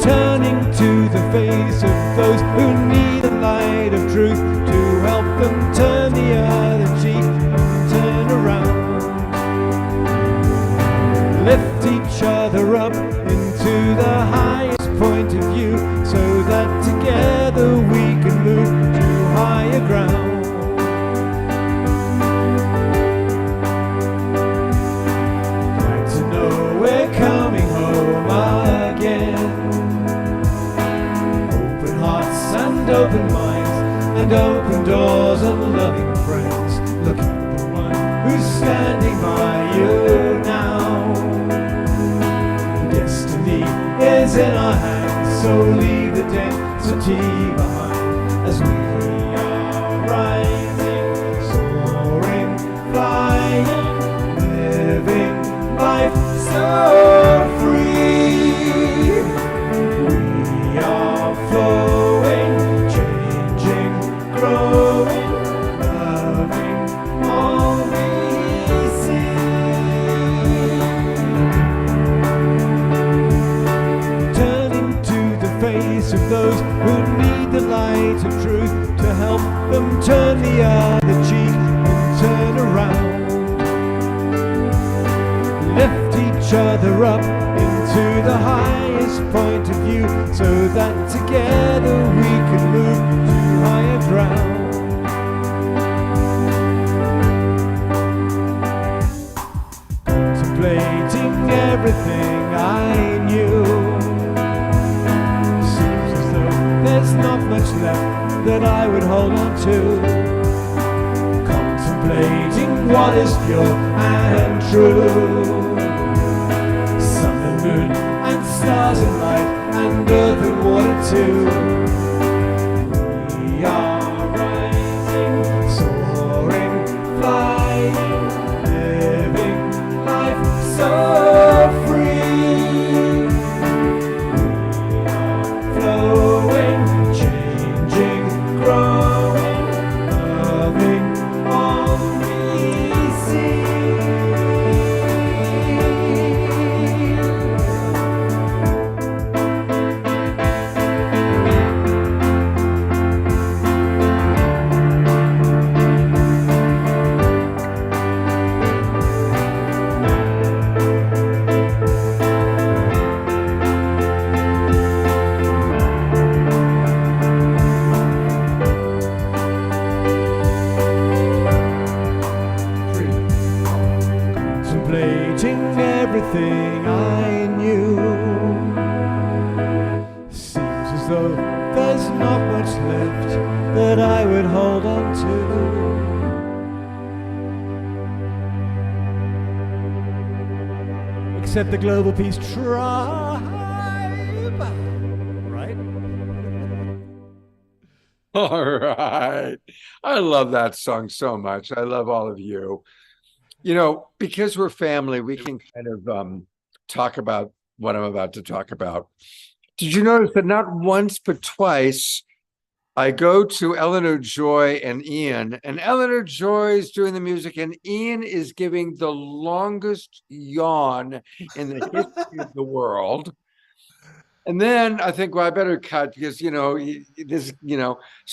Turning to the face of those who need the light of truth to help them turn the other cheek and turn around. Lift each other up into the highest point of view so that together we can move to higher ground. Glad to know we're coming home again. Open hearts and open minds and open doors and loving friends. Look at the one who's standing by you now. Destiny is in our hands, so leave the density behind as we are rising, soaring, flying, living life so free. We are flowing, changing, growing, loving all we see. Turning to the face of those who need the light of truth to help them turn the other cheek and turn around. Lift each other up into the highest point of view so that together we can move to higher ground. Contemplating everything I knew. Seems as though there's not much left that I would hold on to. Contemplating what is pure and true. Sun and moon and stars and light and earth and water too. We are rising, soaring, flying, living life so free. We are flowing, changing, growing, loving all we see. Contemplating everything I knew. Seems as though there's not much left that I would hold on to. Except the global peace tribe. Right? All right. I love that song so much. I love all of you. You know, because we're family, we can kind of talk about what I'm about to talk about. Did you notice that not once but twice I go to Eleanor Joy and Ian, and Eleanor Joy is doing the music, and Ian is giving the longest yawn in the history of the world. And then I think, well, I better cut because, so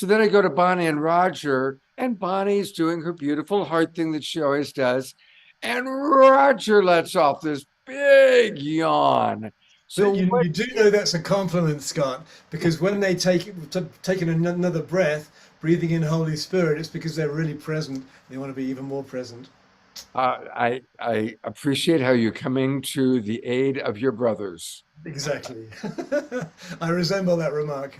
then I go to Bonnie and Roger, and Bonnie's doing her beautiful heart thing that she always does. And Roger lets off this big yawn. So You do know that's a compliment, Scott, because when they taking another breath, breathing in Holy Spirit, it's because they're really present. They want to be even more present. I appreciate how you're coming to the aid of your brothers. Exactly. I resemble that remark.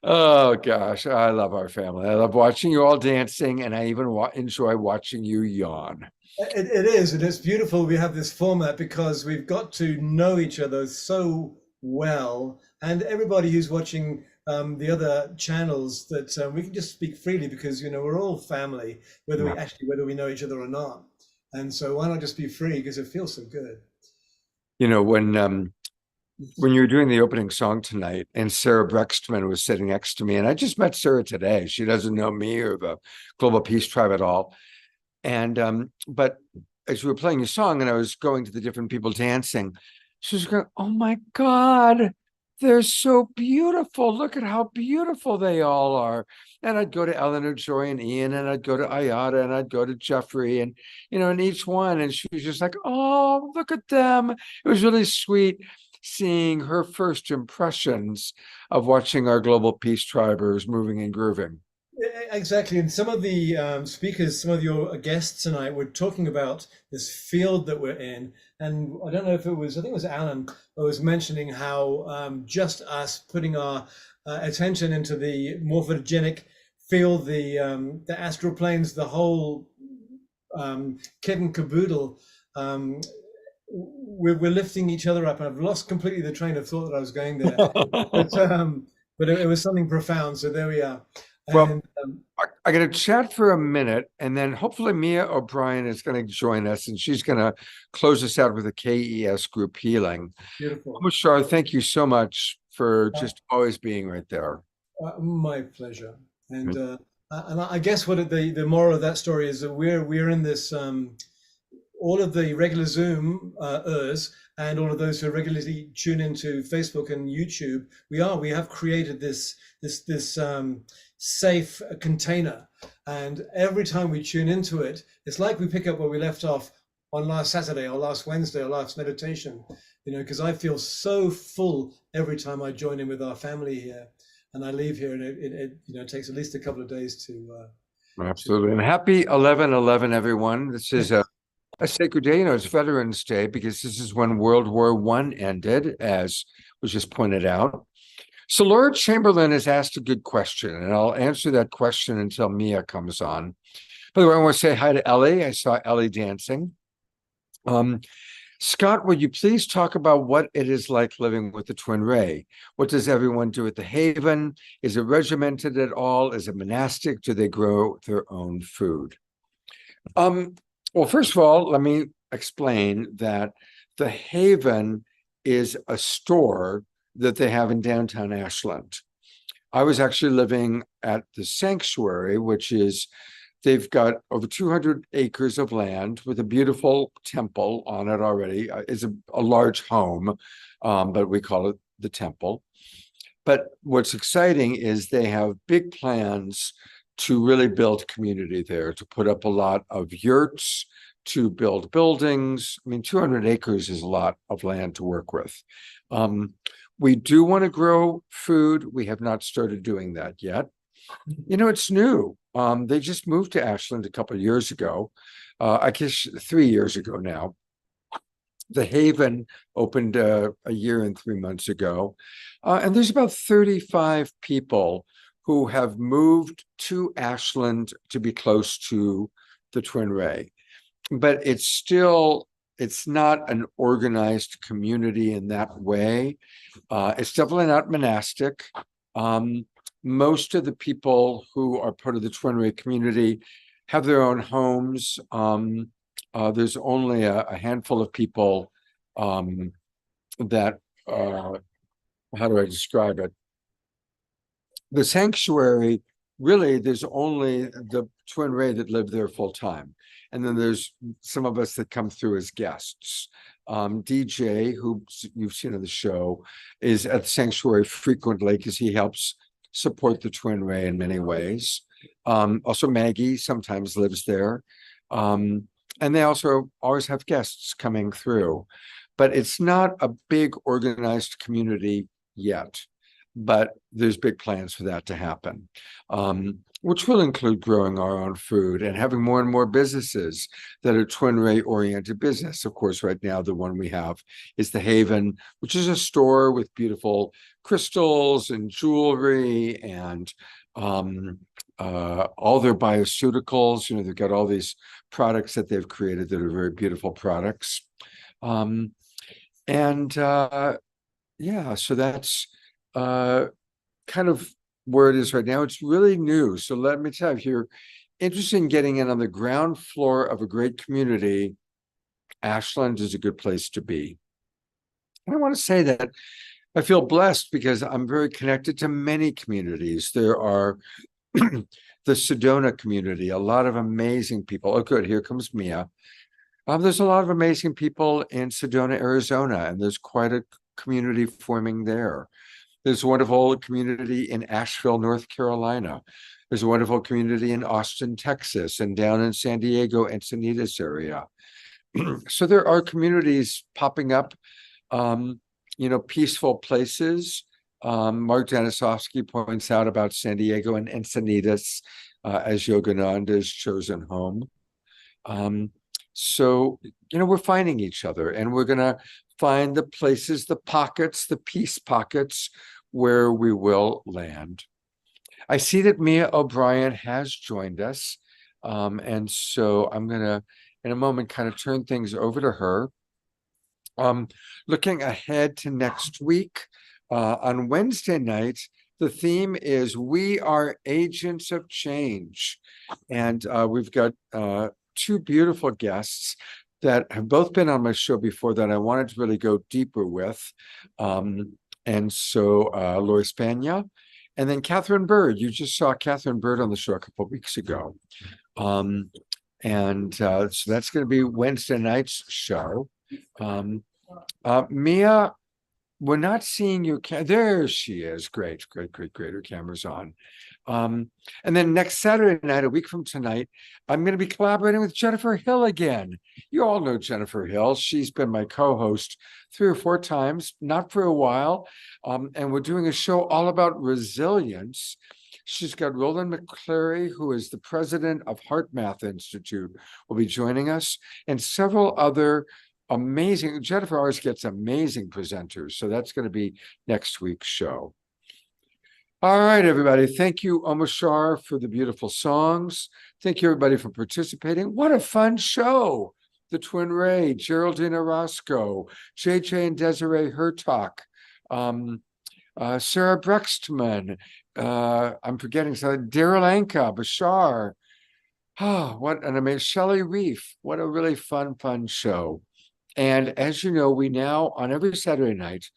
Oh gosh, I love our family. I love watching you all dancing, and I even enjoy watching you yawn. It is, and it's beautiful. We have this format because we've got to know each other so well, and everybody who's watching the other channels, that we can just speak freely because we're all family, whether we know each other or not. And so why not just be free, because it feels so good. When you were doing the opening song tonight, and Sarah Brextman was sitting next to me, and I just met Sarah today. She doesn't know me or the Global Peace Tribe at all. And but as we were playing your song and I was going to the different people dancing, she was going, "Oh my God, they're so beautiful. Look at how beautiful they all are." And I'd go to Eleanor Joy and Ian, and I'd go to Ayada, and I'd go to Jeffrey, and and each one, and she was just like, "Oh, look at them." It was really sweet seeing her first impressions of watching our Global Peace Tribers moving and grooving. Exactly, and some of the speakers, some of your guests tonight were talking about this field that we're in, and I don't know if I think it was Alan who was mentioning how just us putting our attention into the morphogenic field, the astral planes, the whole kit and caboodle, we're lifting each other up. And I've lost completely the train of thought that I was going there, but it was something profound. So there we are. Well, I'm going to chat for a minute, and then hopefully Mia O'Brien is going to join us, and she's going to close us out with a KES group healing. Beautiful. Mushar, thank you so much for just always being right there. My pleasure. And I guess what the moral of that story is that we're in this. All of the regular Zoomers and all of those who regularly tune into Facebook and YouTube, we have created this safe container, and every time we tune into it, it's like we pick up where we left off on last Saturday or last Wednesday or last meditation. Because I feel so full every time I join in with our family here, and I leave here, and it takes at least a couple of days to. Absolutely, and happy 11/11, everyone. This is a sacred day. It's Veterans Day because this is when World War I ended, as was just pointed out. So Laura Chamberlain has asked a good question, and I'll answer that question until Mia comes on. By the way, I want to say hi to Ellie. I saw Ellie dancing. Scott, would you please talk about what it is like living with the Twin Ray? What does everyone do at the Haven? Is it regimented at all? Is it monastic? Do they grow their own food? Well, first of all, let me explain that the Haven is a store that they have in downtown Ashland. I was actually living at the Sanctuary, which is, they've got over 200 acres of land with a beautiful temple on it already. It's a large home, but we call it the temple. But what's exciting is they have big plans to really build community there, to put up a lot of yurts, to build buildings. I mean, 200 acres is a lot of land to work with. We do want to grow food. We have not started doing that yet. It's new. They just moved to Ashland a couple of years ago, I guess 3 years ago now. The Haven opened a year and 3 months ago, and there's about 35 people who have moved to Ashland to be close to the Twin Ray. But it's not an organized community in that way. It's definitely not monastic. Most of the people who are part of the Twin Ray community have their own homes. There's only a handful of people that how do I describe it? The sanctuary, really, there's only the Twin Ray that live there full time. And then there's some of us that come through as guests. DJ, who you've seen on the show, is at the sanctuary frequently because he helps support the Twin Ray in many ways. Also, Maggie sometimes lives there. And they also always have guests coming through. But it's not a big organized community yet. But there's big plans for that to happen, which will include growing our own food and having more and more businesses that are Twin Ray oriented business. Of course, right now, the one we have is the Haven, which is a store with beautiful crystals and jewelry and all their bioceuticals. You know, they've got all these products that they've created that are very beautiful products. Yeah, so that's kind of where it is right now. It's really new. So let me tell you, if you're interested in getting in on the ground floor of a great community, Ashland is a good place to be. And I want to say that I feel blessed because I'm very connected to many communities. There are the Sedona community, a lot of amazing people. Oh, good. Here comes Mia. There's a lot of amazing people in Sedona, Arizona, and there's quite a community forming there. There's a wonderful community in Asheville, North Carolina. There's a wonderful community in Austin, Texas, and down in San Diego, Encinitas area. So there are communities popping up, you know, peaceful places. Mark Janisowski points out about San Diego and Encinitas as Yogananda's chosen home. So, you know, we're finding each other, and we're going to find the places, the pockets, the peace pockets where we will land. I see that Mia O'Brien has joined us. And so I'm going to, in a moment, kind of turn things over to her. Looking ahead to next week, on Wednesday night, the theme is We Are Agents of Change. And we've got two beautiful guests that have both been on my show before that I wanted to really go deeper with. And so Lori Spagna, and then Catherine Bird. You just saw Catherine Bird on the show a couple of weeks ago. So that's going to be Wednesday night's show. Mia, we're not seeing you. There she is. Great. Her camera's on. And then next Saturday night, a week from tonight, I'm going to be collaborating with Jennifer Hill again. You all know Jennifer Hill. She's been my co-host 3 or 4 times, not for a while. And we're doing a show all about resilience. She's got Roland McCleary, who is the president of Heart Math Institute, will be joining us, and several other amazing. Jennifer always gets amazing presenters. So that's going to be next week's show. All right, everybody. Thank you, Omashar, for the beautiful songs. Thank you, everybody, for participating. What a fun show. The Twin Ray, Geraldine Orozco, JJ and Desiree Hertok, Sarah Brextman, I'm forgetting, Daryl Anka, Bashar. Oh, what an amazing, Shelley Reef. What a really fun show. And as you know, we now, on every Saturday night,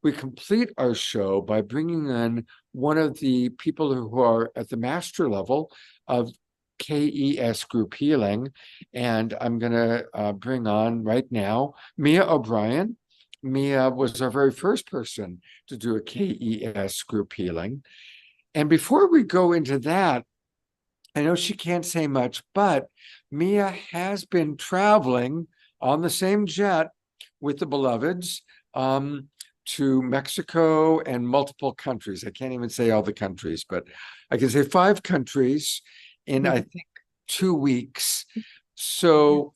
we complete our show by bringing in one of the people who are at the master level of KES Group Healing. And I'm going to bring on right now Mia O'Brien. Mia was our very first person to do a KES Group Healing. And before we go into that, I know she can't say much, but Mia has been traveling on the same jet with the Beloveds to Mexico and multiple countries. I can't even say all the countries, but I can say 5 countries in, I think, 2 weeks. So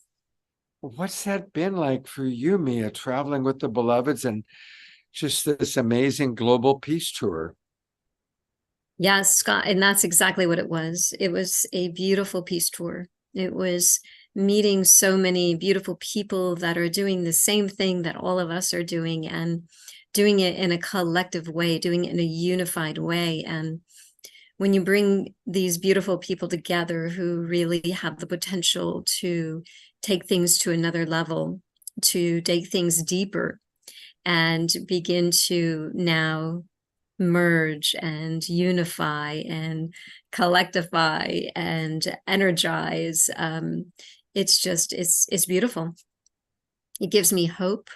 what's that been like for you, Mia, traveling with the Beloveds and just this amazing global peace tour? Yes, Scott, and that's exactly what it was. It was a beautiful peace tour. It was meeting so many beautiful people that are doing the same thing that all of us are doing, and doing it in a collective way, doing it in a unified way. And when you bring these beautiful people together who really have the potential to take things to another level, to dig things deeper and begin to now merge and unify and collectivify and energize. It's beautiful. It gives me hope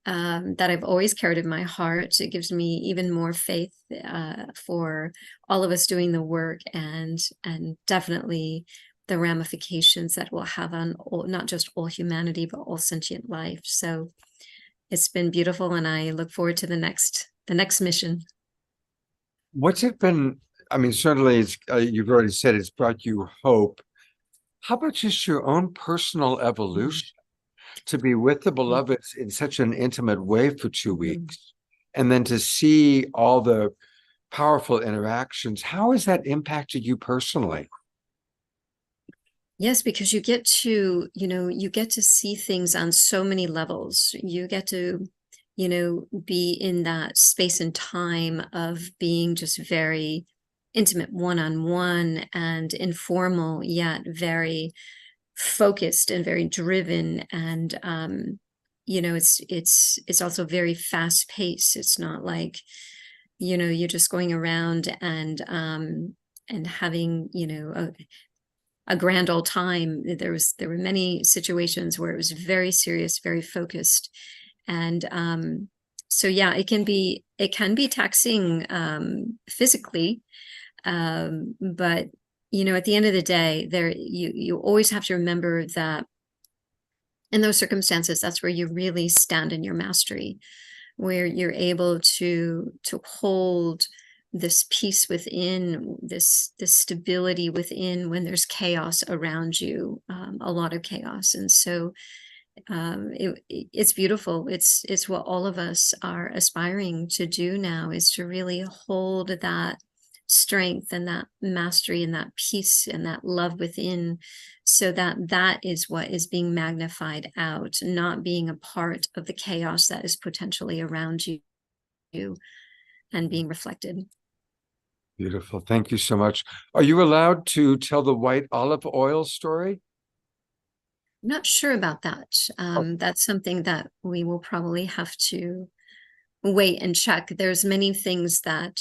that I've always carried in my heart. It gives me even more faith for all of us doing the work, and definitely the ramifications that will have on not just all humanity, but all sentient life. So it's been beautiful, and I look forward to the next mission. What's it been? I mean, certainly it's, you've already said it's brought you hope. How about just your own personal evolution to be with the beloveds in such an intimate way for 2 weeks, and then to see all the powerful interactions? How has that impacted you personally? Yes, because you get to, you get to see things on so many levels. You get to, be in that space and time of being just very intimate, one-on-one and informal, yet very focused and very driven. And, it's also very fast paced. It's not like, you're just going around and having, a grand old time. There were many situations where it was very serious, very focused. And so yeah, it can be taxing physically. But at the end of the day, you always have to remember that in those circumstances, that's where you really stand in your mastery, where you're able to hold this peace within, this stability within when there's chaos around you, a lot of chaos. And so it's beautiful. It's what all of us are aspiring to do now, is to really hold that strength and that mastery and that peace and that love within, so that is what is being magnified out, not being a part of the chaos that is potentially around you and being reflected. Beautiful. Thank you so much. Are you allowed to tell the white olive oil story? I'm not sure about that. That's something that we will probably have to wait and check. There's many things that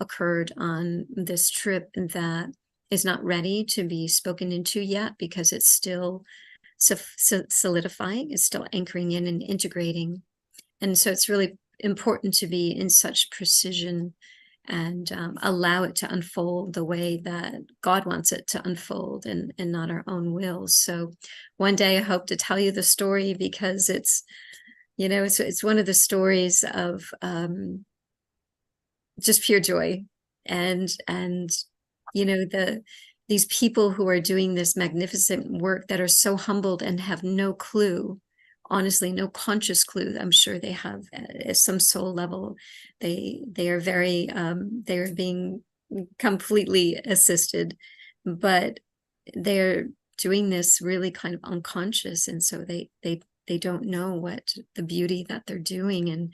occurred on this trip that is not ready to be spoken into yet, because it's still solidifying, it's still anchoring in and integrating. And so it's really important to be in such precision and allow it to unfold the way that God wants it to unfold, and not our own wills. So one day I hope to tell you the story, because it's one of the stories of just pure joy, and these people who are doing this magnificent work that are so humbled and have no clue, honestly, no conscious clue. I'm sure they have at some soul level. They are very they are being completely assisted, but they're doing this really kind of unconscious, and so they don't know what the beauty that they're doing.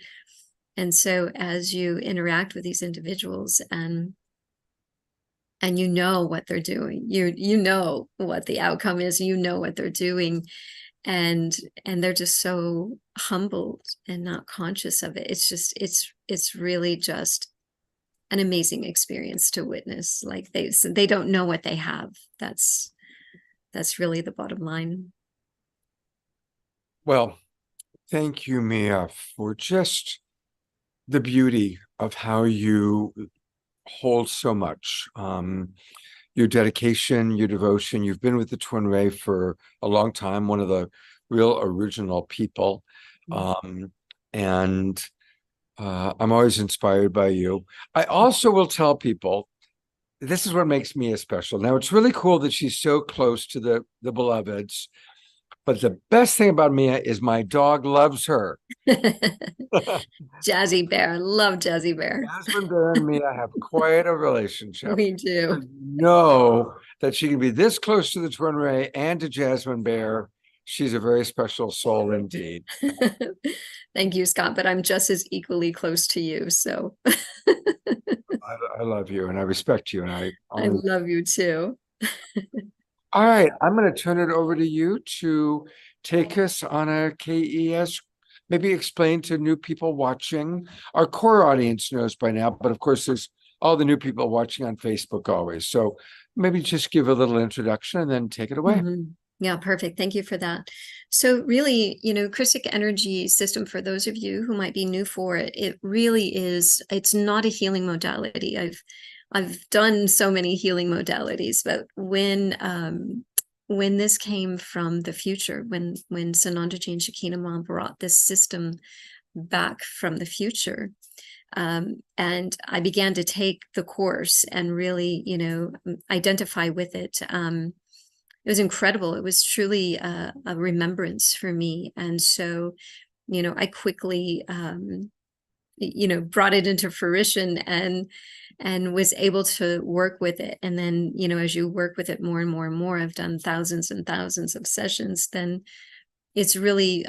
And so as you interact with these individuals and you know what they're doing, you know what the outcome is, what they're doing, and they're just so humbled and not conscious of it. It's really just an amazing experience to witness. Like they don't know what they have. That's really the bottom line. Well, thank you, Mia, for just the beauty of how you hold so much. Your dedication, your devotion. You've been with the Twin Ray for a long time, one of the real original people. And I'm always inspired by you. I also will tell people, this is what makes Mia special. Now, it's really cool that she's so close to the beloveds, but the best thing about Mia is my dog loves her. Jazzy Bear, love Jazzy Bear. Jasmine Bear and Mia have quite a relationship. We do. Know that she can be this close to the Twin Ray and to Jasmine Bear. She's a very special soul indeed. Thank you, Scott, but I'm just as equally close to you. So I love you and I respect you, and I love you too. All right, I'm going to turn it over to you to take us on a KES? Maybe explain to new people watching. Our core audience knows by now, but of course, there's all the new people watching on Facebook always. So maybe just give a little introduction and then take it away. Yeah, perfect. Thank you for that. So really, Christic energy system, for those of you who might be new for it, it really is, it's not a healing modality. I've done so many healing modalities, but when this came from the future, when Sanandaji and Shakina Ma brought this system back from the future, and I began to take the course and really, identify with it. It was incredible. It was truly a remembrance for me. And so, I quickly, brought it into fruition and was able to work with it. And then, as you work with it more and more and more, I've done thousands and thousands of sessions, then it's really,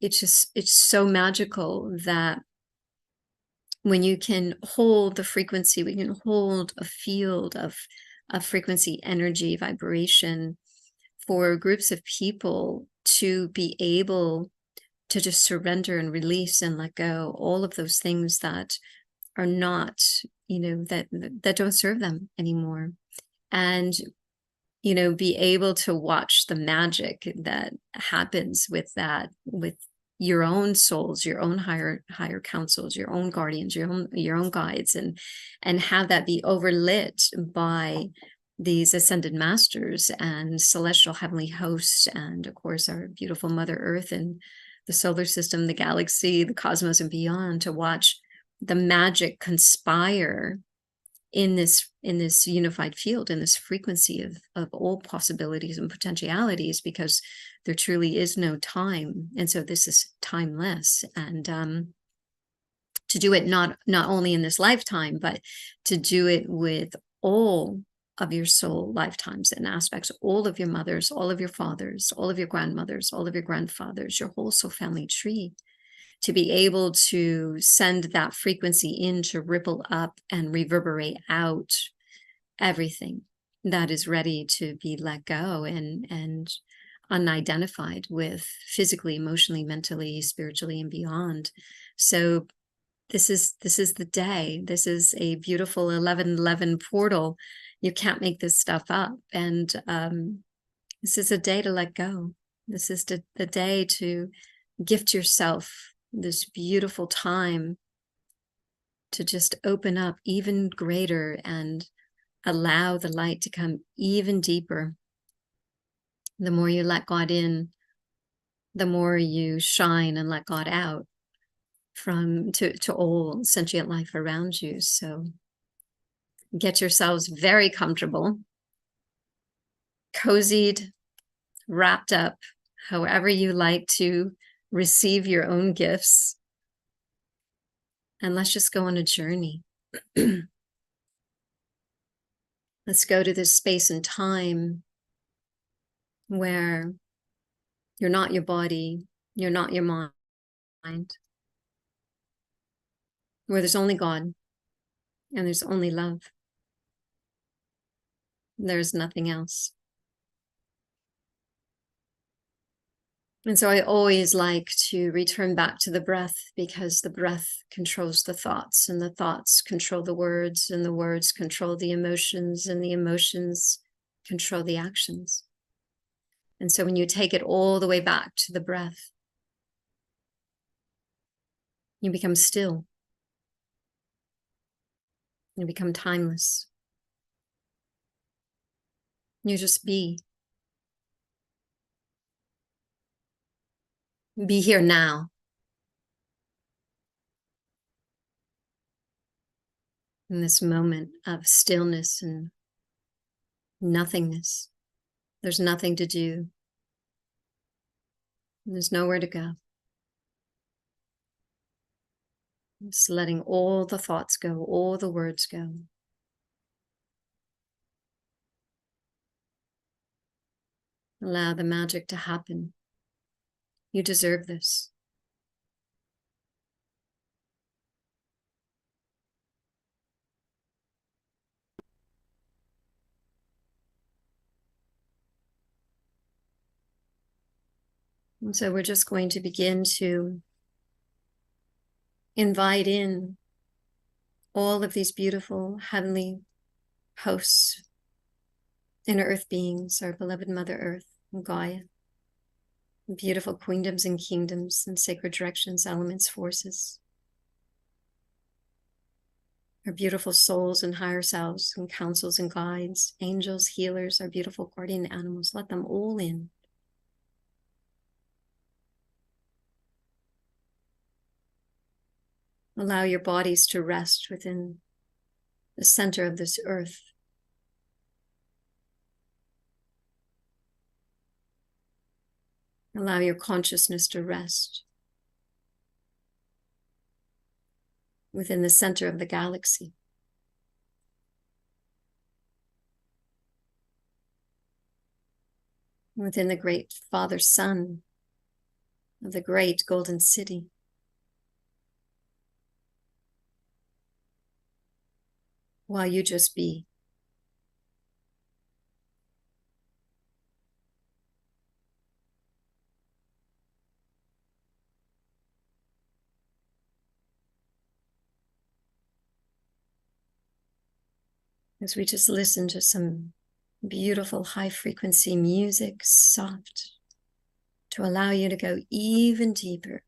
it's so magical that when you can hold the frequency, we can hold a field of frequency, energy, vibration for groups of people to be able to just surrender and release and let go all of those things that are not, that don't serve them anymore. And, be able to watch the magic that happens with that, with your own souls, your own higher counsels, your own guardians, your own guides, and have that be overlit by these ascended masters and celestial heavenly hosts, and of course our beautiful Mother Earth and the solar system, the galaxy, the cosmos, and beyond, to watch the magic conspire in this unified field, in this frequency of all possibilities and potentialities, because there truly is no time. And so this is timeless. And to do it not only in this lifetime, but to do it with all of your soul lifetimes and aspects, all of your mothers, all of your fathers, all of your grandmothers, all of your grandfathers, your whole soul family tree, to be able to send that frequency in to ripple up and reverberate out everything that is ready to be let go and unidentified with, physically, emotionally, mentally, spiritually, and beyond. So this is the day. This is a beautiful 1111 portal. You can't make this stuff up. And this is a day to let go. This is the day to gift yourself this beautiful time to just open up even greater and allow the light to come even deeper. The more you let God in, the more you shine and let God out to all sentient life around you. So get yourselves very comfortable, cozied, wrapped up, however you like to receive your own gifts. And let's just go on a journey. Let's go to this space and time where you're not your body, you're not your mind, where there's only God and there's only love. There's nothing else. And so I always like to return back to the breath, because the breath controls the thoughts, and the thoughts control the words, and the words control the emotions, and the emotions control the actions. And so when you take it all the way back to the breath, you become still. You become timeless. You just be. Be here now. In this moment of stillness and nothingness. There's nothing to do. There's nowhere to go. Just letting all the thoughts go, all the words go. Allow the magic to happen. You deserve this. And so we're just going to begin to invite in all of these beautiful heavenly hosts, inner earth beings, our beloved Mother Earth and Gaia, beautiful queendoms and kingdoms and sacred directions, elements, forces, our beautiful souls and higher selves and councils and guides, angels, healers, our beautiful guardian animals. Let them all in. Allow your bodies to rest within the center of this earth. Allow your consciousness to rest within the center of the galaxy. Within the great Father Sun of the great Golden City. While you just be. As we just listen to some beautiful high frequency music, soft, to allow you to go even deeper.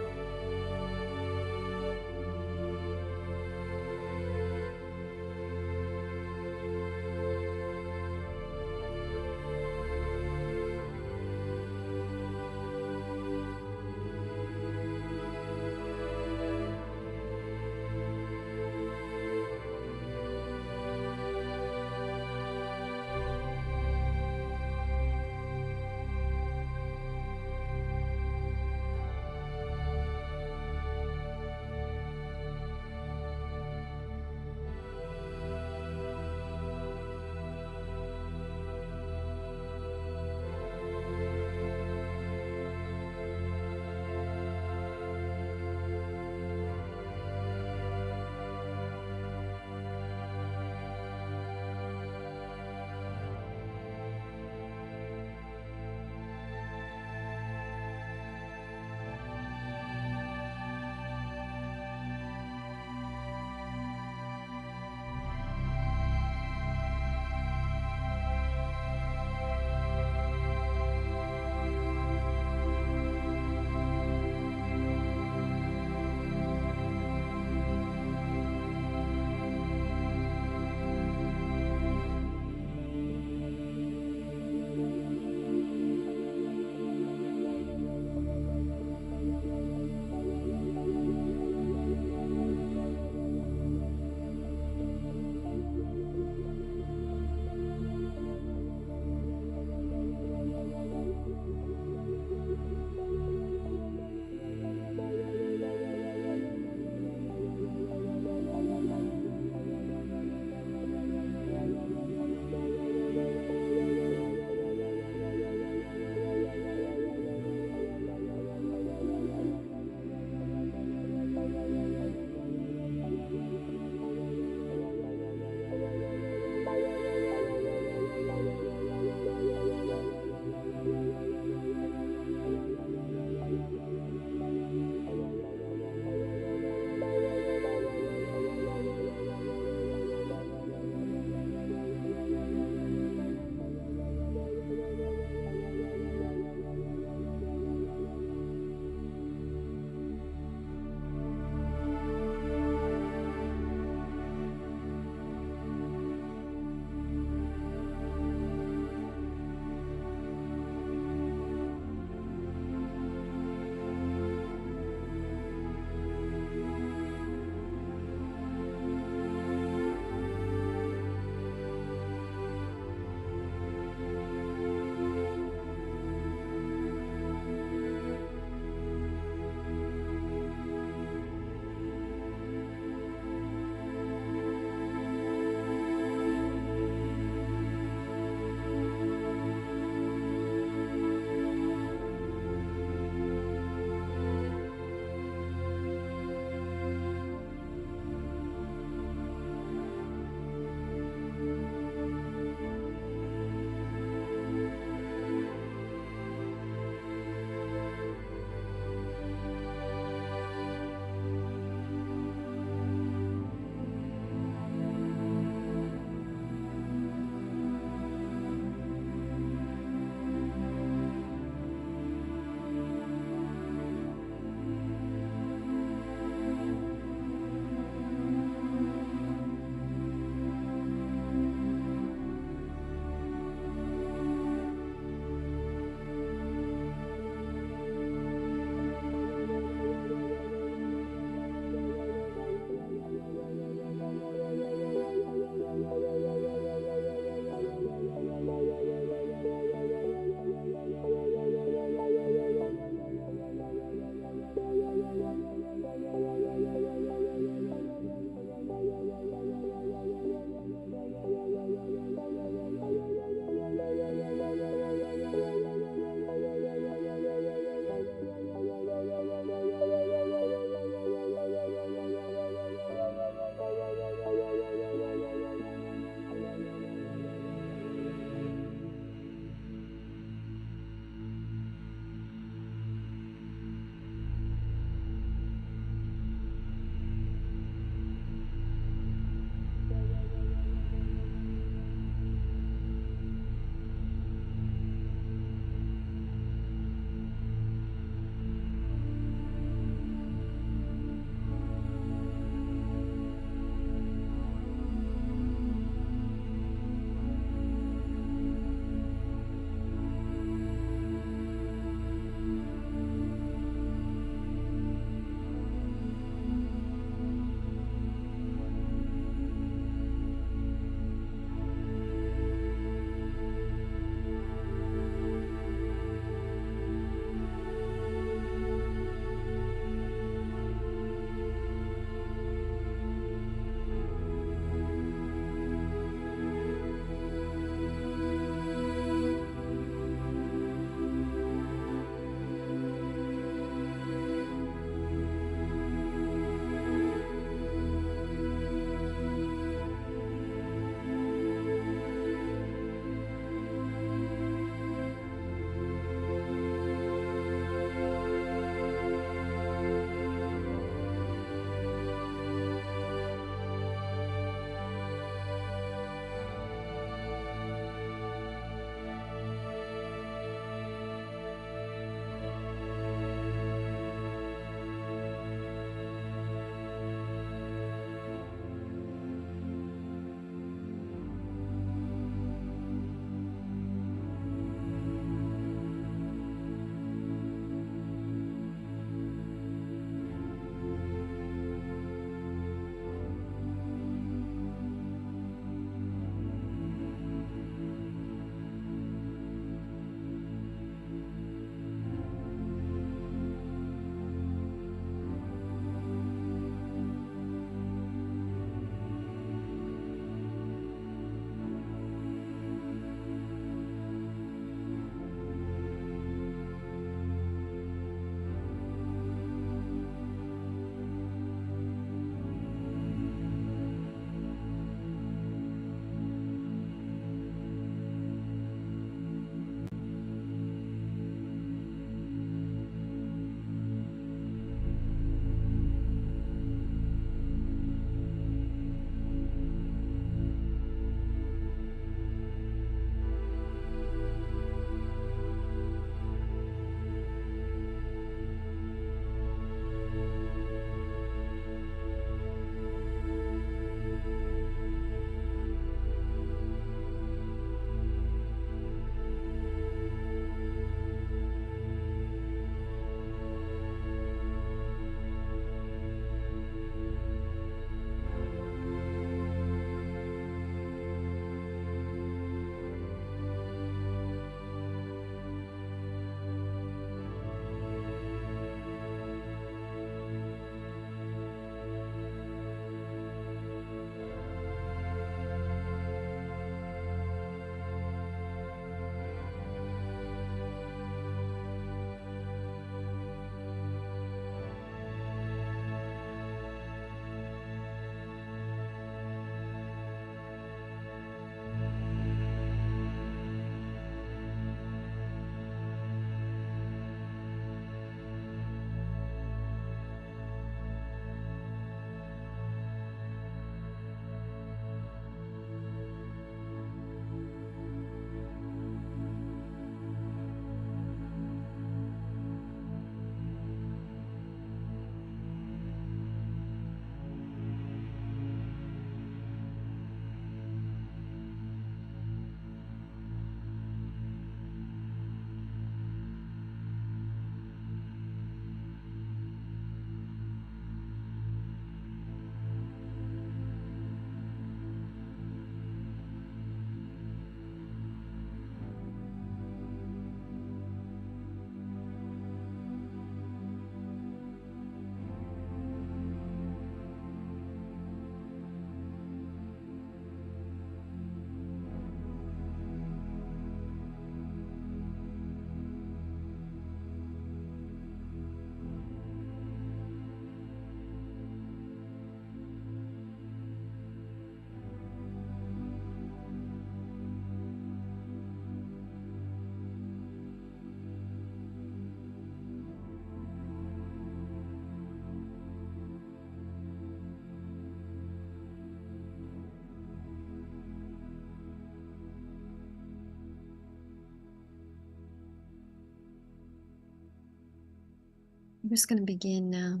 I'm just going to begin now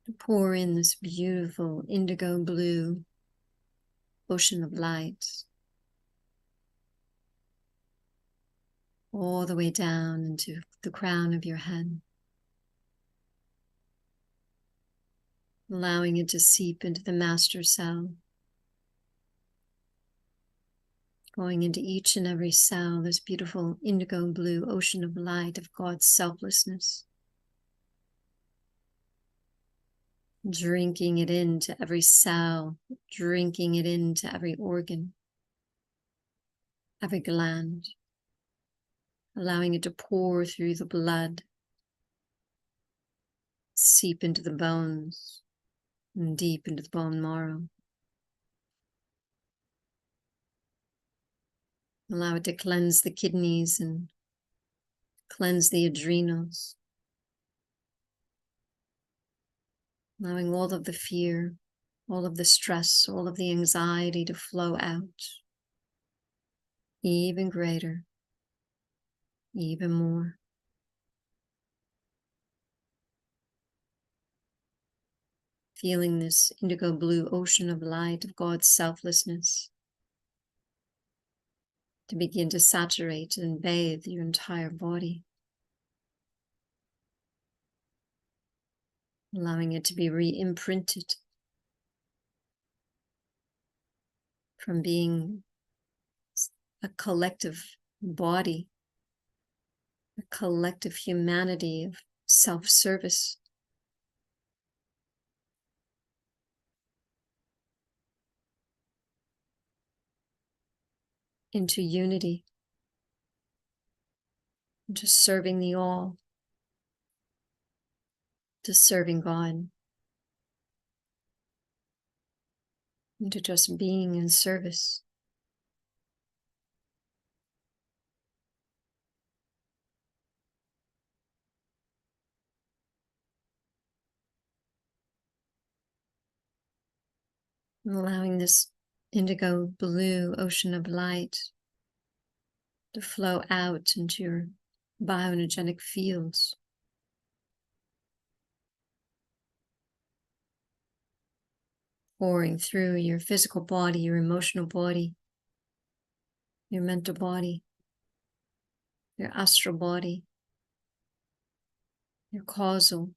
to pour in this beautiful indigo blue ocean of light all the way down into the crown of your head, allowing it to seep into the master cell, going into each and every cell, this beautiful indigo blue ocean of light of God's selflessness, drinking it into every cell, drinking it into every organ, every gland, allowing it to pour through the blood, seep into the bones, and deep into the bone marrow. Allow it to cleanse the kidneys and cleanse the adrenals, allowing all of the fear, all of the stress, all of the anxiety to flow out, even greater, even more. Feeling this indigo blue ocean of light of God's selflessness to begin to saturate and bathe your entire body, allowing it to be re-imprinted from being a collective body, a collective humanity of self-service, into unity, into serving the all, to serving God, into just being in service. And allowing this indigo blue ocean of light to flow out into your bioenergetic fields, pouring through your physical body, your emotional body, your mental body, your astral body, your causal,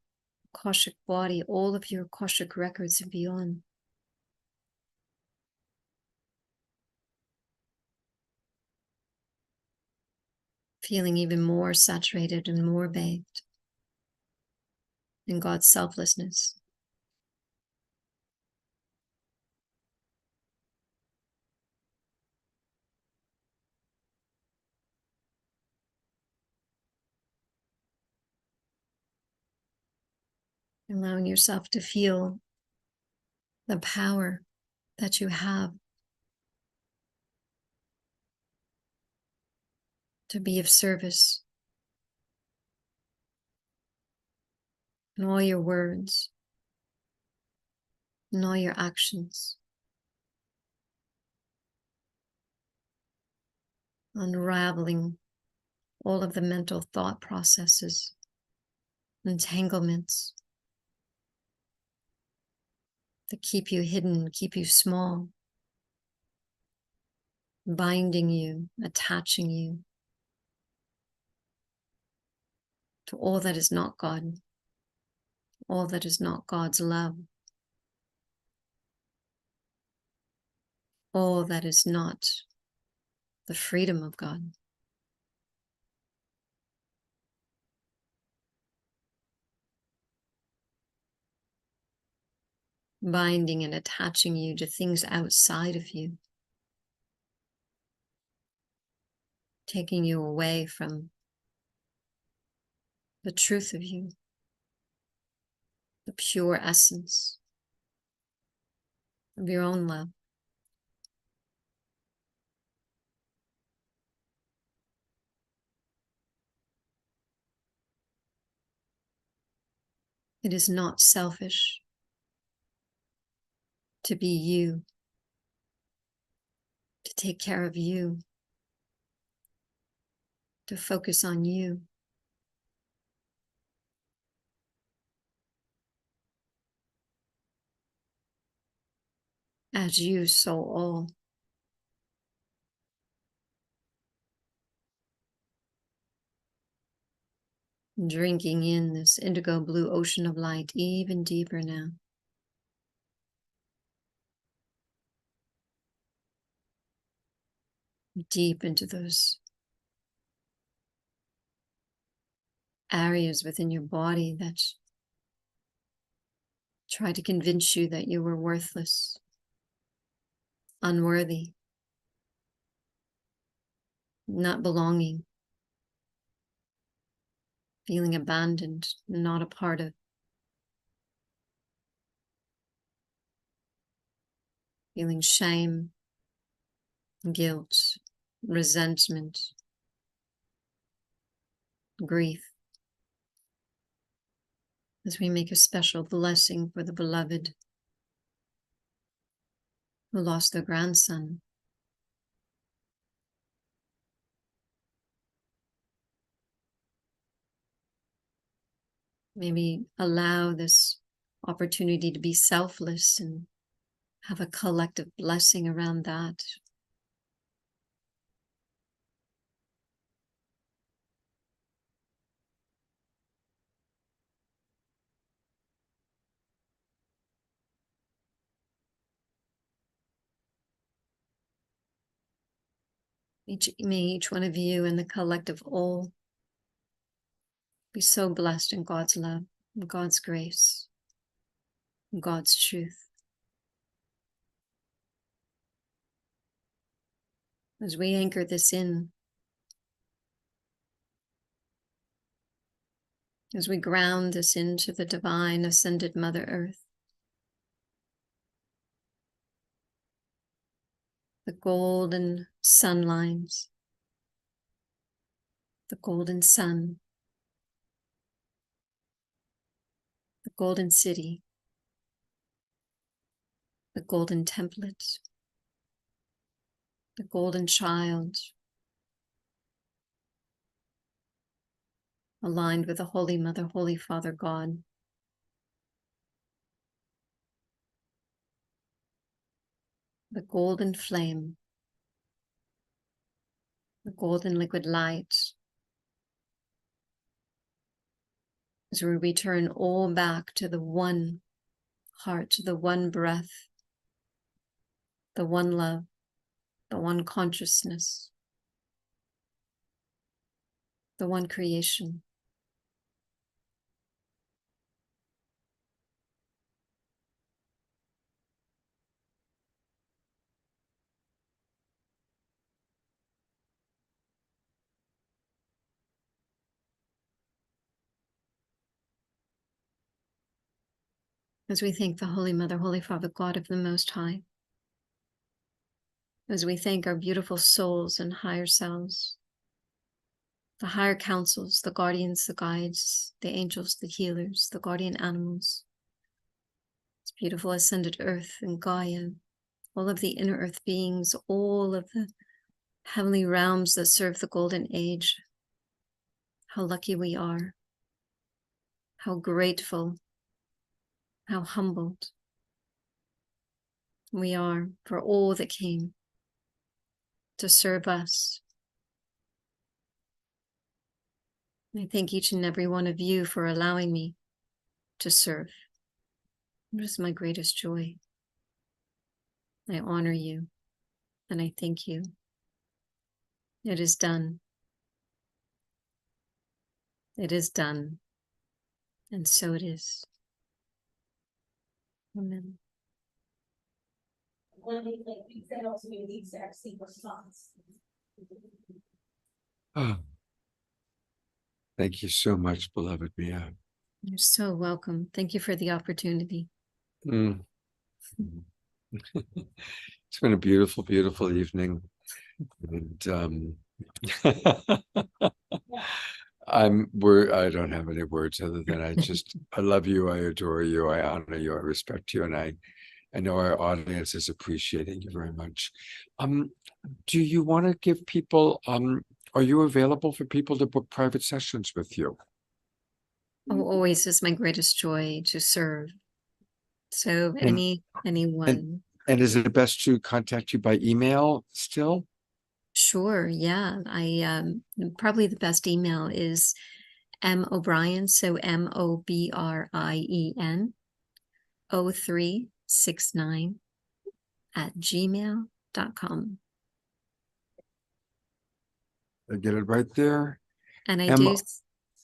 Akashic body, all of your Akashic records and beyond. Feeling even more saturated and more bathed in God's selflessness. Allowing yourself to feel the power that you have to be of service in all your words, in all your actions, unraveling all of the mental thought processes, entanglements that keep you hidden, keep you small, binding you, attaching you to all that is not God, all that is not God's love, all that is not the freedom of God. Binding and attaching you to things outside of you, taking you away from the truth of you, the pure essence of your own love. It is not selfish to be you, to take care of you, to focus on you, As you, so all. Drinking in this indigo blue ocean of light even deeper now. Deep into those areas within your body that try to convince you that you were worthless, unworthy, not belonging, feeling abandoned, not a part of, feeling shame, guilt, resentment, grief. As we make a special blessing for the beloved who lost their grandson. Maybe allow this opportunity to be selfless and have a collective blessing around that. May each one of you and the collective all be so blessed in God's love, in God's grace, in God's truth. As we anchor this in, as we ground this into the divine ascended Mother Earth, the golden sun lines, the golden sun, the golden city, the golden template, the golden child, aligned with the Holy Mother, Holy Father God. The golden flame, the golden liquid light, as we return all back to the one heart, the one breath, the one love, the one consciousness, the one creation. As we thank the Holy Mother, Holy Father, God of the Most High, as we thank our beautiful souls and higher selves, the higher councils, the guardians, the guides, the angels, the healers, the guardian animals, this beautiful ascended earth and Gaia, all of the inner earth beings, all of the heavenly realms that serve the golden age. How lucky we are, how grateful, how humbled we are for all that came to serve us. I thank each and every one of you for allowing me to serve. It is my greatest joy. I honor you and I thank you. It is done. It is done. And so it is. Amen. Oh, thank you so much, beloved Mia. You're so welcome. Thank you for the opportunity. Mm. It's been a beautiful, beautiful evening. And I don't have any words other than I love you, I adore you, I honor you, I respect you, and I know our audience is appreciating you very much. Do you want to give people, are you available for people to book private sessions with you? Oh, always is my greatest joy to serve. So anyone. And is it best to contact you by email still? Sure, yeah. Probably the best email is O'Brien, so MOBRIEN 0369 @gmail.com. I get it right there. And I M- do,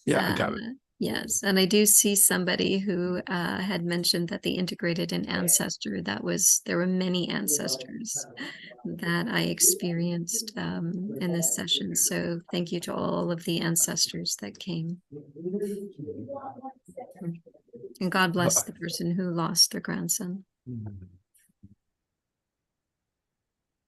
Yeah, I got it. yes, and I do see somebody who had mentioned that they integrated an ancestor. There were many ancestors that I experienced in this session. So thank you to all of the ancestors that came. And God bless the person who lost their grandson.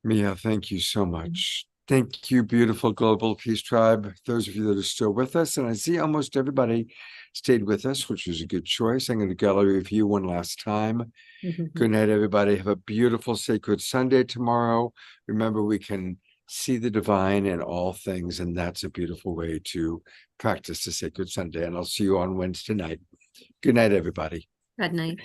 Mia, thank you so much. Thank you, beautiful Global Peace Tribe. Those of you that are still with us, and I see almost everybody stayed with us, which was a good choice. I'm going to gallery review one last time. Good night, everybody. Have a beautiful sacred Sunday tomorrow. Remember, we can see the divine in all things, and that's a beautiful way to practice the sacred Sunday. And I'll see you on Wednesday night. Good night, everybody. Good night.